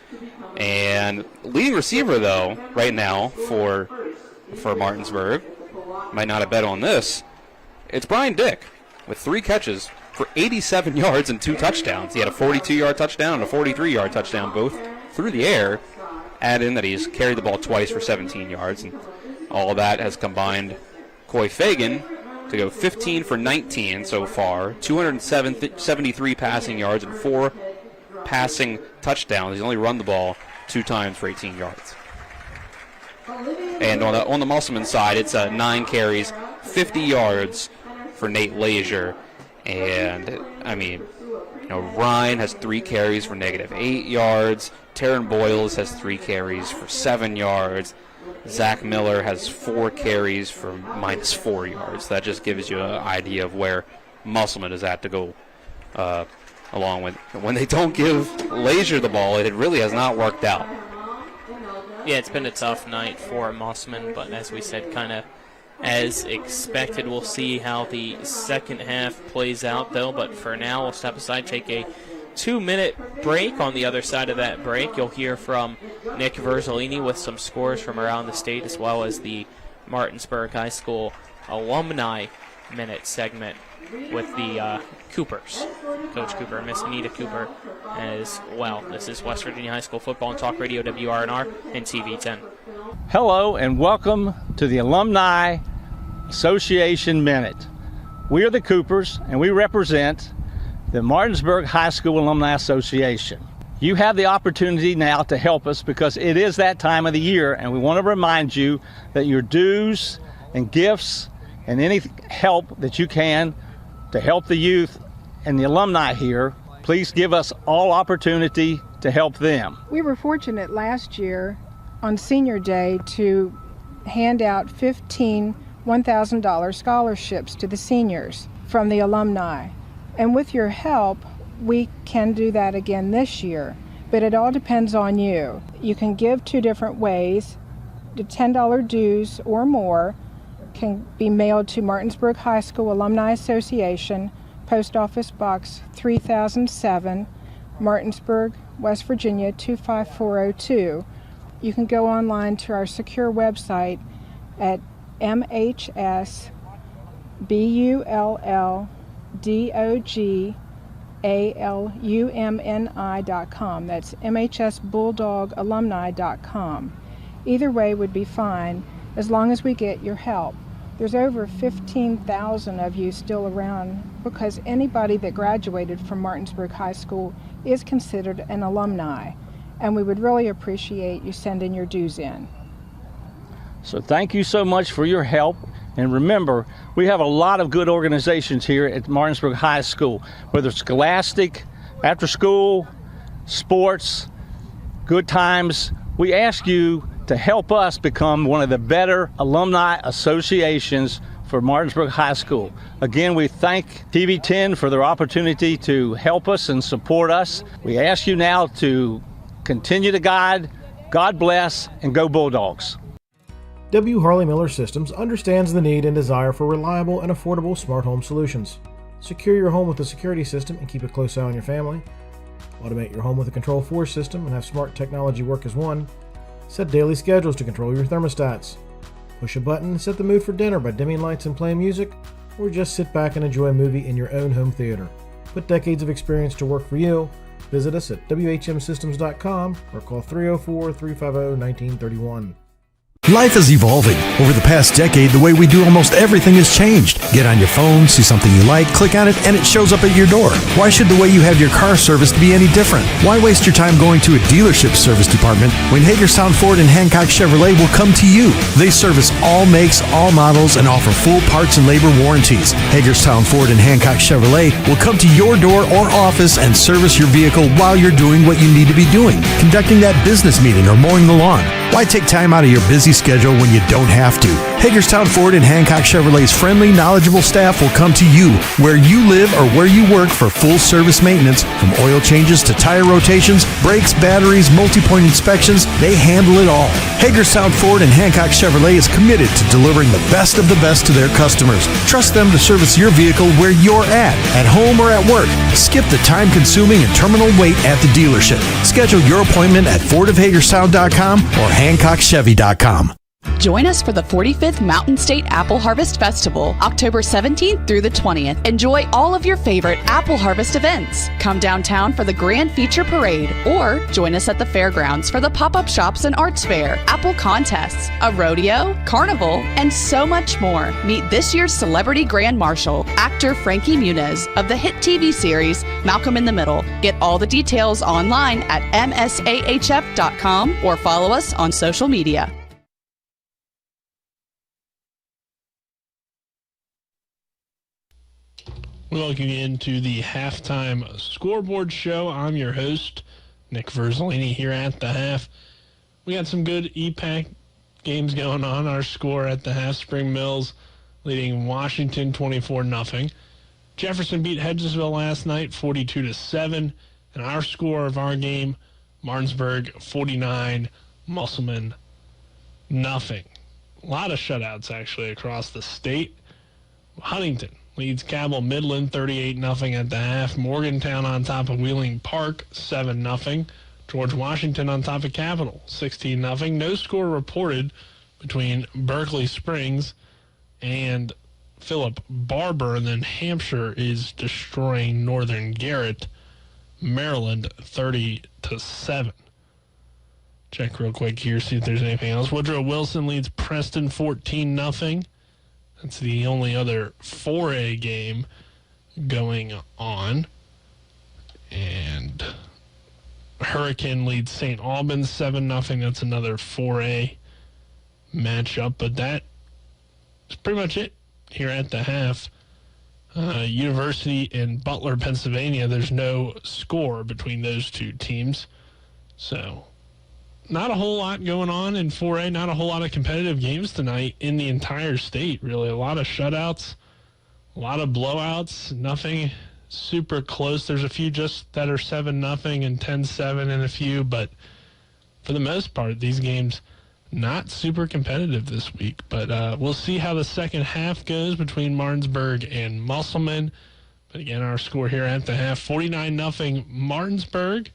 And leading receiver, though, right now for Martinsburg, might not have bet on this, it's Brian Dick with 3 catches for 87 yards and 2 touchdowns. He had a 42-yard touchdown and a 43-yard touchdown, both through the air. Add in that he's carried the ball twice for 17 yards, and all of that has combined Coy Fagan to go 15 for 19 so far, 273 passing yards and 4 passing touchdowns. He's only run the ball 2 times for 18 yards. And on the Musselman side, it's 9 carries, 50 yards for Nate Leisure. And, I mean, Ryan has 3 carries for -8 yards. Taryn Boyles has 3 carries for 7 yards. Zach Miller has 4 carries for -4 yards. That just gives you an idea of where Musselman is at to go along with. When they don't give Leisure the ball, it really has not worked out. Yeah, it's been a tough night for Musselman, but as we said, kind of as expected. We'll see how the second half plays out, though. But for now, we'll step aside, take a 2-minute break. On the other side of that break, you'll hear from Nick Verzolini with some scores from around the state, as well as the Martinsburg High School Alumni Minute segment with the Coopers. Coach Cooper and Miss Anita Cooper as well. This is West Virginia High School Football and Talk Radio, WRNR and TV10. Hello and welcome to the Alumni Association Minute. We are the Coopers and we represent the Martinsburg High School Alumni Association. You have the opportunity now to help us because it is that time of the year, and we want to remind you that your dues and gifts and any help that you can to help the youth and the alumni here, please give us all opportunity to help them. We were fortunate last year on Senior Day to hand out 15 $1,000 scholarships to the seniors from the alumni. And with your help, we can do that again this year. But it all depends on you. You can give 2 different ways. The $10 dues or more can be mailed to Martinsburg High School Alumni Association, Post Office Box 3007, Martinsburg, West Virginia 25402. You can go online to our secure website at mhsbulldogalumni.com. That's mhsbulldogalumni.com. Either way would be fine as long as we get your help. There's over 15,000 of you still around because anybody that graduated from Martinsburg High School is considered an alumni, and we would really appreciate you sending your dues in. So thank you so much for your help. And remember, we have a lot of good organizations here at Martinsburg High School, whether it's scholastic, after school, sports, good times. We ask you to help us become one of the better alumni associations for Martinsburg High School. Again, we thank TV10 for their opportunity to help us and support us. We ask you now to continue to guide, God bless, and go Bulldogs. W. Harley Miller Systems understands the need and desire for reliable and affordable smart home solutions. Secure your home with a security system and keep a close eye on your family. Automate your home with a Control4 system and have smart technology work as one. Set daily schedules to control your thermostats. Push a button and set the mood for dinner by dimming lights and playing music, or just sit back and enjoy a movie in your own home theater. Put decades of experience to work for you. Visit us at whmsystems.com or call 304-350-1931. Life is evolving. Over the past decade, the way we do almost everything has changed. Get on your phone, see something you like, click on it, and it shows up at your door. Why should the way you have your car serviced be any different? Why waste your time going to a dealership service department when Hagerstown Ford and Hancock Chevrolet will come to you? They service all makes, all models, and offer full parts and labor warranties. Hagerstown Ford and Hancock Chevrolet will come to your door or office and service your vehicle while you're doing what you need to be doing, conducting that business meeting or mowing the lawn. Why take time out of your busy schedule when you don't have to? Hagerstown Ford and Hancock Chevrolet's friendly, knowledgeable staff will come to you where you live or where you work for full service maintenance, from oil changes to tire rotations, brakes, batteries, multi-point inspections. They handle it all. Hagerstown Ford and Hancock Chevrolet is committed to delivering the best of the best to their customers. Trust them to service your vehicle where you're at home or at work. Skip the time-consuming and terminal wait at the dealership. Schedule your appointment at fordofhagerstown.com or hancockchevy.com. Join us for the 45th Mountain State Apple Harvest Festival, October 17th through the 20th. Enjoy all of your favorite apple harvest events. Come downtown for the Grand Feature Parade, or join us at the fairgrounds for the pop-up shops and arts fair, apple contests, a rodeo, carnival, and so much more. Meet this year's celebrity Grand Marshal, actor Frankie Muniz of the hit TV series Malcolm in the Middle. Get all the details online at msahf.com or follow us on social media. We welcome you into the halftime scoreboard show. I'm your host, Nick Verzolini, here at the half. We got some good EPAC games going on. Our score at the half, Spring Mills leading Washington 24-0. Jefferson beat Hedgesville last night 42-7. And our score of our game, Martinsburg 49, Musselman 0. A lot of shutouts actually across the state. Huntington leads Cabell Midland 38-0 at the half. Morgantown on top of Wheeling Park 7-0. George Washington on top of Capital 16-0. No score reported between Berkeley Springs and Philip Barber. And then Hampshire is destroying Northern Garrett, Maryland 30-7. Check real quick here, see if there's anything else. Woodrow Wilson leads Preston 14-0. That's the only other 4A game going on. And Hurricane leads St. Albans 7-0. That's another 4A matchup. But that is pretty much it here at the half. University and Butler, Pennsylvania, there's no score between those two teams. So not a whole lot going on in 4A, not a whole lot of competitive games tonight in the entire state, really. A lot of shutouts, a lot of blowouts, nothing super close. There's a few just that are 7-0 and 10-7 and a few, but for the most part, these games not super competitive this week. But we'll see how the second half goes between Martinsburg and Musselman. But again, our score here at the half, 49-0 Martinsburg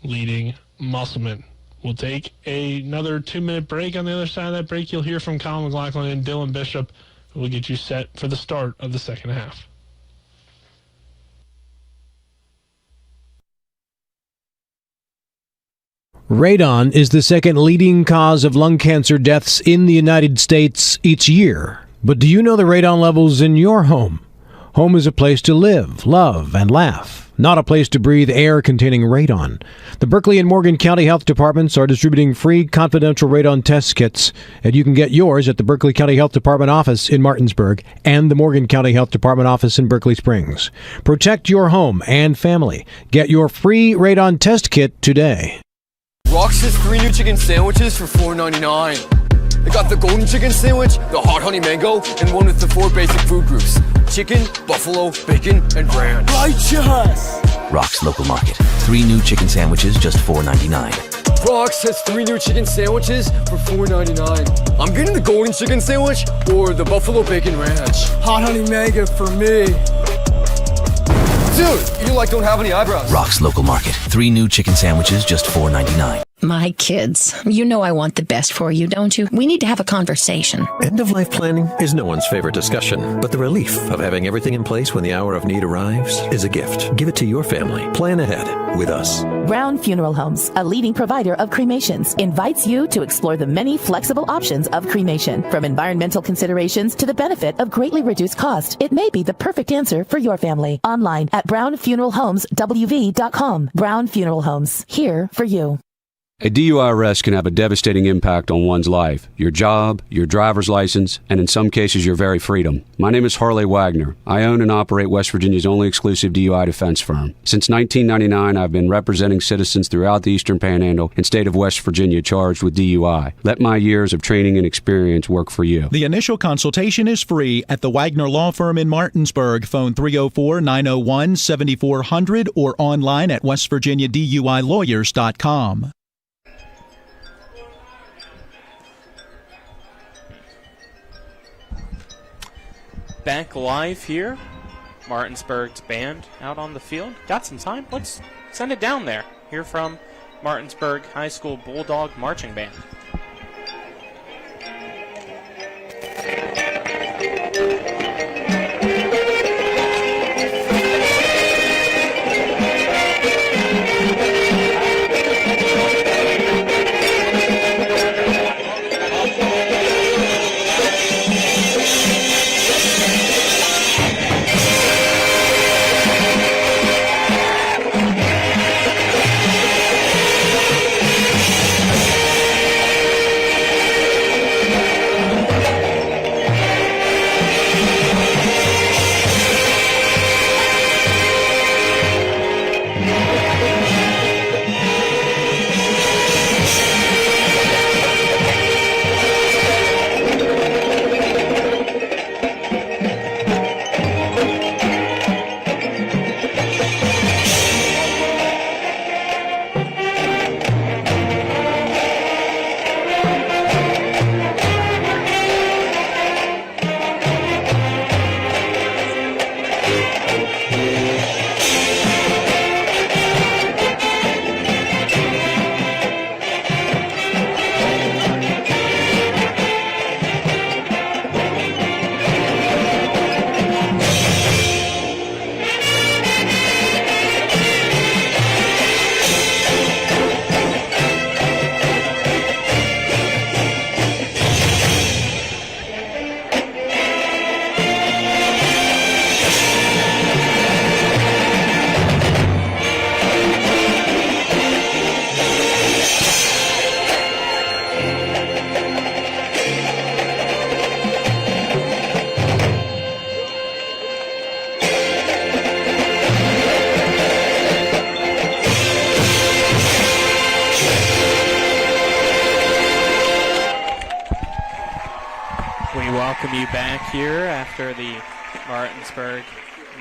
leading Musselman. We'll take another 2-minute break. On the other side of that break, you'll hear from Colin McLaughlin and Dylan Bishop, who will get you set for the start of the second half. Radon is the second leading cause of lung cancer deaths in the United States each year. But do you know the radon levels in your home? Home is a place to live, love, and laugh, not a place to breathe air containing radon. The Berkeley and Morgan County Health Departments are distributing free confidential radon test kits, and you can get yours at the Berkeley County Health Department office in Martinsburg and the Morgan County Health Department office in Berkeley Springs. Protect your home and family. Get your free radon test kit today. Rox has 3 new chicken sandwiches for $4.99. They got the golden chicken sandwich, the hot honey mango, and one with the 4 basic food groups: chicken, buffalo, bacon, and ranch. Righteous! Rock's Local Market. 3 new chicken sandwiches, just $4.99. Rox has 3 new chicken sandwiches for $4.99. I'm getting the golden chicken sandwich or the buffalo bacon ranch. Hot honey mango for me. Dude, you don't have any eyebrows. Rock's Local Market. 3 new chicken sandwiches, just $4.99. My kids, you know I want the best for you, don't you? We need to have a conversation. End-of-life planning is no one's favorite discussion, but the relief of having everything in place when the hour of need arrives is a gift. Give it to your family. Plan ahead with us. Brown Funeral Homes, a leading provider of cremations, invites you to explore the many flexible options of cremation. From environmental considerations to the benefit of greatly reduced cost, it may be the perfect answer for your family. Online at brownfuneralhomeswv.com. Brown Funeral Homes, here for you. A DUI arrest can have a devastating impact on one's life, your job, your driver's license, and in some cases, your very freedom. My name is Harley Wagner. I own and operate West Virginia's only exclusive DUI defense firm. Since 1999, I've been representing citizens throughout the Eastern Panhandle and state of West Virginia charged with DUI. Let my years of training and experience work for you. The initial consultation is free at the Wagner Law Firm in Martinsburg. Phone 304-901-7400 or online at westvirginiaduilawyers.com. Back live here. Martinsburg's band out on the field. Got some time? Let's send it down there. Hear from Martinsburg High School Bulldog Marching Band. welcome you back here after the Martinsburg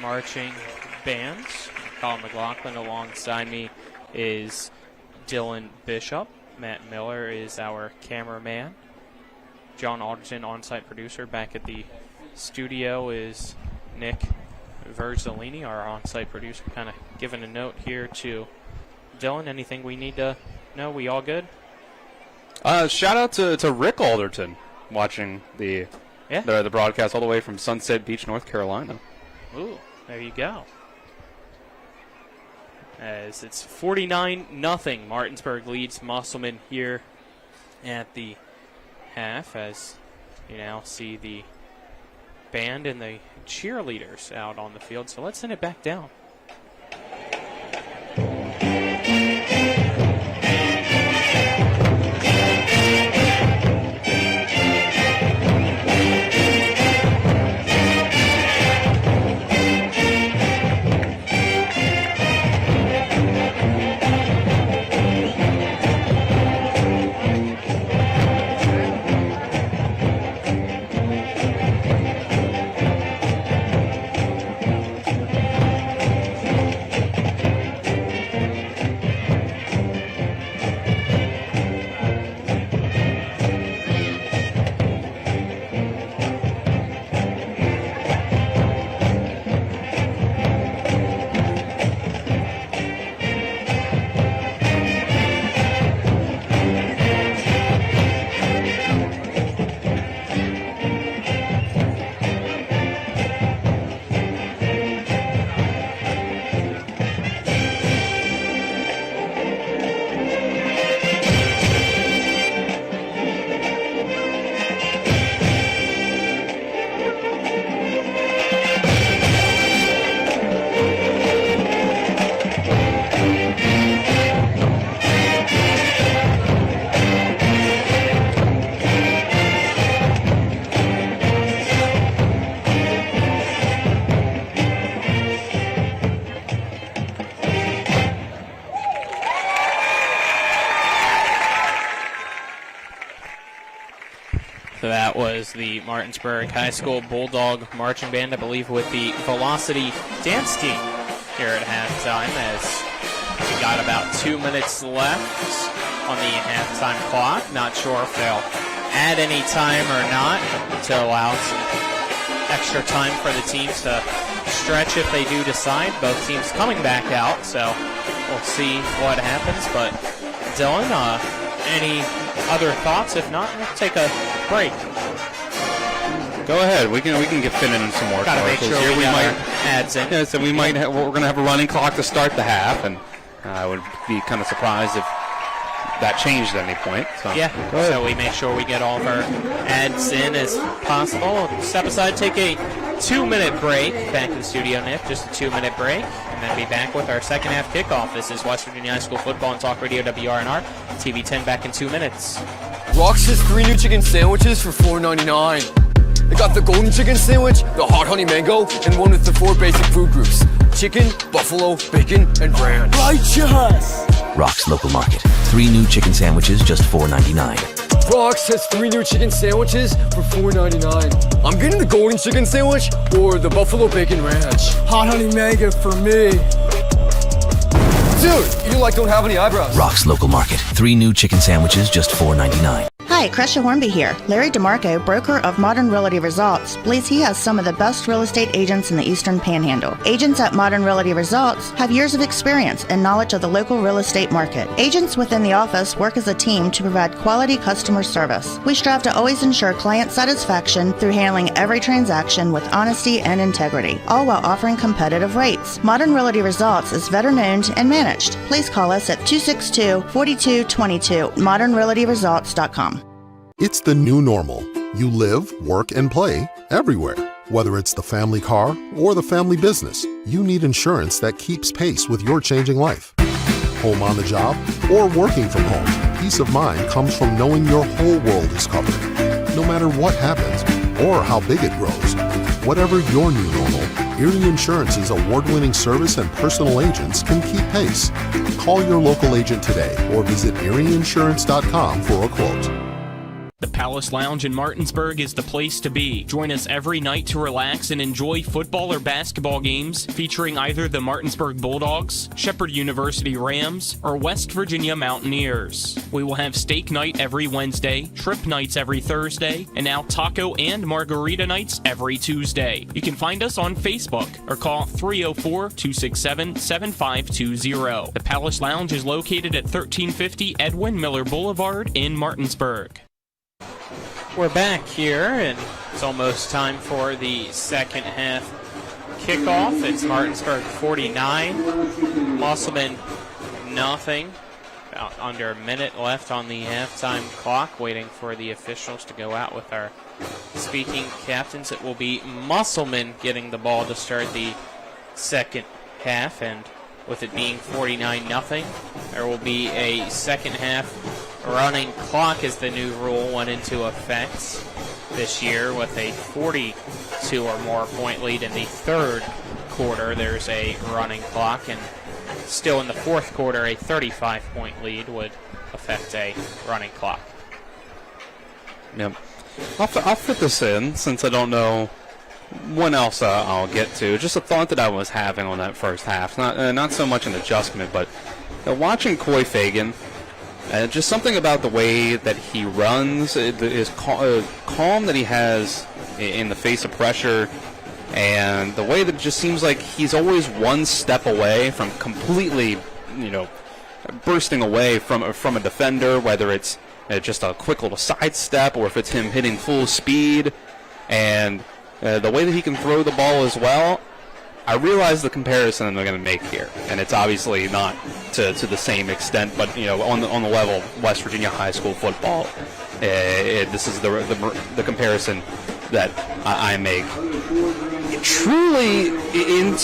marching bands. Colin McLaughlin alongside me is Dylan Bishop. Matt Miller is our cameraman. John Alderton, on-site producer. Back at the studio is Nick Verzolini, our on-site producer, kind of giving a note here to Dylan. Anything we need to know? We all good? Shout out to Rick Alderton watching the broadcast all the way from Sunset Beach, North Carolina. Ooh, there you go. As it's 49-0, Martinsburg leads Musselman here at the half, as you now see the band and the cheerleaders out on the field. So let's send it back down. So that was the Martinsburg High School Bulldog Marching Band, I believe, with the Velocity Dance Team here at halftime, as we got about 2 minutes left on the halftime clock. Not sure if they'll add any time or not to allow some extra time for the teams to stretch if they do decide. Both teams coming back out, so we'll see what happens. But Dylan, any other thoughts? If not, we'll take a break. Go ahead. We can get fit in some more. Gotta make sure here. we might ads in. Yeah, so we're going to have a running clock to start the half, and I would be kind of surprised if that changed at any point. So yeah. So we make sure we get all of our ads in as possible. Step aside, take a 2-minute break. Back in the studio, Nick. Just a 2-minute break, and then be back with our second half kickoff. This is West Virginia High School football on Talk Radio WRNR. TV 10 back in 2 minutes. Rox has 3 new chicken sandwiches for $4.99. They got the golden chicken sandwich, the hot honey mango, and one with the 4 basic food groups: chicken, buffalo, bacon, and ranch. Righteous! Rock's Local Market. 3 new chicken sandwiches, just $4.99. Rox has 3 new chicken sandwiches for $4.99. I'm getting the golden chicken sandwich or the buffalo bacon ranch. Hot honey mango for me. Dude, you don't have any eyebrows. Rock's Local Market. 3 new chicken sandwiches, just $4.99. Hi, Crescia Hornby here. Larry DeMarco, broker of Modern Realty Results, believes he has some of the best real estate agents in the Eastern Panhandle. Agents at Modern Realty Results have years of experience and knowledge of the local real estate market. Agents within the office work as a team to provide quality customer service. We strive to always ensure client satisfaction through handling every transaction with honesty and integrity, all while offering competitive rates. Modern Realty Results is veteran-owned and managed. Please call us at 262-4222, modernrealtyresults.com. It's the new normal. You live, work, and play everywhere. Whether it's the family car or the family business, you need insurance that keeps pace with your changing life. Home on the job or working from home, peace of mind comes from knowing your whole world is covered. No matter what happens or how big it grows, whatever your new normal, Erie Insurance's award-winning service and personal agents can keep pace. Call your local agent today or visit erieinsurance.com for a quote. The Palace Lounge in Martinsburg is the place to be. Join us every night to relax and enjoy football or basketball games featuring either the Martinsburg Bulldogs, Shepherd University Rams, or West Virginia Mountaineers. We will have steak night every Wednesday, trip nights every Thursday, and now taco and margarita nights every Tuesday. You can find us on Facebook or call 304-267-7520. The Palace Lounge is located at 1350 Edwin Miller Boulevard in Martinsburg. We're back here, and it's almost time for the second half kickoff. It's Martinsburg 49, Musselman nothing. About under a minute left on the halftime clock, waiting for the officials to go out with our speaking captains. It will be Musselman getting the ball to start the second half, and with it being 49-0, there will be a second half running clock as the new rule went into effect this year. With a 42 or more point lead in the third quarter, there's a running clock, and still in the fourth quarter, a 35-point lead would affect a running clock. Yep. I'll fit this in since I don't know when else I'll get to. Just a thought that I was having on that first half. Not so much an adjustment, but watching Coy Fagan, just something about the way that he runs, is calm that he has in the face of pressure, and the way that it just seems like he's always one step away from completely, bursting away from a defender, whether it's just a quick little sidestep or if it's him hitting full speed, and the way that he can throw the ball as well. I realize the comparison I'm going to make here, and it's obviously not to the same extent, but on the level of West Virginia high school football, this is the comparison that I make. It truly, in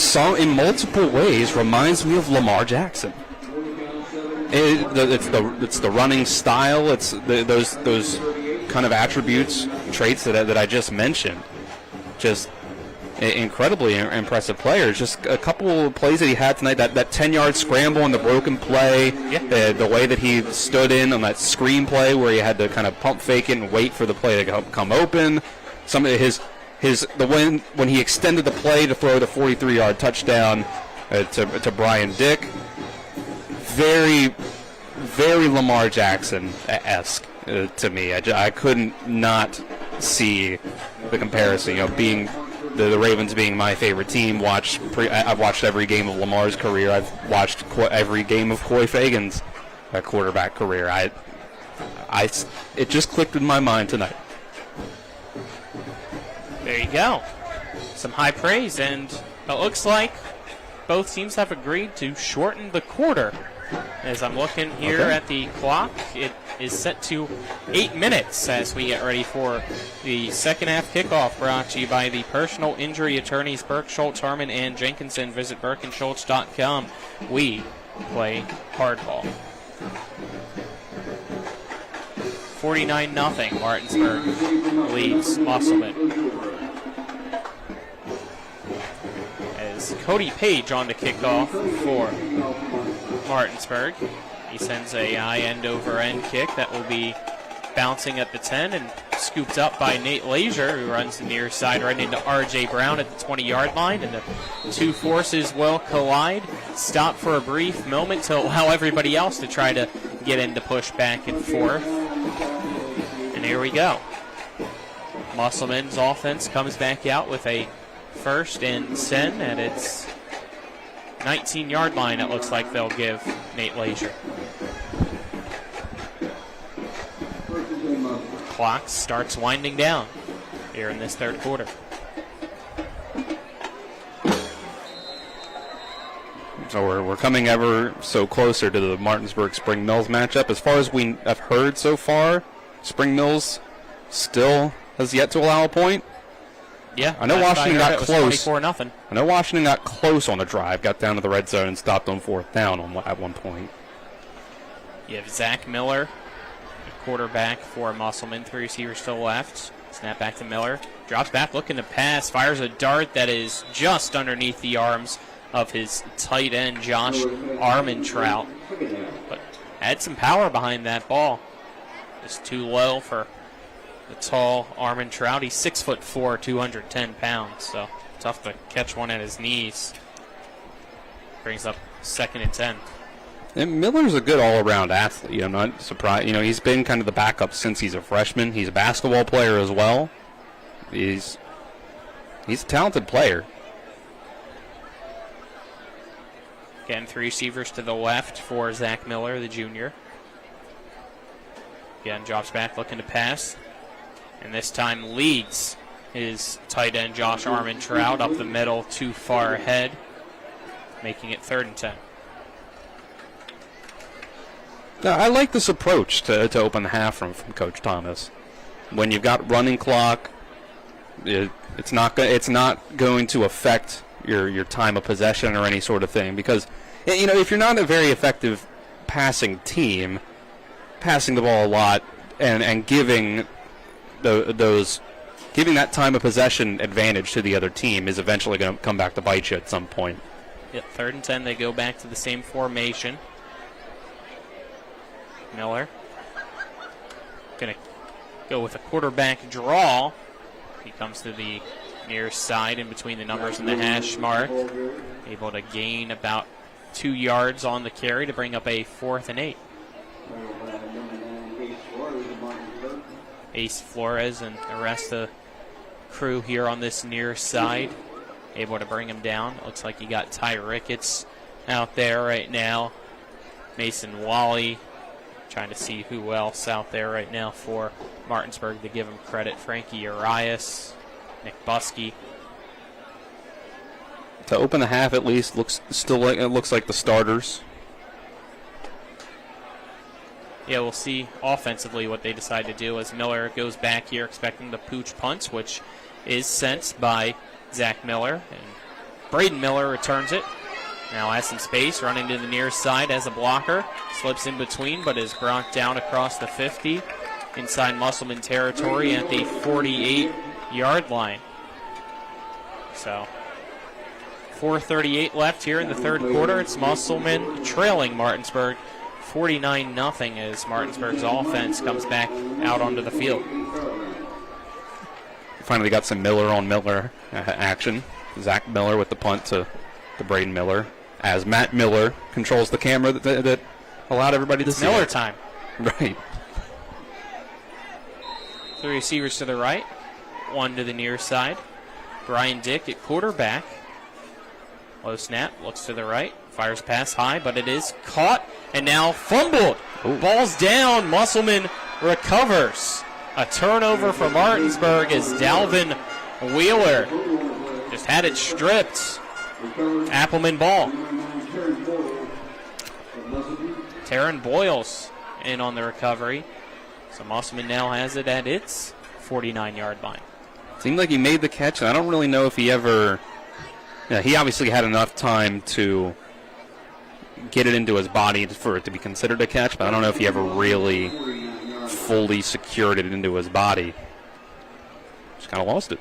multiple ways, reminds me of Lamar Jackson. It's the running style. It's those kind of attributes, traits that I just mentioned. Just incredibly impressive players. Just a couple of plays that he had tonight, that 10-yard scramble on the broken play, the way that he stood in on that screen play where he had to kind of pump fake it and wait for the play to come open. Some of when he extended the play to throw the 43-yard touchdown to Brian Dick. Very, very Lamar Jackson-esque to me. I couldn't not see the comparison. Being the Ravens being my favorite team, I've watched every game of Lamar's career. I've watched every game of Coy Fagan's quarterback career. It just clicked in my mind tonight. There you go. Some high praise, and it looks like both teams have agreed to shorten the quarter. As I'm looking here at the clock, it is set to 8 minutes as we get ready for the second half kickoff, brought to you by the personal injury attorneys Burke, Schultz, Harmon, and Jenkinson. Visit burkeandschultz.com. We play hardball. 49-0, Martinsburg leads Musselman. As Cody Page on the kickoff for Martinsburg. He sends a high end-over-end kick that will be bouncing at the 10 and scooped up by Nate Leisure, who runs the near side right into R.J. Brown at the 20-yard line, and the two forces will collide. Stop for a brief moment to allow everybody else to try to get in to push back and forth. And here we go. Musselman's offense comes back out with a 1st and 10 at its 19-yard line. It looks like they'll give Nate Leisure. Clock starts winding down here in this third quarter. So we're coming ever so closer to the Martinsburg Spring Mills matchup. As far as we have heard so far, Spring Mills still has yet to allow a point. Yeah, I know Washington got close. 24-0. I know Washington got close on the drive, got down to the red zone and stopped on 4th down at one point. You have Zach Miller, the quarterback for Musselman. 3 receivers still left. Snap back to Miller. Drops back, looking to pass. Fires a dart that is just underneath the arms of his tight end, Josh Armentrout. But had some power behind that ball. Just too low for the tall Armin Trout. He's 6'4", 210 pounds, so tough to catch one at his knees. Brings up 2nd and 10. And Miller's a good all-around athlete. I'm not surprised. He's been kind of the backup since he's a freshman. He's a basketball player as well. He's a talented player. Again, 3 receivers to the left for Zach Miller, the junior. Again, drops back looking to pass. And this time leads his tight end, Josh Armin Trout, up the middle, too far ahead, making it 3rd and 10. Now, I like this approach to open the half from Coach Thomas. When you've got running clock, it's not going to affect your time of possession or any sort of thing, because if you're not a very effective passing team, passing the ball a lot and giving giving that time of possession advantage to the other team is eventually going to come back to bite you at some point. Yep, 3rd and 10. They go back to the same formation. Miller going to go with a quarterback draw. He comes to the near side in between the numbers and the hash mark. Able to gain about 2 yards on the carry to bring up a 4th and 8. Ace Flores and the rest of the crew here on this near side able to bring him down. Looks like you got Ty Ricketts out there right now. Mason Wally. Trying to see who else out there right now for Martinsburg to give him credit. Frankie Arias, Nick Buskey. To open the half, at least, looks like the starters. Yeah, we'll see offensively what they decide to do as Miller goes back here expecting the pooch punt, which is sent by Zach Miller. And Braden Miller returns it. Now has some space, running to the near side as a blocker. Slips in between, but is brought down across the 50. Inside Musselman territory at the 48-yard line. So, 4:38 left here in the 3rd quarter. It's Musselman trailing Martinsburg 49-0 as Martinsburg's offense comes back out onto the field. Finally got some Miller on Miller action. Zach Miller with the punt to Braden Miller, as Matt Miller controls the camera that allowed everybody to see. Miller time. Right. 3 receivers to the right, 1 to the near side. Brian Dick at quarterback. Low snap, looks to the right, fires pass high, but it is caught and now fumbled. Ooh. Ball's down, Musselman recovers. A turnover for Martinsburg as Dalvin Wheeler just had it stripped. Applemen ball. Taryn Boyles in on the recovery. So Musselman now has it at its 49-yard line. Seemed like he made the catch, and I don't really know if he ever... Yeah, he obviously had enough time to get it into his body for it to be considered a catch, but I don't know if he ever really fully secured it into his body. Just kind of lost it.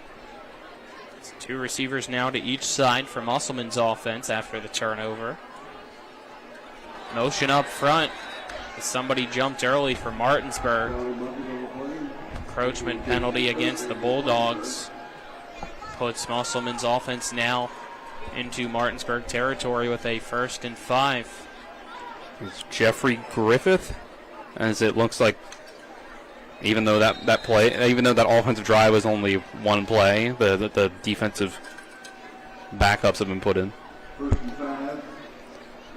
2 receivers now to each side for Musselman's offense after the turnover. Motion up front. Somebody jumped early for Martinsburg. Encroachment penalty against the Bulldogs puts Musselman's offense now into Martinsburg territory with a 1st and 5. It's Jeffrey Griffith, as it looks like, even though that offensive drive was only 1 play, the defensive backups have been put in.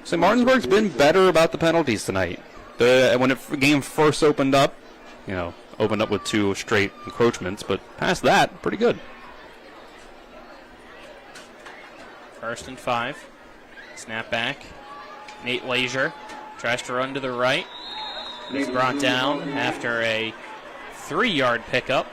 So Martinsburg's been better about the penalties tonight. When the game first opened up with 2 straight encroachments, but past that, pretty good. 1st and 5. Snap back. Nate Leisure tries to run to the right. He's brought down after a 3-yard pickup.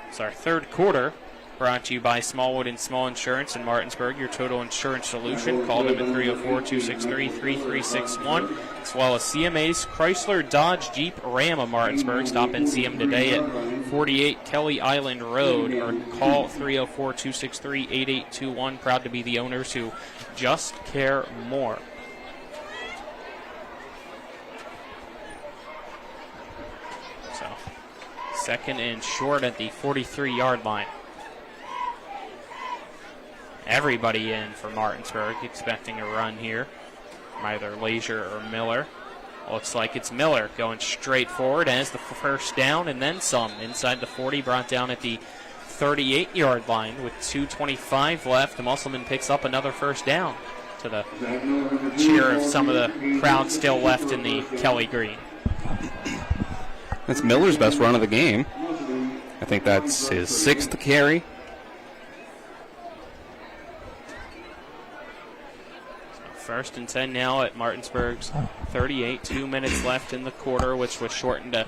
It's our 3rd quarter. Brought to you by Smallwood and Small Insurance in Martinsburg, your total insurance solution. Call them at 304-263-3361, as well as CMA's Chrysler, Dodge, Jeep, Ram of Martinsburg. Stop and see them today at 48 Kelly Island Road, or call 304-263-8821. Proud to be the owners who just care more. So, Second and short at the 43-yard line. Everybody in for Martinsburg, expecting a run here from either Leisure or Miller. Looks like it's Miller going straight forward as the first down and then some. Inside the 40, brought down at the 38-yard line with 2:25 left. Musselman picks up another first down to the cheer of some of the crowd still left in the Kelly Green. That's Miller's best run of the game. I think that's his 6th carry. First and 10 now at Martinsburg's 38. 2 minutes left in the quarter, which was shortened to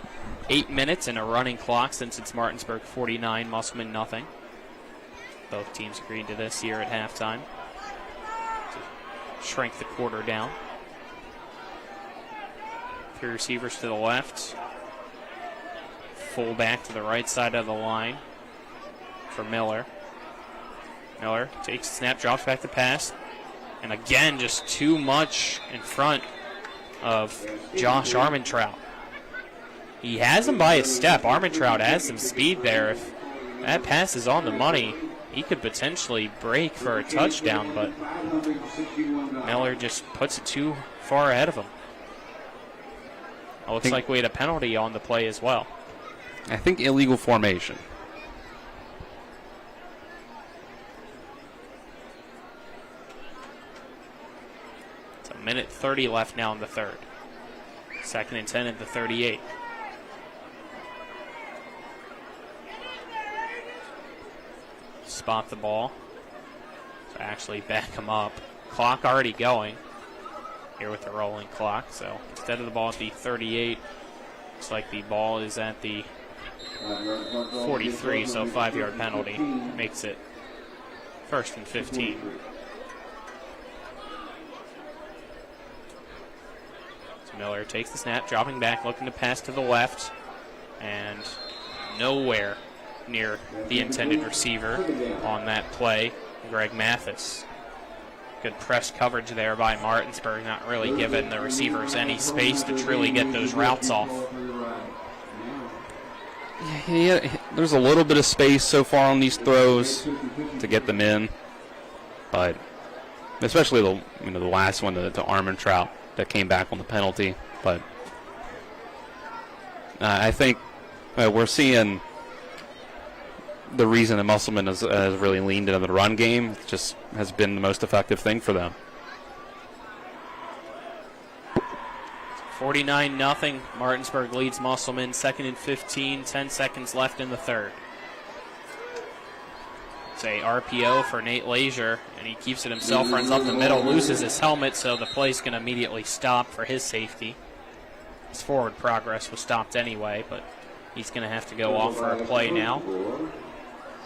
8 minutes and a running clock since it's Martinsburg 49, Musselman nothing. Both teams agreed to this here at halftime to shrink the quarter down. 3 receivers to the left. Full back to the right side of the line for Miller. Miller takes the snap, drops back to pass. And again, just too much in front of Josh Armentrout. He has him by a step. Armentrout has some speed there. If that pass is on the money, he could potentially break for a touchdown, but Miller just puts it too far ahead of him. It looks like we had a penalty on the play as well. I think illegal formation. Minute 30 left now in the third. Second and 10 at the 38. Spot the ball. So actually back him up. Clock already going here with the rolling clock. So instead of the ball at the 38, looks like the ball is at the 43, so 5-yard penalty makes it first and 15. Miller takes the snap, dropping back, looking to pass to the left, and nowhere near the intended receiver on that play, Greg Mathis. Good press coverage there by Martinsburg, not really giving the receivers any space to truly get those routes off. Yeah, there's a little bit of space so far on these throws to get them in, but especially the last one to Armentrout that came back on the penalty. But I think we're seeing the reason that Musselman has really leaned into the run game. It just has been the most effective thing for them. 49-0. Martinsburg leads Musselman. Second and 15. 10 seconds left in the third. It's a RPO for Nate Leisure, and he keeps it himself, runs up the middle, loses his helmet, so the play's going to immediately stop for his safety. His forward progress was stopped anyway, but he's going to have to go off for a play now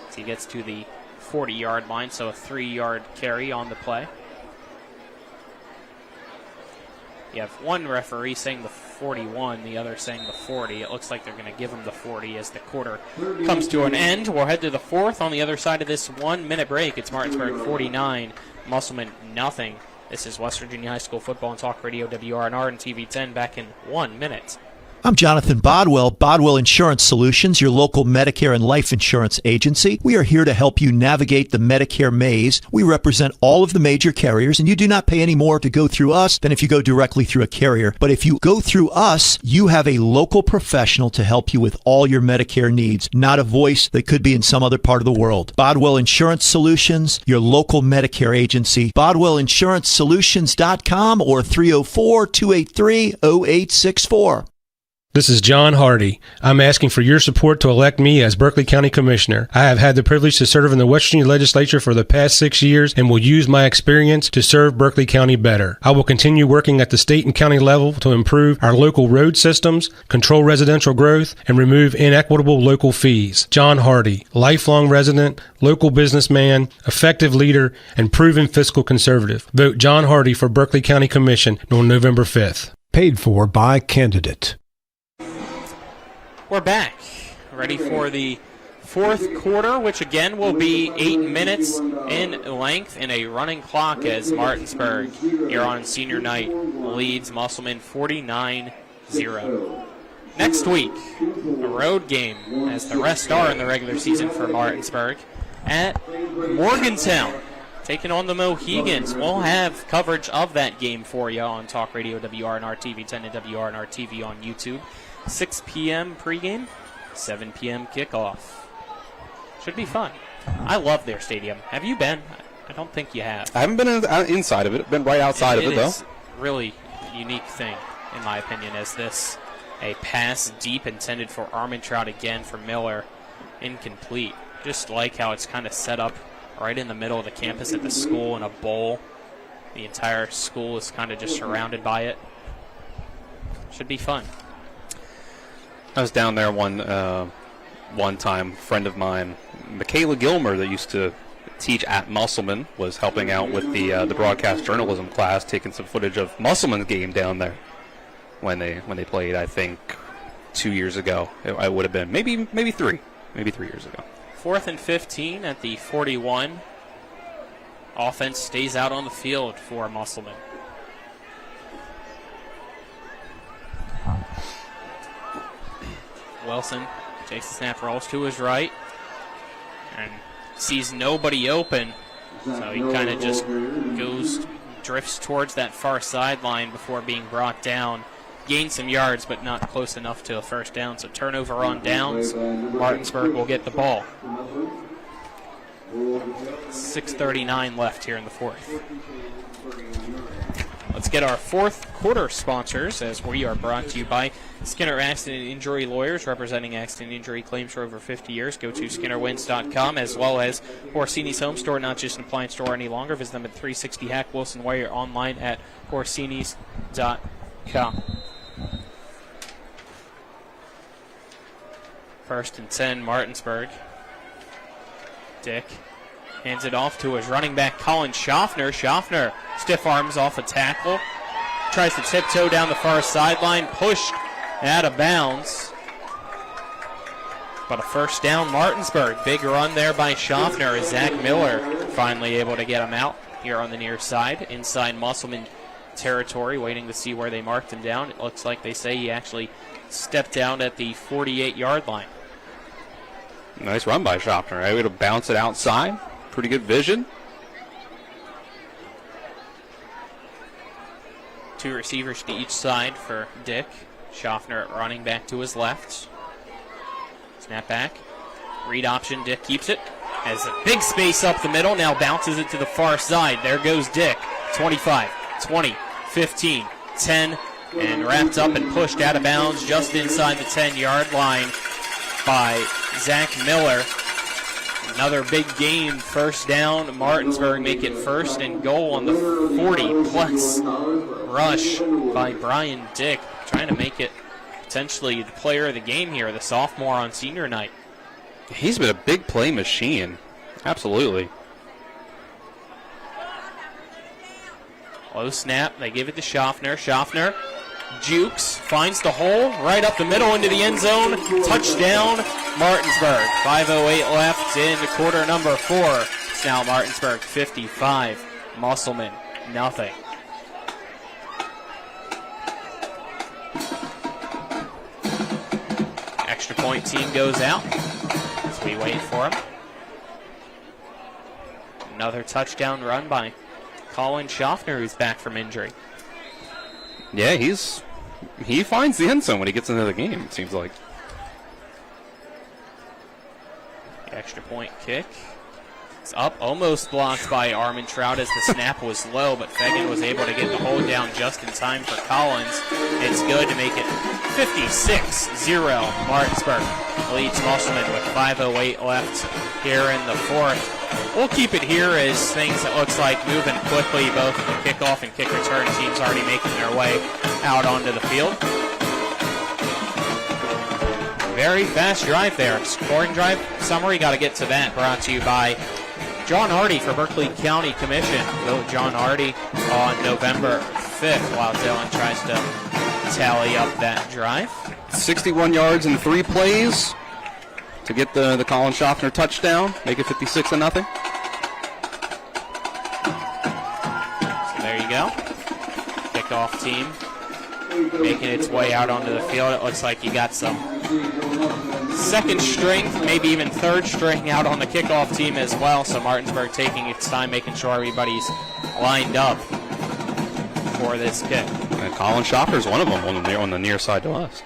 as he gets to the 40-yard line, so a 3-yard carry on the play. You have one referee saying the 41, the other saying the 40. It looks like they're going to give him the 40 as the quarter comes to an end. We'll head to the fourth on the other side of this 1 minute break. It's Martinsburg 49, Musselman nothing. This is West Virginia High School Football and Talk Radio, WRNR and TV 10, back in 1 minute. I'm Jonathan Bodwell, Bodwell Insurance Solutions, your local Medicare and life insurance agency. We are here to help you navigate the Medicare maze. We represent all of the major carriers, and you do not pay any more to go through us than if you go directly through a carrier. But if you go through us, you have a local professional to help you with all your Medicare needs, not a voice that could be in some other part of the world. Bodwell Insurance Solutions, your local Medicare agency. BodwellInsuranceSolutions.com or 304-283-0864. This is John Hardy. I'm asking for your support to elect me as Berkeley County Commissioner. I have had the privilege to serve in the West Virginia Legislature for the past 6 years and will use my experience to serve Berkeley County better. I will continue working at the state and county level to improve our local road systems, control residential growth, and remove inequitable local fees. John Hardy, lifelong resident, local businessman, effective leader, and proven fiscal conservative. Vote John Hardy for Berkeley County Commission on November 5th. Paid for by candidate. We're back, ready for the fourth quarter, which again will be 8 minutes in length and a running clock as Martinsburg here on senior night leads Musselman 49-0. Next week, a road game, as the rest are in the regular season for Martinsburg, at Morgantown, taking on the Mohegans. We'll have coverage of that game for you on Talk Radio WRNR TV 10 and WRNR TV on YouTube. 6 p.m. pregame, 7 p.m. kickoff. Should be fun. I love their stadium. Have you been? I don't think you have. I haven't been inside of it. Been right outside of it, though. It is really unique thing, in my opinion, is this. A pass deep intended for Armentrout again for Miller. Incomplete. Just like how it's kind of set up right in the middle of the campus at the school in a bowl. The entire school is kind of just surrounded by it. Should be fun. I was down there one time. A friend of mine, Michaela Gilmer, that used to teach at Musselman, was helping out with the broadcast journalism class, taking some footage of Musselman's game down there when they played. I think 2 years ago. I would have been maybe 3 years ago. 4th and 15 at the 41. Offense stays out on the field for Musselman. Wilson takes the snap, rolls to his right, and sees nobody open, so he kind of just drifts towards that far sideline before being brought down. Gained some yards, but not close enough to a first down, so turnover on downs. Martinsburg will get the ball. 6:39 left here in the fourth. Let's get our fourth quarter sponsors, as we are brought to you by Skinner Accident and Injury Lawyers, representing accident and injury claims for over 50 years. Go to SkinnerWins.com, as well as Orsini's Home Store, not just an appliance store any longer. Visit them at 360 Hack Wilson Way or online at Orsinis.com. 1st and 10, Martinsburg. Dick hands it off to his running back, Colin Schaffner. Schaffner stiff arms off a tackle. Tries to tiptoe down the far sideline. Pushed out of bounds. But a first down, Martinsburg. Big run there by Schaffner as Zach Miller finally able to get him out here on the near side. Inside Musselman territory, waiting to see where they marked him down. It looks like they say he actually stepped down at the 48-yard line. Nice run by Schaffner. Able to bounce it outside. Pretty good vision. 2 receivers to each side for Dick. Schaffner at running back to his left. Snap back. Read option. Dick keeps it. Has a big space up the middle. Now bounces it to the far side. There goes Dick. 25, 20, 15, 10, and wrapped up and pushed out of bounds just inside the 10-yard line by Zach Miller. Another big game, first down. Martinsburg make it 1st and goal on the 40-plus rush by Brian Dick, trying to make it potentially the player of the game here, the sophomore on senior night. He's been a big play machine. Absolutely. Low snap. They give it to Schaffner. Schaffner jukes, finds the hole, right up the middle into the end zone. Touchdown, Martinsburg. 5:08 left in quarter number 4. It's now Martinsburg 55, Musselman nothing. Extra point team goes out as we wait for him. Another touchdown run by Colin Schaffner, who's back from injury. Yeah, he finds the end zone when he gets into the game, it seems like. Extra point kick. It's up, almost blocked by Armentrout as the snap was low, but Fegan was able to get the hold down just in time for Collins. It's good to make it 56-0. Martinsburg leads Musselman with 5:08 left here in the fourth. We'll keep it here as things, it looks like, moving quickly. Both the kickoff and kick return teams already making their way out onto the field. Very fast drive there. Scoring drive summary, got to get to that. Brought to you by John Hardy for Berkeley County Commission. Vote John Hardy on November 5th while Dylan tries to tally up that drive. 61 yards in 3 plays to get the Colin Schaffner touchdown, make it 56-0. So there you go. Kickoff team making its way out onto the field. It looks like you got some second string, maybe even third string out on the kickoff team as well. So Martinsburg taking its time, making sure everybody's lined up for this kick. And Colin Shopper's one of them on the near side to us.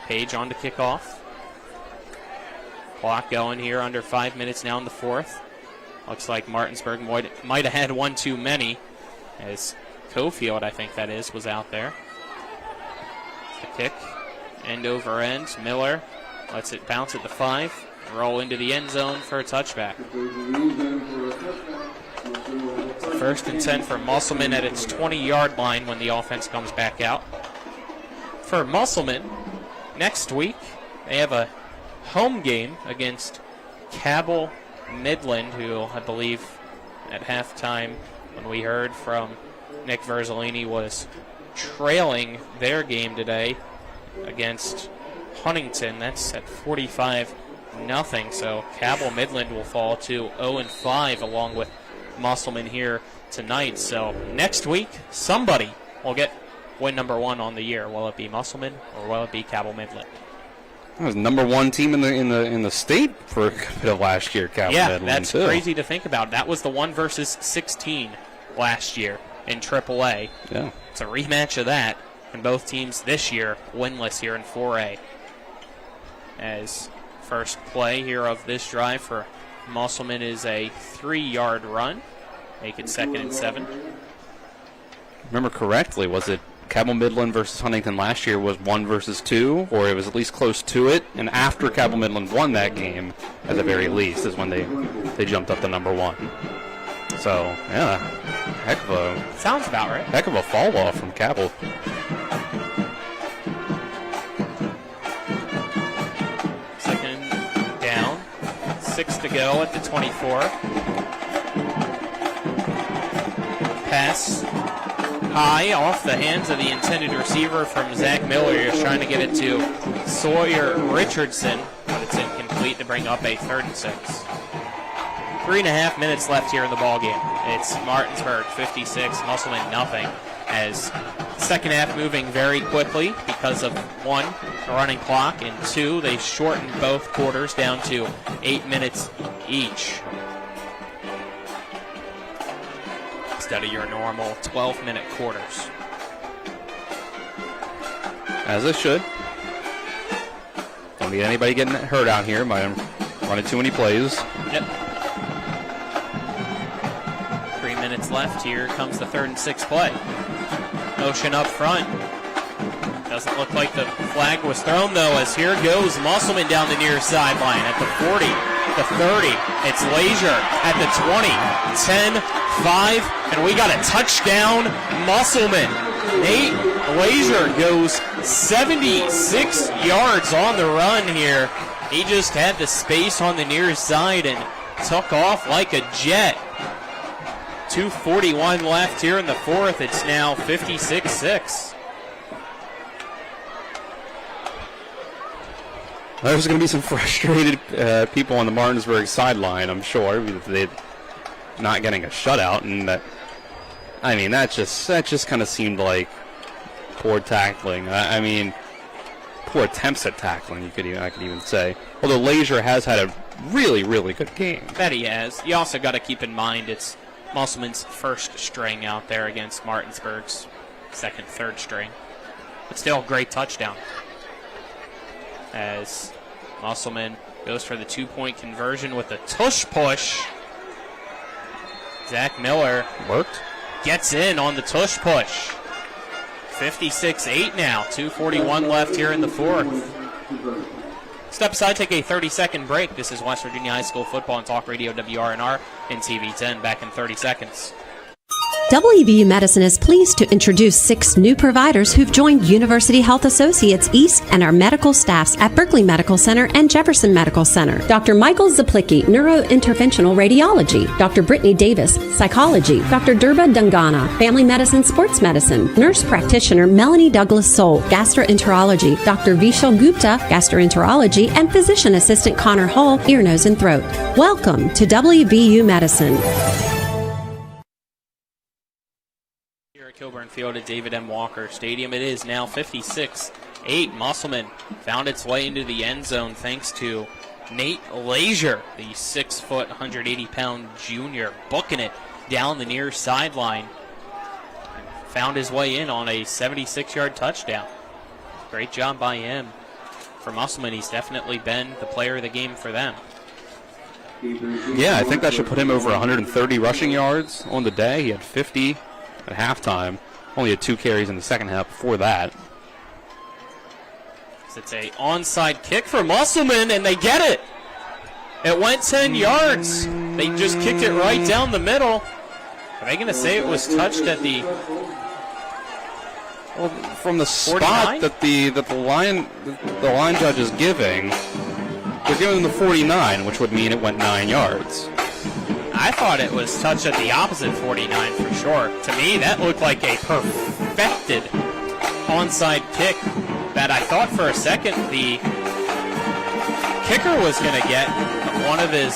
Page on to kickoff. Clock going here, under 5 minutes now in the fourth. Looks like Martinsburg might have had one too many, as Cofield, I think that is, was out there. The kick, end over end. Miller lets it bounce at the 5, roll into the end zone for a touchback. First and 10 for Musselman at its 20-yard line when the offense comes back out. For Musselman, next week they have a home game against Cabell Midland, who I believe at halftime, when we heard from Nick Verzolini, was trailing their game today against Huntington. That's at 45-0. So Cabell Midland will fall to 0-5 along with Musselman here tonight. So next week, somebody will get win number 1 on the year. Will it be Musselman or will it be Cabell Midland? That was number 1 team in the state for a bit of last year. Cabell Midland, that's too. crazy to think about. That was the 1 versus 16 last year in AAA. Yeah, it's a rematch of that, and both teams this year winless here in 4A. As first play here of this drive for Musselman is a 3-yard run, make it 2nd and 7. Remember correctly, was it Cabell Midland versus Huntington last year was 1 versus 2, or it was at least close to it, and after Cabell Midland won that game, at the very least, is when they jumped up to number 1. So, yeah, heck of a... Sounds about right. Heck of a fall off from Cabell. Second down, 6 to go at the 24. Pass high off the hands of the intended receiver from Zach Miller. He's trying to get it to Sawyer Richardson, but it's incomplete to bring up a 3rd and 6. 3.5 minutes left here in the ball game. It's Martinsburg 56, Musselman nothing. As second half moving very quickly because of 1, the running clock, and 2, they shortened both quarters down to 8 minutes each. Instead of your normal 12-minute quarters. As it should. Don't need anybody getting hurt out here by running too many plays. Yep. 3 minutes left. Here comes the 3rd and 6 play. Motion up front. Doesn't look like the flag was thrown, though, as here goes Musselman down the near sideline at the 40, the 30. It's Leisure at the 20, 10, 5, and we got a touchdown, Musselman. Nate Leisure goes 76 yards on the run here. He just had the space on the near side and took off like a jet. 2:41 left here in the 4th. It's now 56-6. There's going to be some frustrated people on the Martinsburg sideline, I'm sure, with they not getting a shutout, and that just kind of seemed like poor tackling. I mean, poor attempts at tackling. I could even say. Although Leisure has had a really, really good game. That he has. You also got to keep in mind it's Musselman's first string out there against Martinsburg's second, third string. But still, great touchdown. As Musselman goes for the 2-point conversion with a tush push. Zach Miller gets in on the tush push. 56-8 now. 2:41 left here in the 4th. Step aside, take a 30-second break. This is West Virginia High School football on Talk Radio WRNR and TV10. Back in 30 seconds. WVU Medicine is pleased to introduce 6 new providers who've joined University Health Associates East and our medical staffs at Berkeley Medical Center and Jefferson Medical Center. Dr. Michael Zaplicki, Neurointerventional Radiology. Dr. Brittany Davis, Psychology. Dr. Durba Dungana, Family Medicine, Sports Medicine. Nurse Practitioner Melanie Douglas Soul, Gastroenterology. Dr. Vishal Gupta, Gastroenterology. And Physician Assistant Connor Hull, Ear, Nose, and Throat. Welcome to WVU Medicine. Here at Coburn Field at David M. Walker Stadium, it is now 56-8. Musselman found its way into the end zone thanks to Nate Leisure, the 6-foot, 180-pound junior, booking it down the near sideline. Found his way in on a 76-yard touchdown. Great job by him. For Musselman, he's definitely been the player of the game for them. Yeah, I think that should put him over 130 rushing yards on the day. He had 50 at halftime. Only had 2 carries in the second half before that. It's a onside kick for Musselman, and they get it. It went 10 yards. They just kicked it right down the middle. Are they going to say it was touched at the... Well, from the 49? spot that the line judge is giving, they're giving the 49, which would mean it went 9 yards. I thought it was touched at the opposite 49 for sure. To me, that looked like a perfected onside kick that I thought for a second the kicker was going to get one of his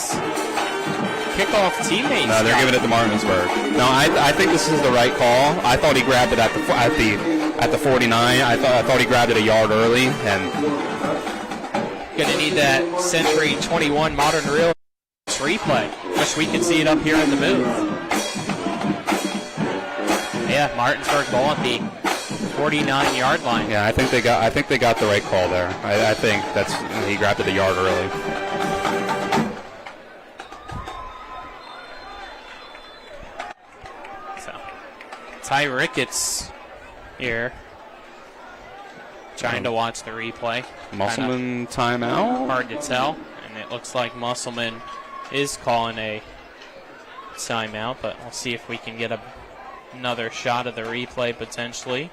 kickoff teammates. No, they're giving it to Martinsburg. No, I think this is the right call. I thought he grabbed it at the 49. I thought he grabbed it a yard early, and gonna need that Century 21 modern real replay. Wish we could see it up here in the booth. Yeah, Martinsburg ball at the 49-yard line. yeah, I think they got the right call there. I think he grabbed it a yard early. Ty Ricketts here, trying to watch the replay. Musselman timeout? Hard to tell, and it looks like Musselman is calling a timeout, but we'll see if we can get another shot of the replay potentially,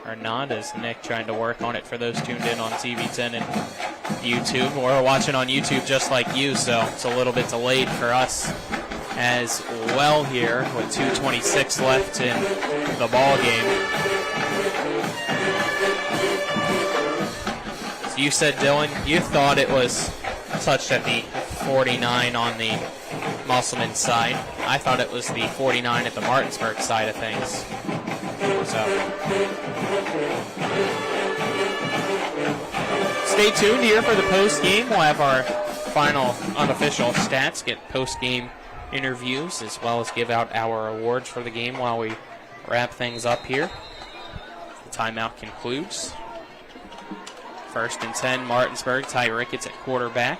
or not, as Nick trying to work on it for those tuned in on TV10 and YouTube. We're watching on YouTube just like you, so it's a little bit delayed for us as well here with 2:26 left in the ball game. So you said, Dylan, you thought it was touched at the 49 on the Musselman side. I thought it was the 49 at the Martinsburg side of things. So stay tuned here for the post game. We'll have our final unofficial stats, get post game interviews, as well as give out our awards for the game while we wrap things up here. The timeout concludes. 1st and 10, Martinsburg. Ty Ricketts at quarterback.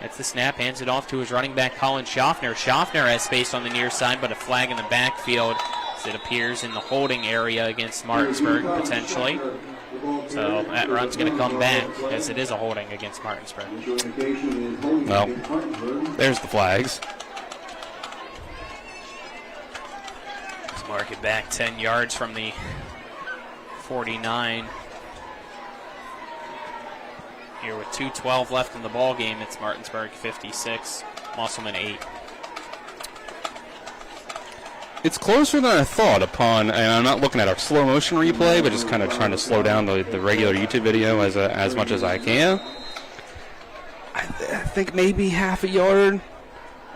Gets the snap, hands it off to his running back, Colin Schaffner. Schaffner has space on the near side, but a flag in the backfield as it appears in the holding area against Martinsburg, potentially. So that run's going to come back, as it is a holding against Martinsburg. Well, there's the flags. Let's mark it back 10 yards from the 49. Here with 2:12 left in the ball game, it's Martinsburg 56, Musselman 8. It's closer than I thought and I'm not looking at our slow motion replay, but just kind of trying to slow down the regular YouTube video as much as I can. I think maybe half a yard.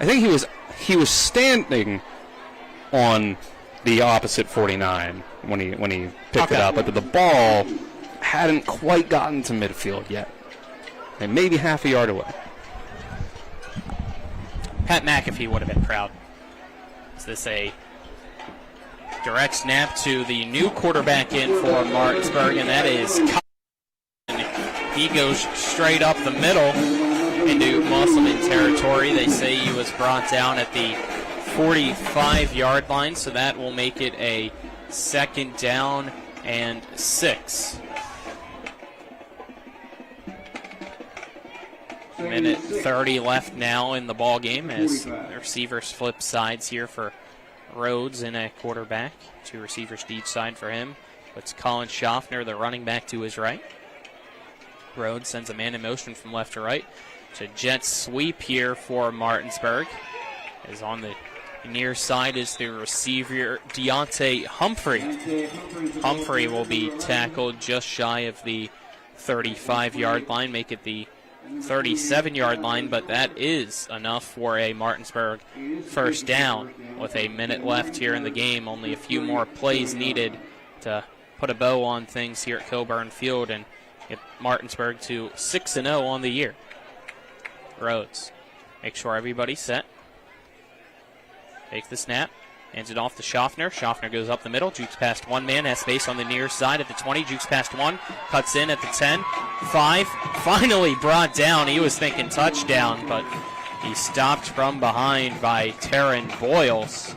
I think he was standing on the opposite 49 when he picked it up, but the ball hadn't quite gotten to midfield yet. And maybe half a yard away. Pat McAfee would have been proud. Is this a direct snap to the new quarterback in for Martinsburg, and that is Colin. He goes straight up the middle into Musselman territory. They say he was brought down at the 45-yard line, so that will make it a 2nd down and 6. Minute 30 left now in the ball game as the receivers flip sides here for Rhodes in a quarterback. 2 receivers to each side for him. Puts Colin Schaffner, the running back, to his right. Rhodes sends a man in motion from left to right. It's a jet sweep here for Martinsburg. As on the near side is the receiver, Deontay Humphrey. Humphrey will be tackled just shy of the 35-yard line, make it the 37-yard line, but that is enough for a Martinsburg first down. With a minute left here in the game, only a few more plays needed to put a bow on things here at Coburn Field and get Martinsburg to 6-0 on the year. Rhodes, make sure everybody's set. Take the snap. Hands it off to Schaffner. Schaffner goes up the middle, jukes past one man, has space on the near side at the 20, jukes past one, cuts in at the 10, 5, finally brought down. He was thinking touchdown, but he stopped from behind by Taryn Boyles.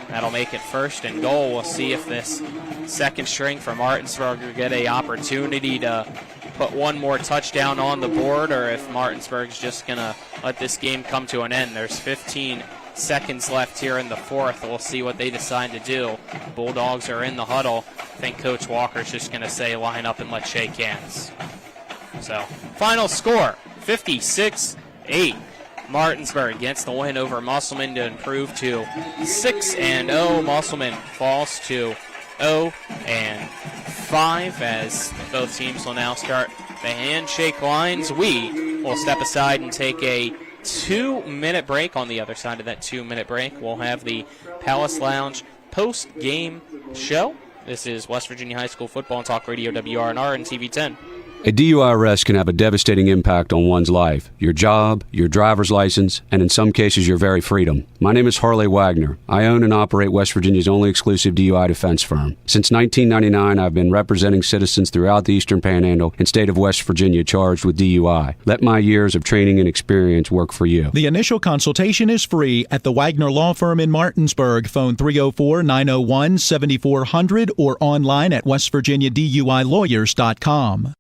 That'll make it 1st and goal. We'll see if this second string for Martinsburg will get an opportunity to put one more touchdown on the board, or if Martinsburg's just going to let this game come to an end. There's 15 seconds left here in the 4th. We'll see what they decide to do. Bulldogs are in the huddle. I think Coach Walker's just going to say line up and let's shake hands. So, final score, 56-8. Martinsburg gets the win over Musselman to improve to 6-0. Musselman falls to 0-5 as both teams will now start the handshake lines. We will step aside and take a 2-minute break. On the other side of that 2-minute break, we'll have the Palace Lounge post-game show. This is West Virginia High School Football and Talk Radio WRNR and TV 10. A DUI arrest can have a devastating impact on one's life, your job, your driver's license, and in some cases, your very freedom. My name is Harley Wagner. I own and operate West Virginia's only exclusive DUI defense firm. Since 1999, I've been representing citizens throughout the Eastern Panhandle and state of West Virginia charged with DUI. Let my years of training and experience work for you. The initial consultation is free at the Wagner Law Firm in Martinsburg. Phone 304-901-7400 or online at westvirginiaduilawyers.com.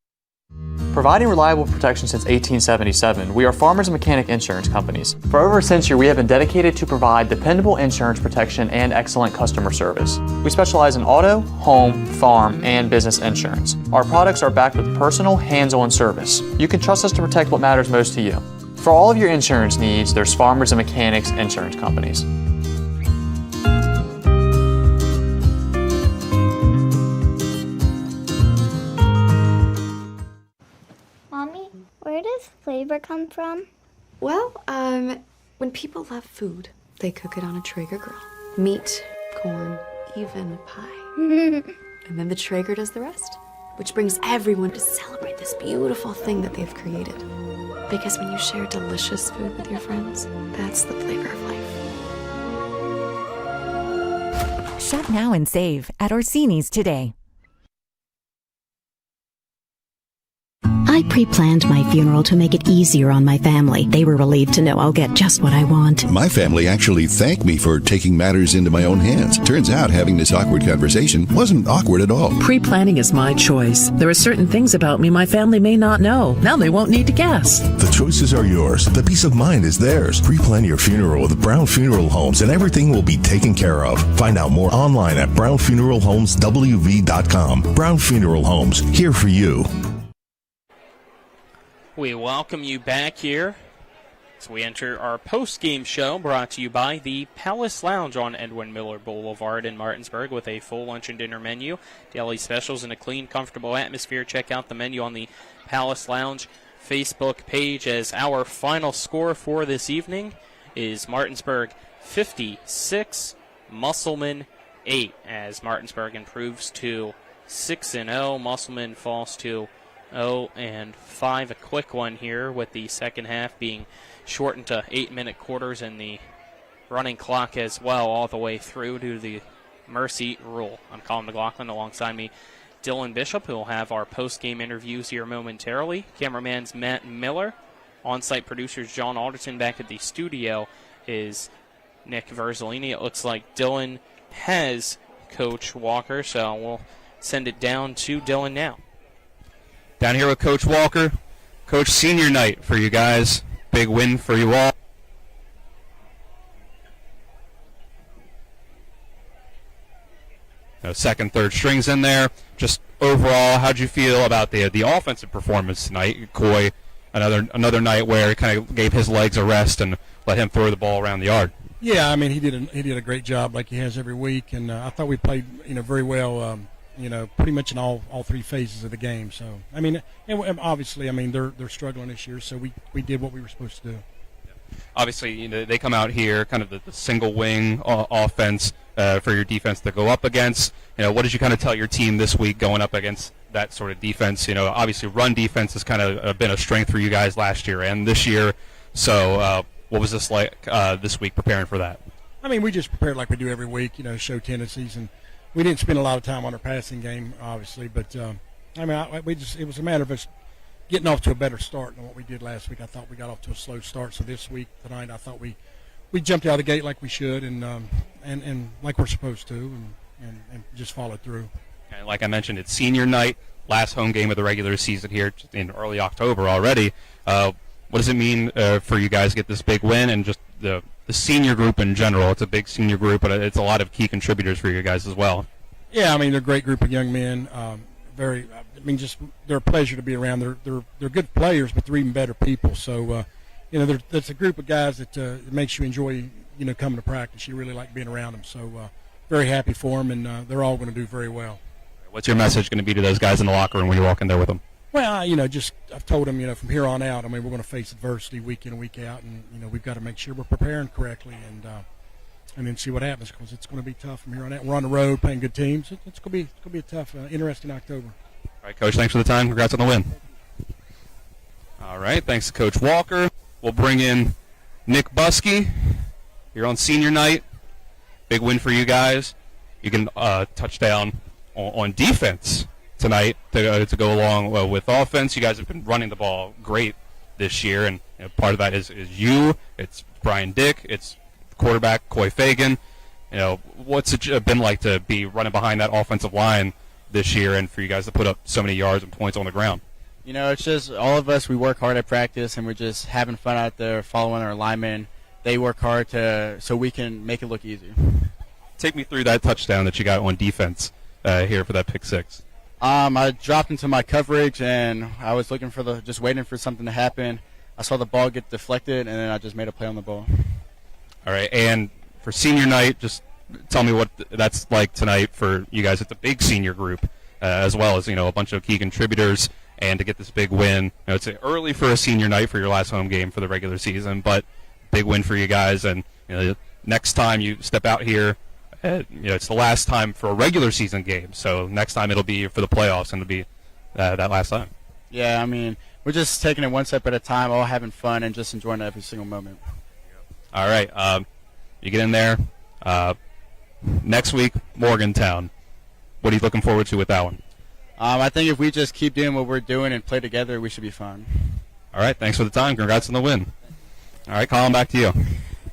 Providing reliable protection since 1877, we are Farmers and Mechanic Insurance Companies. For over a century, we have been dedicated to provide dependable insurance protection and excellent customer service. We specialize in auto, home, farm, and business insurance. Our products are backed with personal, hands-on service. You can trust us to protect what matters most to you. For all of your insurance needs, there's Farmers and Mechanics Insurance Companies. Where does flavor come from? Well, when people love food, they cook it on a Traeger grill. Meat, corn, even pie. And then the Traeger does the rest, which brings everyone to celebrate this beautiful thing that they've created. Because when you share delicious food with your friends, that's the flavor of life. Shop now and save at Orsini's today. I pre-planned my funeral to make it easier on my family. They were relieved to know I'll get just what I want. My family actually thanked me for taking matters into my own hands. Turns out having this awkward conversation wasn't awkward at all. Pre-planning is my choice. There are certain things about me my family may not know. Now they won't need to guess. The choices are yours. The peace of mind is theirs. Pre-plan your funeral with Brown Funeral Homes and everything will be taken care of. Find out more online at brownfuneralhomeswv.com. Brown Funeral Homes, here for you. We welcome you back here as we enter our post-game show brought to you by the Palace Lounge on Edwin Miller Boulevard in Martinsburg with a full lunch and dinner menu, daily specials, and a clean, comfortable atmosphere. Check out the menu on the Palace Lounge Facebook page as our final score for this evening is Martinsburg 56, Musselman 8 as Martinsburg improves to 6-0. Musselman falls to 0-5. A quick one here with the second half being shortened to 8-minute quarters and the running clock as well all the way through due to the mercy rule. I'm Colin McLaughlin alongside me, Dylan Bishop, who will have our post-game interviews here momentarily. Cameraman's Matt Miller. On-site producers John Alderton. Back at the studio is Nick Verzolini. It looks like Dylan has Coach Walker, so we'll send it down to Dylan now. Down here with Coach Walker. Coach, senior night for you guys. Big win for you all. Second, third strings in there. Just overall, how'd you feel about the offensive performance tonight? Coy, another night where he kind of gave his legs a rest and let him throw the ball around the yard. Yeah, I mean he did a great job like he has every week, and I thought we played very well pretty much in all three phases of the game. So, I mean, and obviously, I mean, they're struggling this year, so we did what we were supposed to do. Obviously, they come out here, kind of the single wing offense for your defense to go up against. What did you kind of tell your team this week going up against that sort of defense? Obviously, run defense has kind of been a strength for you guys last year and this year. So, what was this like this week preparing for that? I mean, we just prepared like we do every week. Show tendencies, and we didn't spend a lot of time on our passing game, obviously. But I mean, it was a matter of us getting off to a better start than what we did last week. I thought we got off to a slow start. So this week, tonight, I thought we jumped out of the gate like we should and like we're supposed to, and just followed through. And like I mentioned, it's senior night, last home game of the regular season here in early October already. What does it mean for you guys to get this big win and just the senior group in general? It's a big senior group, but it's a lot of key contributors for you guys as well. Yeah, I mean, they're a great group of young men. Just they're a pleasure to be around. They're good players, but they're even better people. So, that's a group of guys that it makes you enjoy, coming to practice. You really like being around them. So, very happy for them, and they're all going to do very well. What's your message going to be to those guys in the locker room when you walk in there with them? Well, I've told them, from here on out, I mean, we're going to face adversity week in and week out, and, we've got to make sure we're preparing correctly and then see what happens, because it's going to be tough from here on out. We're on the road playing good teams. It's going to be a tough, interesting October. All right, Coach, thanks for the time. Congrats on the win. All right, thanks to Coach Walker. We'll bring in Nick Buskey here on senior night. Big win for you guys. You can touchdown on defense tonight to go along with offense. You guys have been running the ball great this year, and part of that is you. It's Brian Dick. It's quarterback Coy Fagan. What's it been like to be running behind that offensive line this year, and for you guys to put up so many yards and points on the ground? It's just all of us. We work hard at practice, and we're just having fun out there following our linemen. They work hard so we can make it look easy. Take me through that touchdown that you got on defense here for that pick six. I dropped into my coverage, and I was looking just waiting for something to happen. I saw the ball get deflected, and then I just made a play on the ball. All right, and for senior night, just tell me what that's like tonight for you guys. It's a big senior group, as well as a bunch of key contributors, and to get this big win. It's early for a senior night for your last home game for the regular season, but big win for you guys. And next time you step out here, it's the last time for a regular season game. So next time it'll be for the playoffs, and it'll be that last time. Yeah, I mean, we're just taking it one step at a time, all having fun and just enjoying every single moment. All right, you get in there. Next week, Morgantown. What are you looking forward to with that one? I think if we just keep doing what we're doing and play together, we should be fine. All right, thanks for the time. Congrats on the win. All right, Colin, back to you.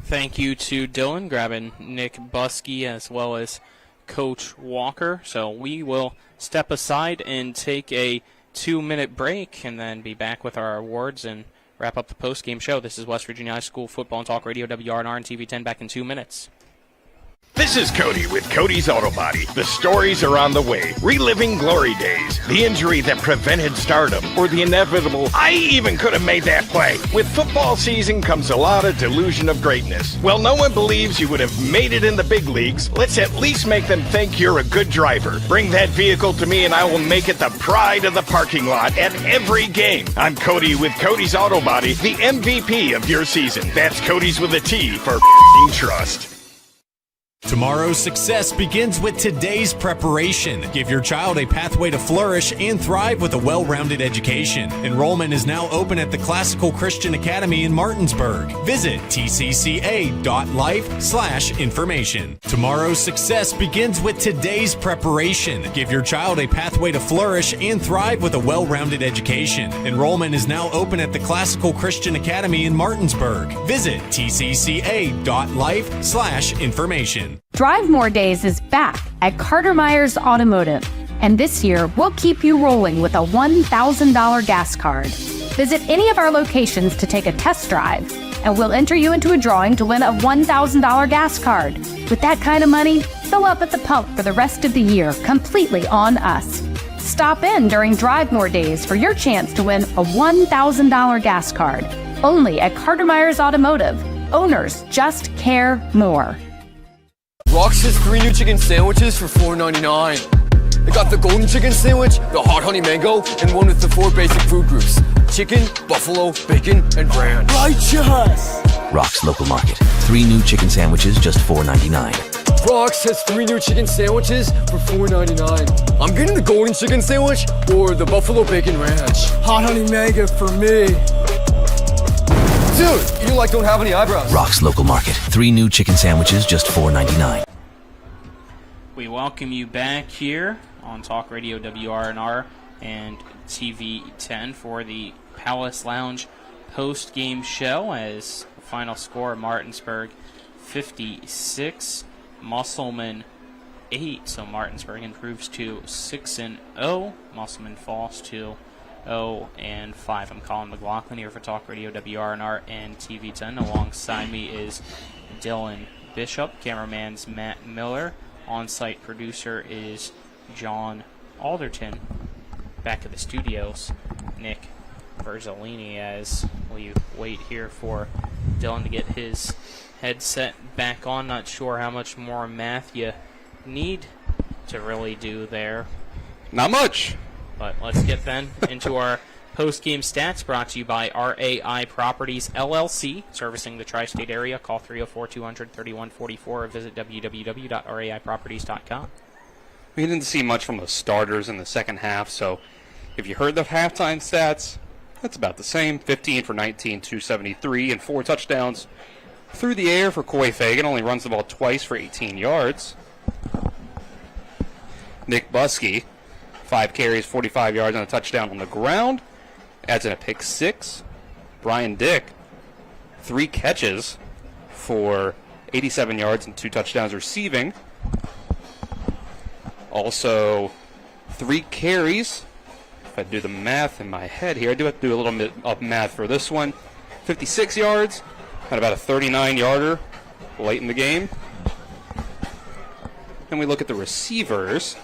Thank you to Dylan, grabbing Nick Buskey as well as Coach Walker. So we will step aside and take a 2-minute break and then be back with our awards and wrap up the post-game show. This is West Virginia High School Football and Talk Radio, WRNR and TV10, back in 2 minutes. This is Cody with Cody's Auto Body. The stories are on the way. Reliving glory days, the injury that prevented stardom, or the inevitable, I even could have made that play. With football season comes a lot of delusion of greatness. Well, no one believes you would have made it in the big leagues. Let's at least make them think you're a good driver. Bring that vehicle to me and I will make it the pride of the parking lot at every game. I'm Cody with Cody's Auto Body, the MVP of your season. That's Cody's with a T for trust. Tomorrow's success begins with today's preparation. Give your child a pathway to flourish and thrive with a well-rounded education. Enrollment is now open at the Classical Christian Academy in Martinsburg. Visit tcca.life/information. Tomorrow's success begins with today's preparation. Give your child a pathway to flourish and thrive with a well-rounded education. Enrollment is now open at the Classical Christian Academy in Martinsburg. Visit tcca.life/information. Drive More Days is back at Carter Myers Automotive, and this year we'll keep you rolling with a $1,000 gas card. Visit any of our locations to take a test drive, and we'll enter you into a drawing to win a $1,000 gas card. With that kind of money, fill up at the pump for the rest of the year, completely on us. Stop in during Drive More Days for your chance to win a $1,000 gas card. Only at Carter Myers Automotive. Owners just care more. Rox has 3 new chicken sandwiches for $4.99. They got the golden chicken sandwich, the hot honey mango, and one with the 4 basic food groups: chicken, buffalo, bacon, and ranch. Righteous! Rock's Local Market. 3 new chicken sandwiches, just $4.99. Rock's has 3 new chicken sandwiches for $4.99. I'm getting the golden chicken sandwich or the buffalo bacon ranch. Hot honey mango for me. Dude, you don't have any eyebrows. Rock's Local Market. 3 new chicken sandwiches, just $4.99. We welcome you back here on Talk Radio WRNR and TV 10 for the Palace Lounge post-game show, as the final score, Martinsburg 56, Musselman 8. So Martinsburg improves to 6-0. Musselman falls to 0-5. I'm Colin McLaughlin here for Talk Radio WRNR and TV 10. Alongside me is Dylan Bishop. Cameraman's Matt Miller. On-site producer is John Alderton. Back at the studios, Nick Verzolini, as we wait here for Dylan to get his headset back on. Not sure how much more math you need to really do there. Not much. But let's get then into our post-game stats, brought to you by RAI Properties LLC, servicing the tri-state area. Call 304-200-3144 or visit www.raiproperties.com. We didn't see much from the starters in the second half, so if you heard the halftime stats, that's about the same. 15 for 19, 273, and 4 touchdowns through the air for Coy Fagan. Only runs the ball twice for 18 yards. Nick Buskey, 5 carries, 45 yards, and a touchdown on the ground. Adds in a pick 6. Brian Dick, 3 catches for 87 yards and 2 touchdowns receiving. Also, 3 carries. If I do the math in my head here, I do have to do a little bit of math for this one. 56 yards, had about a 39-yarder late in the game. Then we look at the receivers.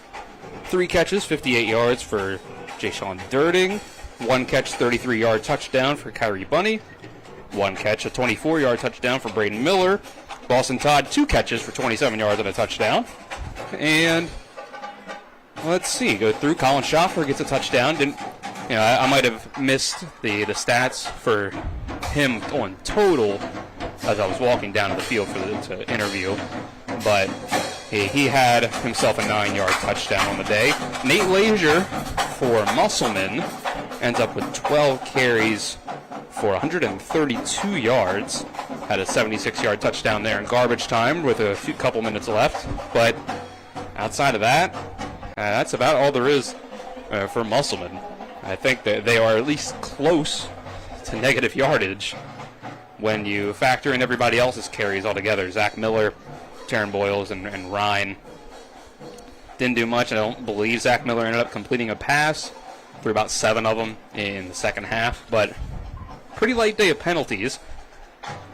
3 catches, 58 yards for Jayshawn Durding. 1 catch, 33-yard touchdown for Kyrie Bunny. 1 catch, a 24-yard touchdown for Braden Miller. Boston Todd, 2 catches for 27 yards and a touchdown. And let's see, go through. Colin Schoffer gets a touchdown. I might have missed the stats for him on total as I was walking down to the field for the interview, but he had himself a 9-yard touchdown on the day. Nate Lazier for Musselman ends up with 12 carries for 132 yards. Had a 76-yard touchdown there in garbage time with a couple minutes left. But outside of that, that's about all there is for Musselman. I think that they are at least close to negative yardage when you factor in everybody else's carries altogether. Zach Miller, Taryn Boyles, and Ryan didn't do much. I don't believe Zach Miller ended up completing a pass for about 7 of them in the second half, but pretty light day of penalties.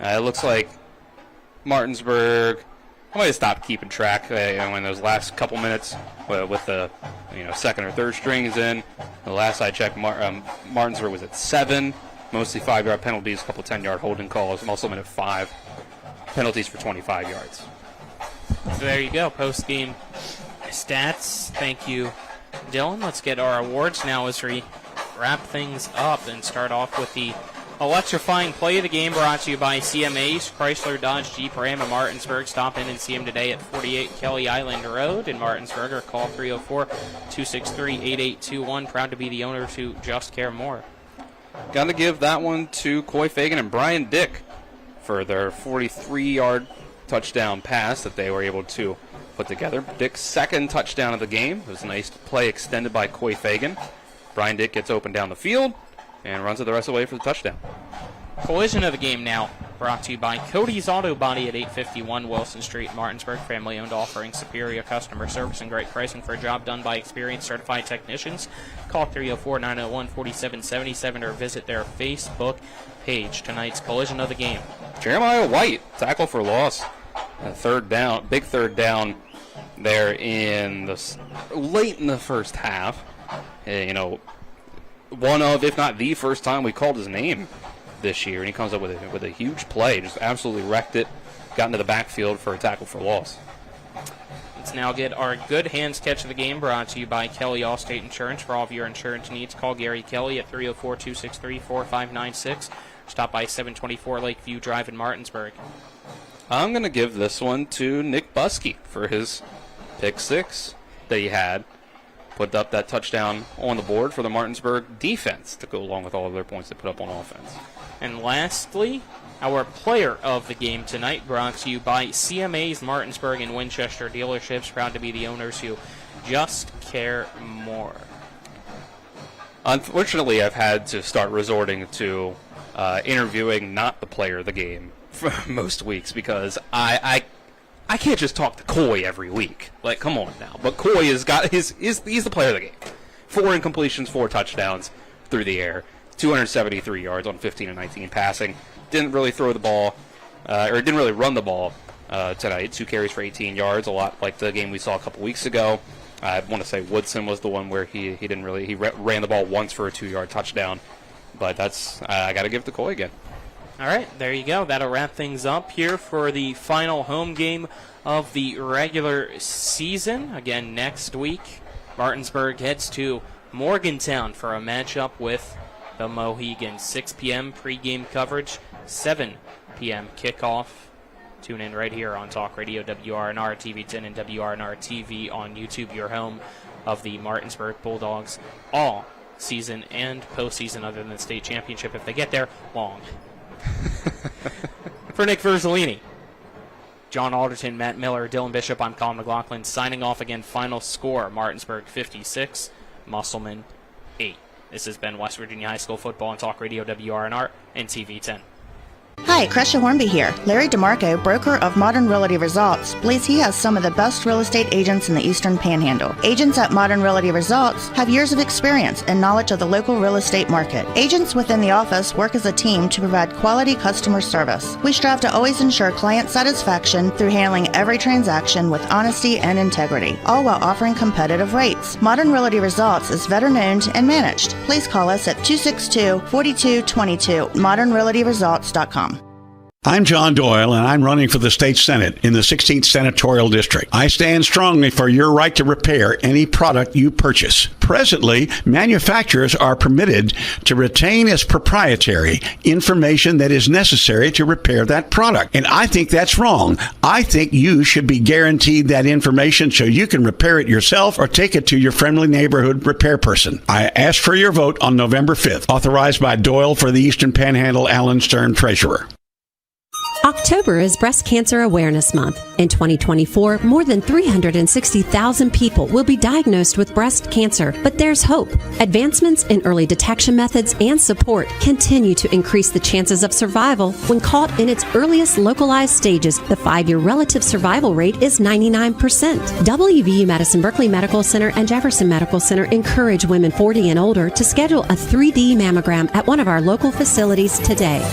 It looks like Martinsburg, I might have stopped keeping track when those last couple minutes with the second or third strings in. The last I checked, Martinsburg was at 7, mostly 5-yard penalties, a couple 10-yard holding calls. Musselman at 5, penalties for 25 yards. So there you go, post-game stats. Thank you, Dylan. Let's get our awards now as we wrap things up and start off with the electrifying play of the game, brought to you by CMA's Chrysler Dodge Jeep Ram in Martinsburg. Stop in and see him today at 48 Kelly Island Road in Martinsburg, or call 304-263-8821. Proud to be the owner to Just Care More. Got to give that one to Coy Fagan and Brian Dick for their 43-yard touchdown pass that they were able to put together. Dick's second touchdown of the game. It was a nice play extended by Coy Fagan. Brian Dick gets open down the field and runs it the rest of the way for the touchdown. Collision of the game now, brought to you by Cody's Auto Body at 851 Wilson Street, Martinsburg. Family-owned, offering superior customer service and great pricing for a job done by experienced certified technicians. Call 304-901-4777 or visit their Facebook page. Tonight's collision of the game. Jeremiah White, tackle for loss. Big third down there late in the first half. One of, if not the first time we called his name this year, and he comes up with a huge play. Just absolutely wrecked it. Got into the backfield for a tackle for loss. Let's now get our Good Hands Catch of the Game, brought to you by Kelly Allstate Insurance. For all of your insurance needs, call Gary Kelly at 304-263-4596. Stop by 724 Lakeview Drive in Martinsburg. I'm going to give this one to Nick Buskey for his pick six that he had. Put up that touchdown on the board for the Martinsburg defense to go along with all of their points they put up on offense. And lastly, our player of the game tonight, brought to you by CMA's Martinsburg and Winchester dealerships, proud to be the owners who just care more. Unfortunately, I've had to start resorting to interviewing not the player of the game for most weeks because I can't just talk to Coy every week. Like, come on now. But Coy he's the player of the game. 4 incompletions, 4 touchdowns through the air, 273 yards on 15 and 19 passing. Didn't really throw the ball, or didn't really run the ball tonight. 2 carries for 18 yards, a lot like the game we saw a couple weeks ago. I want to say Woodson was the one where he didn't really, he ran the ball once for a 2-yard touchdown. But that's, I got to give it to Coy again. All right, there you go. That'll wrap things up here for the final home game of the regular season. Again, next week, Martinsburg heads to Morgantown for a matchup with the Mohegans. 6 p.m. pregame coverage, 7 p.m. kickoff. Tune in right here on Talk Radio, WRNR TV10 and WRNR TV on YouTube, your home of the Martinsburg Bulldogs all season and postseason, other than the state championship if they get there, long. For Nick Verzolini, John Alderton, Matt Miller, Dylan Bishop, I'm Colin McLaughlin, signing off again. Final score, Martinsburg 56, Musselman 8. This has been West Virginia High School Football on Talk Radio, WRNR and TV10. Hi, Crescia Hornby here. Larry DeMarco, broker of Modern Realty Results, believes he has some of the best real estate agents in the Eastern Panhandle. Agents at Modern Realty Results have years of experience and knowledge of the local real estate market. Agents within the office work as a team to provide quality customer service. We strive to always ensure client satisfaction through handling every transaction with honesty and integrity, all while offering competitive rates. Modern Realty Results is veteran-owned and managed. Please call us at 262-4222, modernrealtyresults.com. I'm John Doyle, and I'm running for the state Senate in the 16th Senatorial District. I stand strongly for your right to repair any product you purchase. Presently, manufacturers are permitted to retain as proprietary information that is necessary to repair that product. And I think that's wrong. I think you should be guaranteed that information so you can repair it yourself or take it to your friendly neighborhood repair person. I ask for your vote on November 5th. Authorized by Doyle for the Eastern Panhandle, Alan Stern, Treasurer. October is Breast Cancer Awareness Month. In 2024, more than 360,000 people will be diagnosed with breast cancer, but there's hope. Advancements in early detection methods and support continue to increase the chances of survival when caught in its earliest localized stages. The 5-year relative survival rate is 99%. WVU Madison Berkeley Medical Center and Jefferson Medical Center encourage women 40 and older to schedule a 3D mammogram at one of our local facilities today.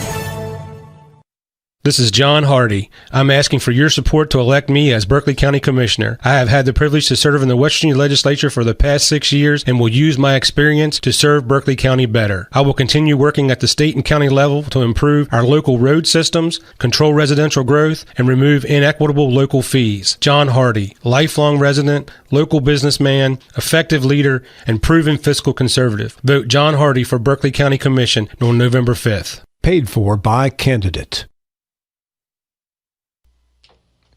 This is John Hardy. I'm asking for your support to elect me as Berkeley County Commissioner. I have had the privilege to serve in the West Virginia Legislature for the past 6 years and will use my experience to serve Berkeley County better. I will continue working at the state and county level to improve our local road systems, control residential growth, and remove inequitable local fees. John Hardy, lifelong resident, local businessman, effective leader, and proven fiscal conservative. Vote John Hardy for Berkeley County Commission on November 5th. Paid for by candidate.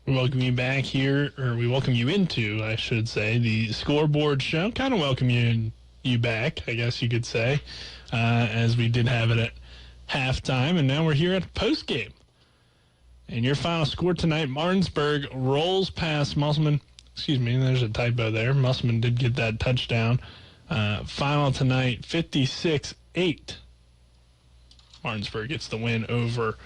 We welcome you back here, or we welcome you into, I should say, the Scoreboard Show. Kind of welcome you back, I guess you could say, as we did have it at halftime, and now we're here at postgame. And your final score tonight, Martinsburg rolls past Musselman. Excuse me, there's a typo there. Musselman did get that touchdown. Final tonight, 56-8. Martinsburg gets the win over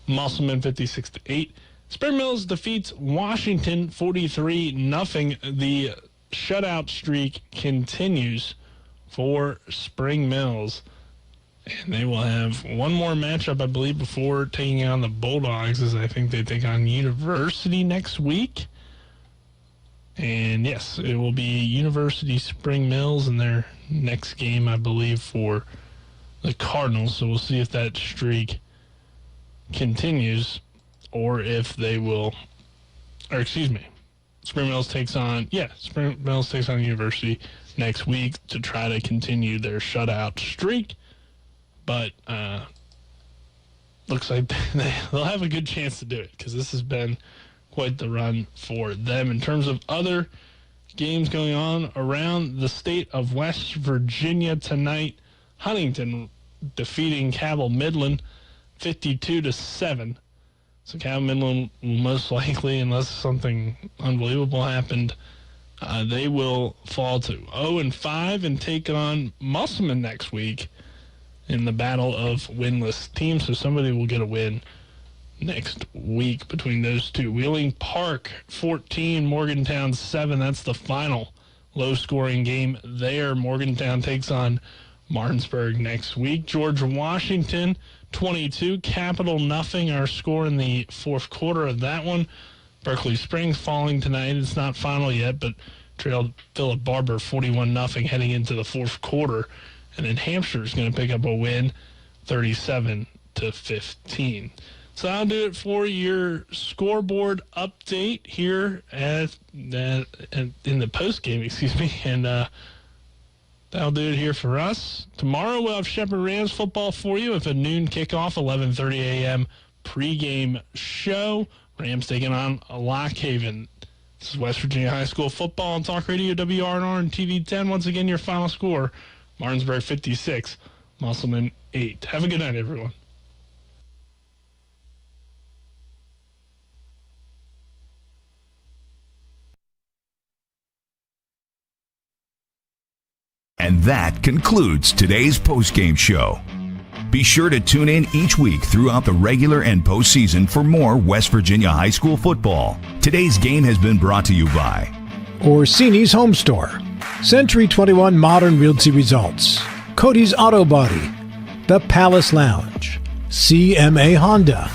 Musselman, 56-8. Spring Mills defeats Washington 43-0. The shutout streak continues for Spring Mills. And they will have one more matchup, I believe, before taking on the Bulldogs, as I think they take on University next week. And yes, it will be University Spring Mills in their next game, I believe, for the Cardinals. So we'll see if that streak continues, or if they will, or excuse me, Spring Mills takes on University next week to try to continue their shutout streak. But looks like they'll have a good chance to do it because this has been quite the run for them. In terms of other games going on around the state of West Virginia tonight, Huntington defeating Cabell Midland 52-7. So Cabell Midland will most likely, unless something unbelievable happened, they will fall to 0-5 and take on Musselman next week in the battle of winless teams. So somebody will get a win next week between those two. Wheeling Park 14, Morgantown 7. That's the final low-scoring game there. Morgantown takes on Martinsburg next week. George Washington 22, Capital nothing. Our score in the fourth quarter of that one. Berkeley Springs falling tonight. It's not final yet, but trailed Philip Barber 41-0 heading into the fourth quarter. And then Hampshire is going to pick up a win 37-15. So that'll do it for your scoreboard update here in the post game, and that'll do it here for us. Tomorrow we'll have Shepherd Rams football for you with a noon kickoff, 11:30 a.m. pregame show. Rams taking on Lock Haven. This is West Virginia High School football on Talk Radio WRNR and TV 10. Once again, your final score: Martinsburg 56, Musselman 8. Have a good night, everyone. And that concludes today's postgame show. Be sure to tune in each week throughout the regular and postseason for more West Virginia high school football. Today's game has been brought to you by Orsini's Home Store, Century 21 Modern Realty Results, Cody's Auto Body, The Palace Lounge, CMA Honda,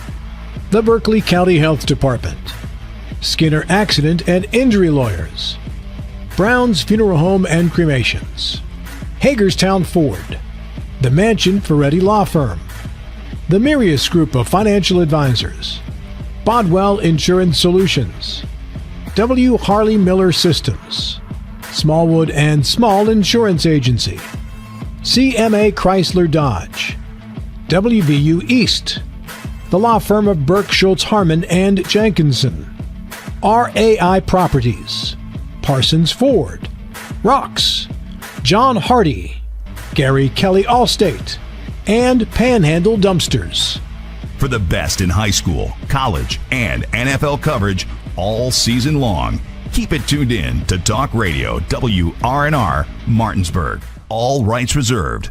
the Berkeley County Health Department, Skinner Accident and Injury Lawyers, Brown's Funeral Home and Cremations, Hagerstown Ford, the Mansion Ferretti Law Firm, the Mirius Group of Financial Advisors, Bodwell Insurance Solutions, W. Harley Miller Systems, Smallwood and Small Insurance Agency, CMA Chrysler Dodge, WVU East, the law firm of Burke Schultz Harmon and Jenkinson, RAI Properties, Parsons Ford, Rocks, John Hardy, Gary Kelly Allstate, and Panhandle Dumpsters. For the best in high school, college, and NFL coverage all season long, keep it tuned in to Talk Radio WRNR Martinsburg. All rights reserved.